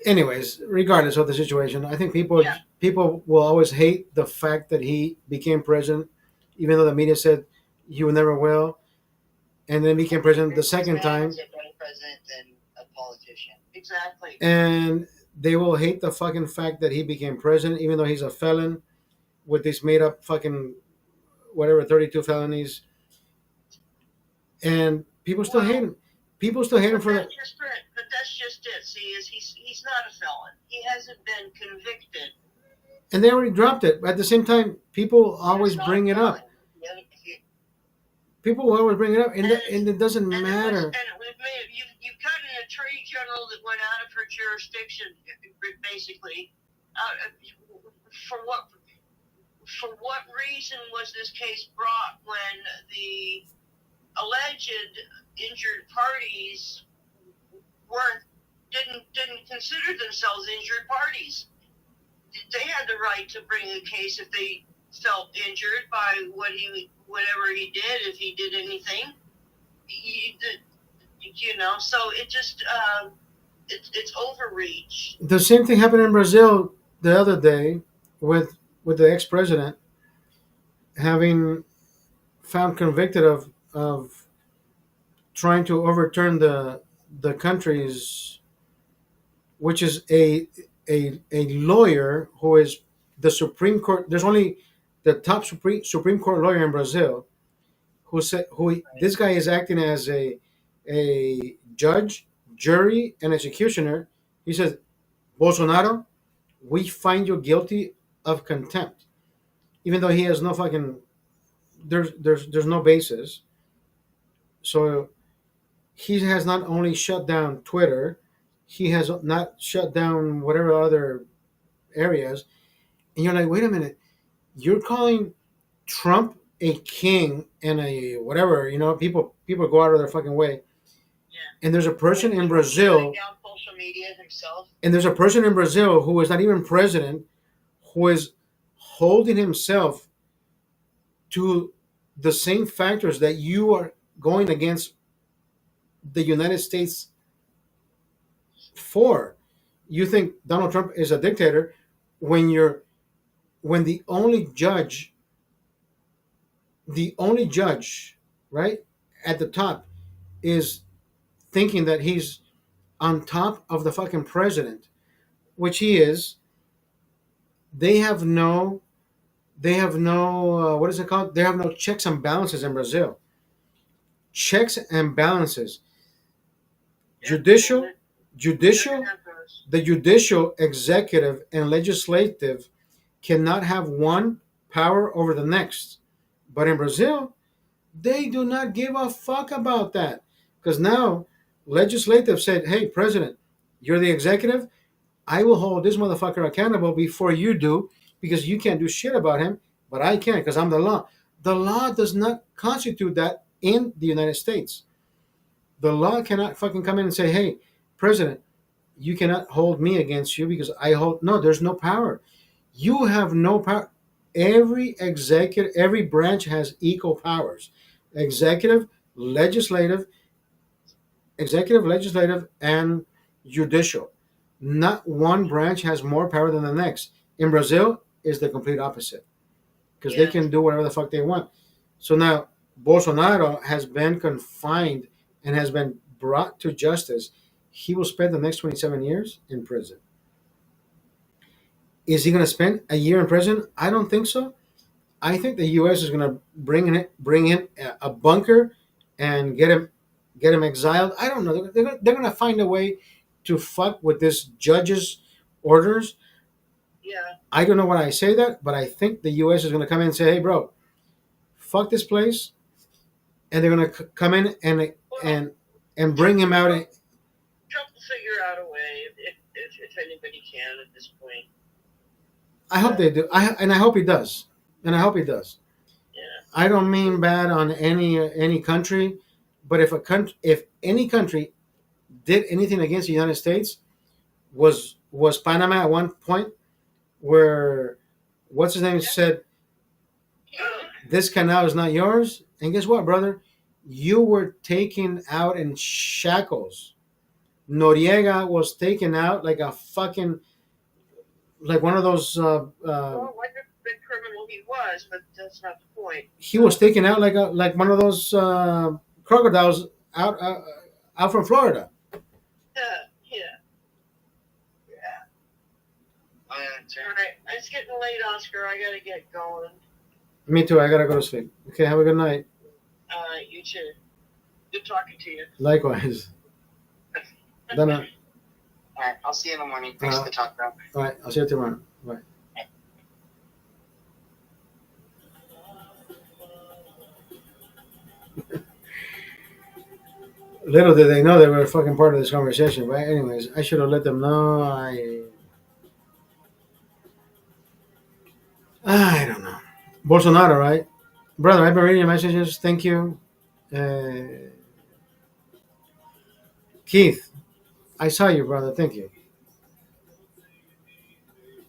anyways, regardless of the situation, I think people will always hate the fact that he became president, even though the media said he will never will, and then became president the second time. A better president than a politician. Exactly. And they will hate the fucking fact that he became president, even though he's a felon with these made up fucking whatever 32 felonies. And people still hate him. People still hate him for that. But that's just it. See, he's not a felon. He hasn't been convicted. And they already dropped it. At the same time, people always bring it up. People will always bring it up, and it doesn't matter. You've got an attorney general that went out of her jurisdiction, basically. For what reason was this case brought when the alleged injured parties didn't consider themselves injured parties? They had the right to bring a case if they felt injured by whatever he did, if he did anything. You know, so it just it's overreach. The same thing happened in Brazil the other day with the ex-president having found convicted of trying to overturn the country's, which is a lawyer who is the Supreme Court. There's only the top Supreme Court lawyer in Brazil this guy is acting as a judge, jury, and executioner. He says, Bolsonaro, we find you guilty of contempt, even though he has no fucking there's no basis. So he has not only shut down Twitter, he has not shut down whatever other areas. And you're like, wait a minute, you're calling Trump a king and a whatever, you know, people go out of their fucking way. Yeah. And there's a person in Brazil, Down social media himself. and there's a person in Brazil who is not even president, who is holding himself to the same factors that you are going against the United States for. You think Donald Trump is a dictator when the only judge, right, at the top is thinking that he's on top of the fucking president, which he is. They have no what is it called? They have no checks and balances in Brazil. Checks and balances. Judicial, the judicial, executive, and legislative cannot have one power over the next. But in Brazil, they do not give a fuck about that. Because now, legislative said, hey, president, you're the executive. I will hold this motherfucker accountable before you do, because you can't do shit about him, but I can because I'm the law. The law does not constitute that in the United States. The law cannot fucking come in and say, hey, president, you cannot hold me against you because I hold. No, there's no power. You have no power. Every branch has equal powers: executive, legislative, and judicial. Not one branch has more power than the next. In Brazil, is the complete opposite because they Yeah. can do whatever the fuck they want. So now Bolsonaro has been confined and has been brought to justice. He will spend the next 27 years in prison. Is he going to spend a year in prison? I don't think so. I think the U.S. is going to bring in a bunker and get him exiled. I don't know. They're going to find a way to fuck with this judge's orders. Yeah. I don't know why I say that, but I think the U.S. is going to come in and say, "Hey, bro, fuck this place," and they're going to come in and Well, and and bring him out. Trump will figure out a way if anybody can at this point. I hope they do. I hope he does. And I hope he does. Yeah. I don't mean bad on any country, but if any country did anything against the United States, was Panama at one point where what's his name said this canal is not yours, and guess what, brother? You were taken out in shackles. Noriega was taken out like a fucking like one of those. Well, like a big criminal he was, but that's not the point. He was taken out like one of those crocodiles out from Florida. Yeah. Yeah. All right. It's getting late, Oscar. I gotta get going. Me too. I gotta go to sleep. Okay, have a good night. You too. Good talking to you. Likewise. Dana. All right, I'll see you in the morning. Thanks for the talk, bro. All right, I'll see you tomorrow. Bye. Little did they know they were a fucking part of this conversation. But anyways, I should have let them know. I don't know. Bolsonaro, right? Brother, I've been reading your messages. Thank you. Keith, I saw you, brother. Thank you.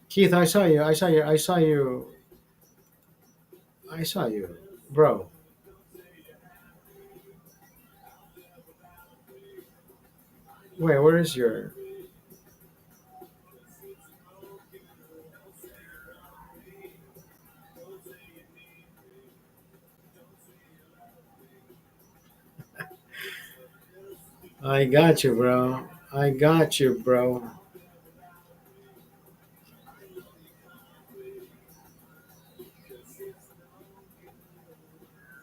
Keith, I saw you. I saw you. I saw you. I saw you, bro. Where is your? I got you, bro. I got you, bro.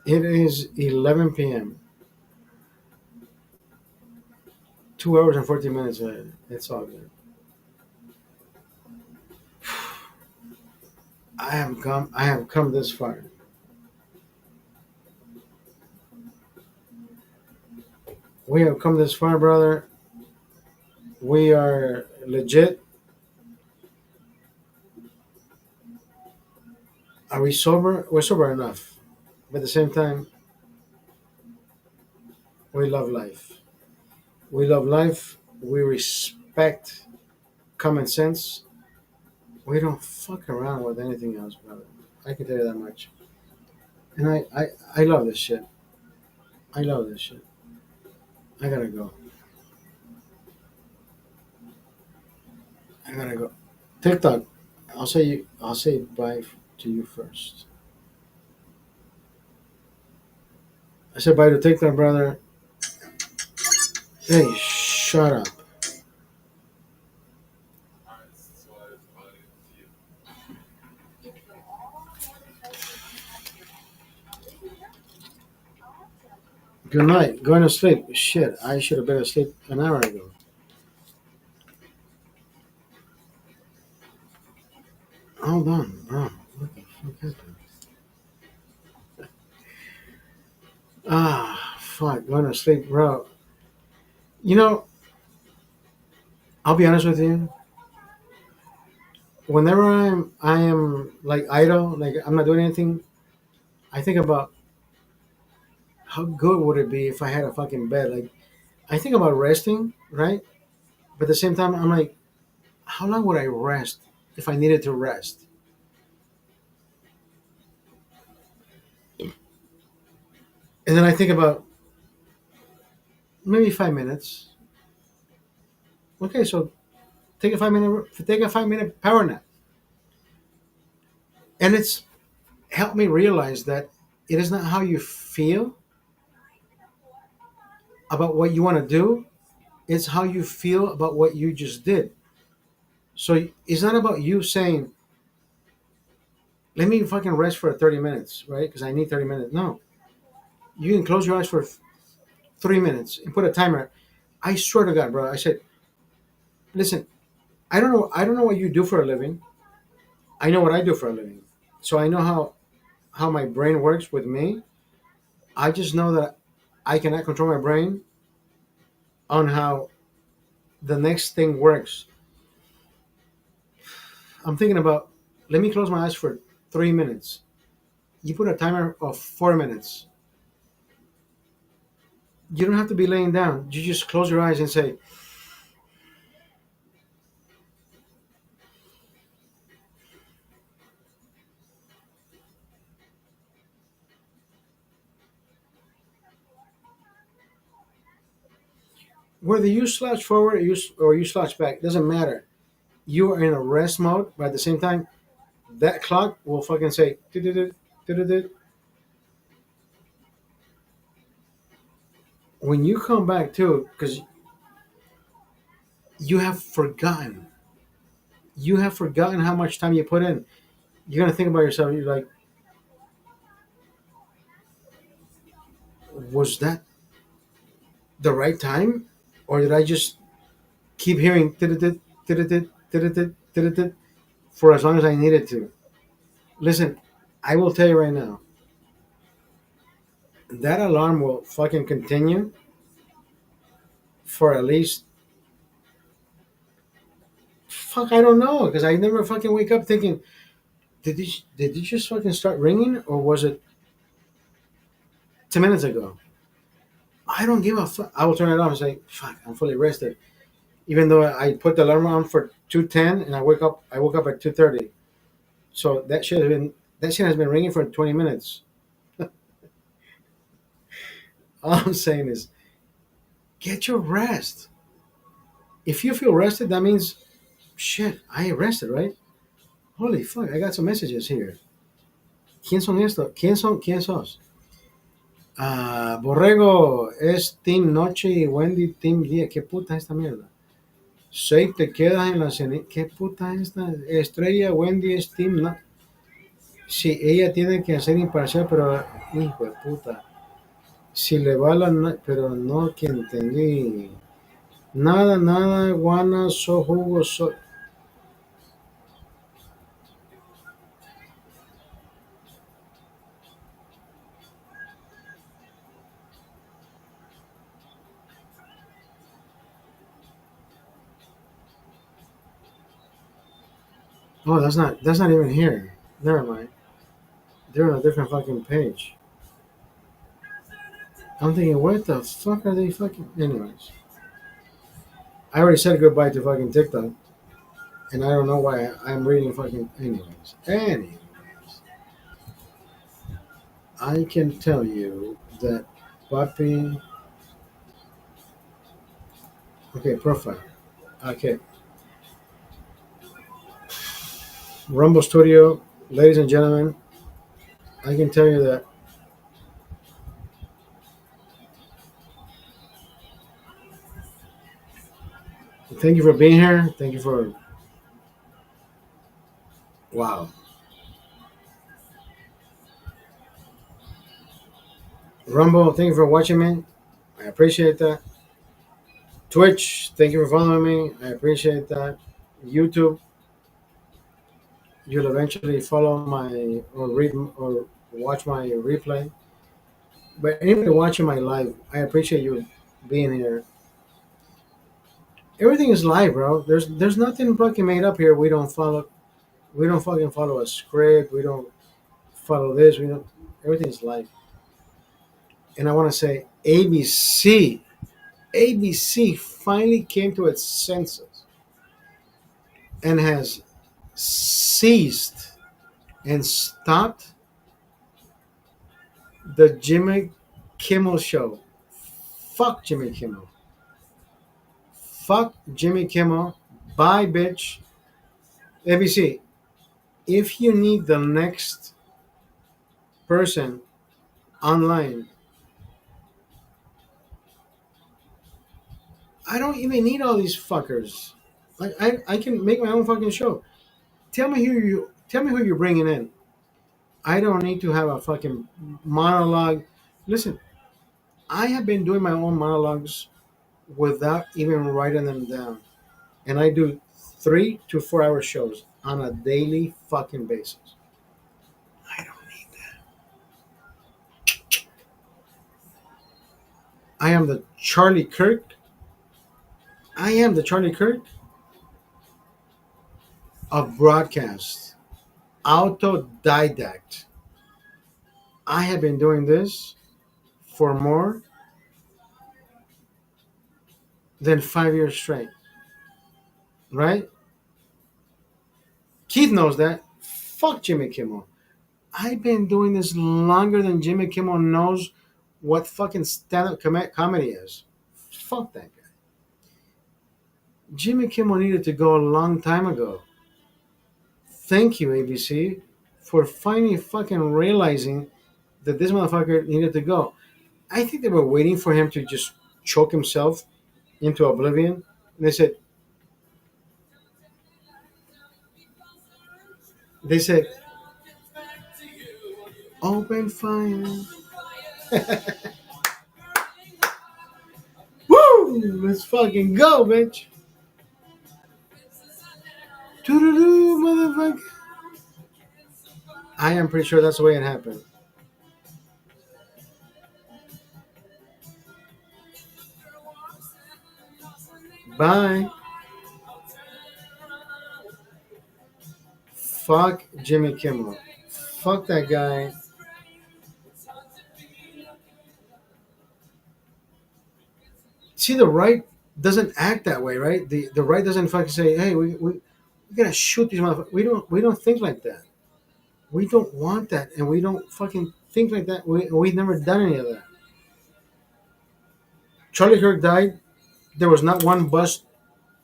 It is 11 p.m. 2 hours and 14 minutes ahead. It's all good. I have come. I have come this far. We have come this far, brother. We are legit. Are we sober? We're sober enough. But at the same time, we love life. We love life. We respect common sense. We don't fuck around with anything else, brother. I can tell you that much. And I love this shit. I love this shit. I gotta go. I gotta go. TikTok. I'll say bye to you first. I said bye to TikTok, brother. Hey, shut up. Good night. Going to sleep. Shit, I should have been asleep an hour ago. Hold on, bro. What the fuck happened? Ah, fuck. Going to sleep, bro. You know, I'll be honest with you. Whenever I am like idle, like I'm not doing anything, I think about how good would it be if I had a fucking bed. Like I think about resting, right? But at the same time, I'm like, how long would I rest if I needed to rest? And then I think about maybe 5 minutes. Okay, so take a 5 minute power nap, and it's helped me realize that it is not how you feel about what you want to do; it's how you feel about what you just did. So it's not about you saying, "Let me fucking rest for 30 minutes," right? Because I need 30 minutes. No, you can close your eyes for 3 minutes and put a timer. I swear to God, bro. I said, listen, I don't know. I don't know what you do for a living. I know what I do for a living. So I know how my brain works with me. I just know that I cannot control my brain on how the next thing works. I'm thinking about, let me close my eyes for 3 minutes. You put a timer of 4 minutes. You don't have to be laying down. You just close your eyes and say, whether you slouch forward or you slouch back, doesn't matter. You are in a rest mode, but at the same time, that clock will fucking say, "Du-du-du, du-du-du." When you come back to, because you have forgotten, how much time you put in. You're gonna think about yourself. You're like, was that the right time, or did I just keep hearing "du-du-du, du-du-du, du-du-du, du-du-du" for as long as I needed to? Listen, I will tell you right now, that alarm will fucking continue for at least, fuck, I don't know, because I never fucking wake up thinking, did you just fucking start ringing, or was it 10 minutes ago? I don't give a fuck. I will turn it off and say, fuck, I'm fully rested. Even though I put the alarm on for 2:10 and I woke up at 2:30. So that shit has been ringing for 20 minutes. All I'm saying is, get your rest. If you feel rested, that means, shit, I rested, right? Holy fuck, I got some messages here. ¿Quién son estos? ¿Quién sos? Borrego es Team Noche y Wendy Team Día. ¿Qué puta es esta mierda? Shake, te quedas en la cena. ¿Qué puta es esta? Estrella, Wendy es Team No. Sí, ella tiene que ser imparcial, pero hijo de puta. Si le va pero no que entendí. Nada, nada, guana, so jugo, so. Oh, that's not even here. Never mind. They're on a different fucking page. I'm thinking, what the fuck are they fucking? Anyways, I already said goodbye to fucking TikTok, and I don't know why I'm reading fucking. Anyways, I can tell you that Papi. Okay, profile. Okay, Rumble Studio, ladies and gentlemen. I can tell you that. Thank you for being here. Thank you for. Wow. Rumble, thank you for watching me. I appreciate that. Twitch, thank you for following me. I appreciate that. YouTube, you'll eventually follow my or read or watch my replay. But anybody watching my live, I appreciate you being here. Everything is live, bro. There's nothing fucking made up here. We don't fucking follow a script. We don't follow this. We don't. Everything is live. And I want to say ABC. ABC finally came to its senses and has ceased and stopped the Jimmy Kimmel show. Fuck Jimmy Kimmel. Fuck Jimmy Kimmel. Bye, bitch. ABC, if you need the next person online, I don't even need all these fuckers. Like I can make my own fucking show. Tell me who you're bringing in. I don't need to have a fucking monologue. Listen, I have been doing my own monologues without even writing them down. And I do 3 to 4 hour shows on a daily fucking basis. I don't need that. I am the Charlie Kirk. I am the Charlie Kirk of broadcast. Autodidact. I have been doing this for more than 5 years straight. Right? Keith knows that. Fuck Jimmy Kimmel. I've been doing this longer than Jimmy Kimmel knows what fucking stand-up comedy is. Fuck that guy. Jimmy Kimmel needed to go a long time ago. Thank you, ABC, for finally fucking realizing that this motherfucker needed to go. I think they were waiting for him to just choke himself into oblivion. And they said, open fire. Woo! Let's fucking go, bitch. Doo-doo-doo, motherfucker. I am pretty sure that's the way it happened. Bye. Fuck Jimmy Kimmel. Fuck that guy. See, the right doesn't act that way, right? The right doesn't fucking say, hey, we gotta shoot these motherfuckers. We don't think like that. We don't want that, and we don't fucking think like that. We've never done any of that. Charlie Kirk died. There was not one bus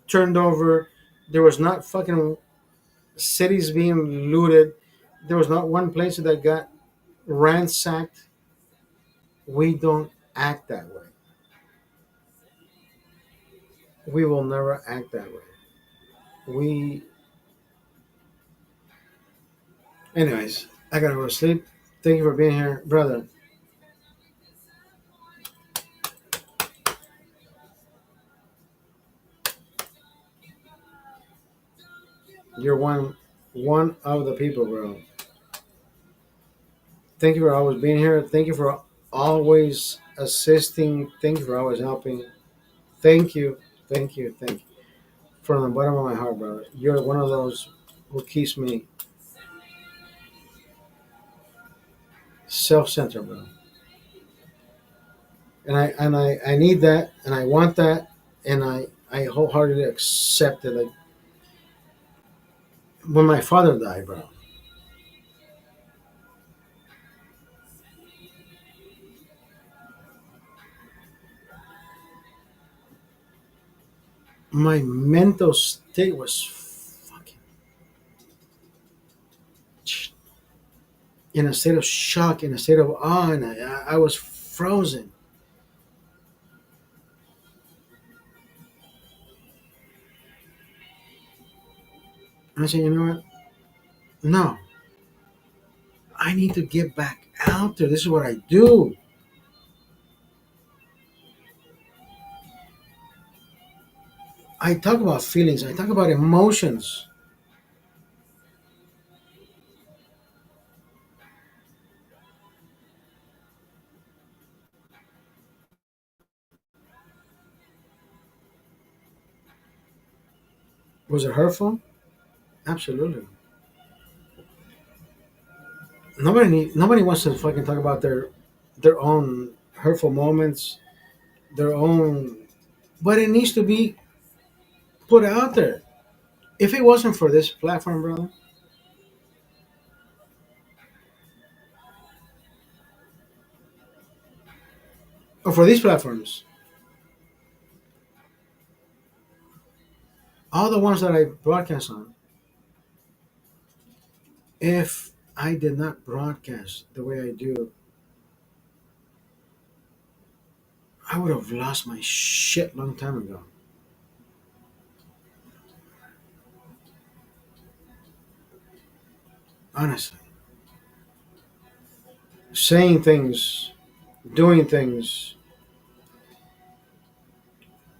turned over. There was not fucking cities being looted. There was not one place that got ransacked. We don't act that way. We will never act that way. We, anyways, I gotta go to sleep. Thank you for being here, brother. You're one of the people, bro. Thank you for always being here. Thank you for always assisting. Thank you for always helping. Thank you. Thank you. Thank you. From the bottom of my heart, brother. You're one of those who keeps me self-centered, bro. And I need that, and I want that, and I wholeheartedly accept it. Like when my father died, bro. My mental state was fucking in a state of shock, in a state of awe, and I was frozen. And I said, you know what? No, I need to get back out there. This is what I do. I talk about feelings. I talk about emotions. Was it hurtful? Absolutely. Nobody wants to fucking talk about their own hurtful moments, their own. but it needs to be put out there. If it wasn't for this platform, brother, or for these platforms, all the ones that I broadcast on, if I did not broadcast the way I do, I would have lost my shit long time ago. Honestly, saying things, doing things,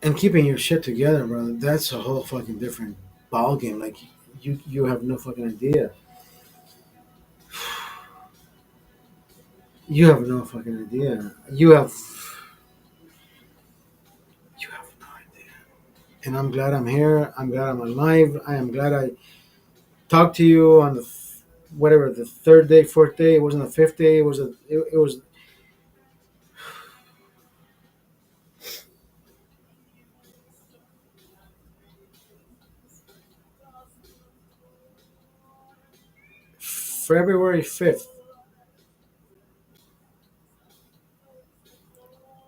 and keeping your shit together, brother. That's a whole fucking different ball game. Like you have no fucking idea. You have no fucking idea. You have no idea. And I'm glad I'm here. I'm glad I'm alive. I am glad I talked to you on the whatever the third day, fourth day. It wasn't the fifth day. It was February 5th,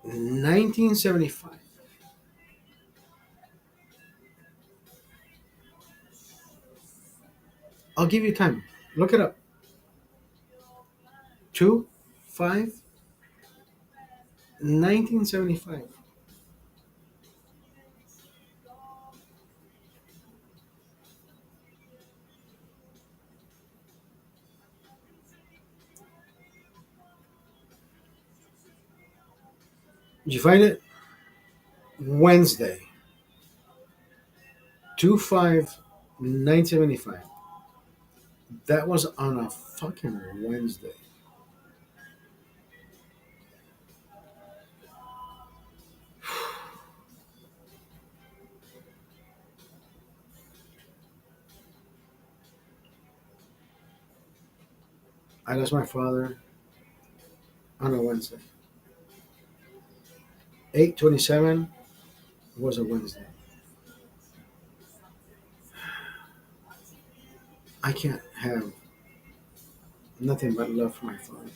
1975. I'll give you time. Look it up. 2/5, 1975. Did you find it? Wednesday. 2/5, 1975. That was on a fucking Wednesday. I lost my father on a Wednesday. 8/27 was a Wednesday. I can't have nothing but love for my father.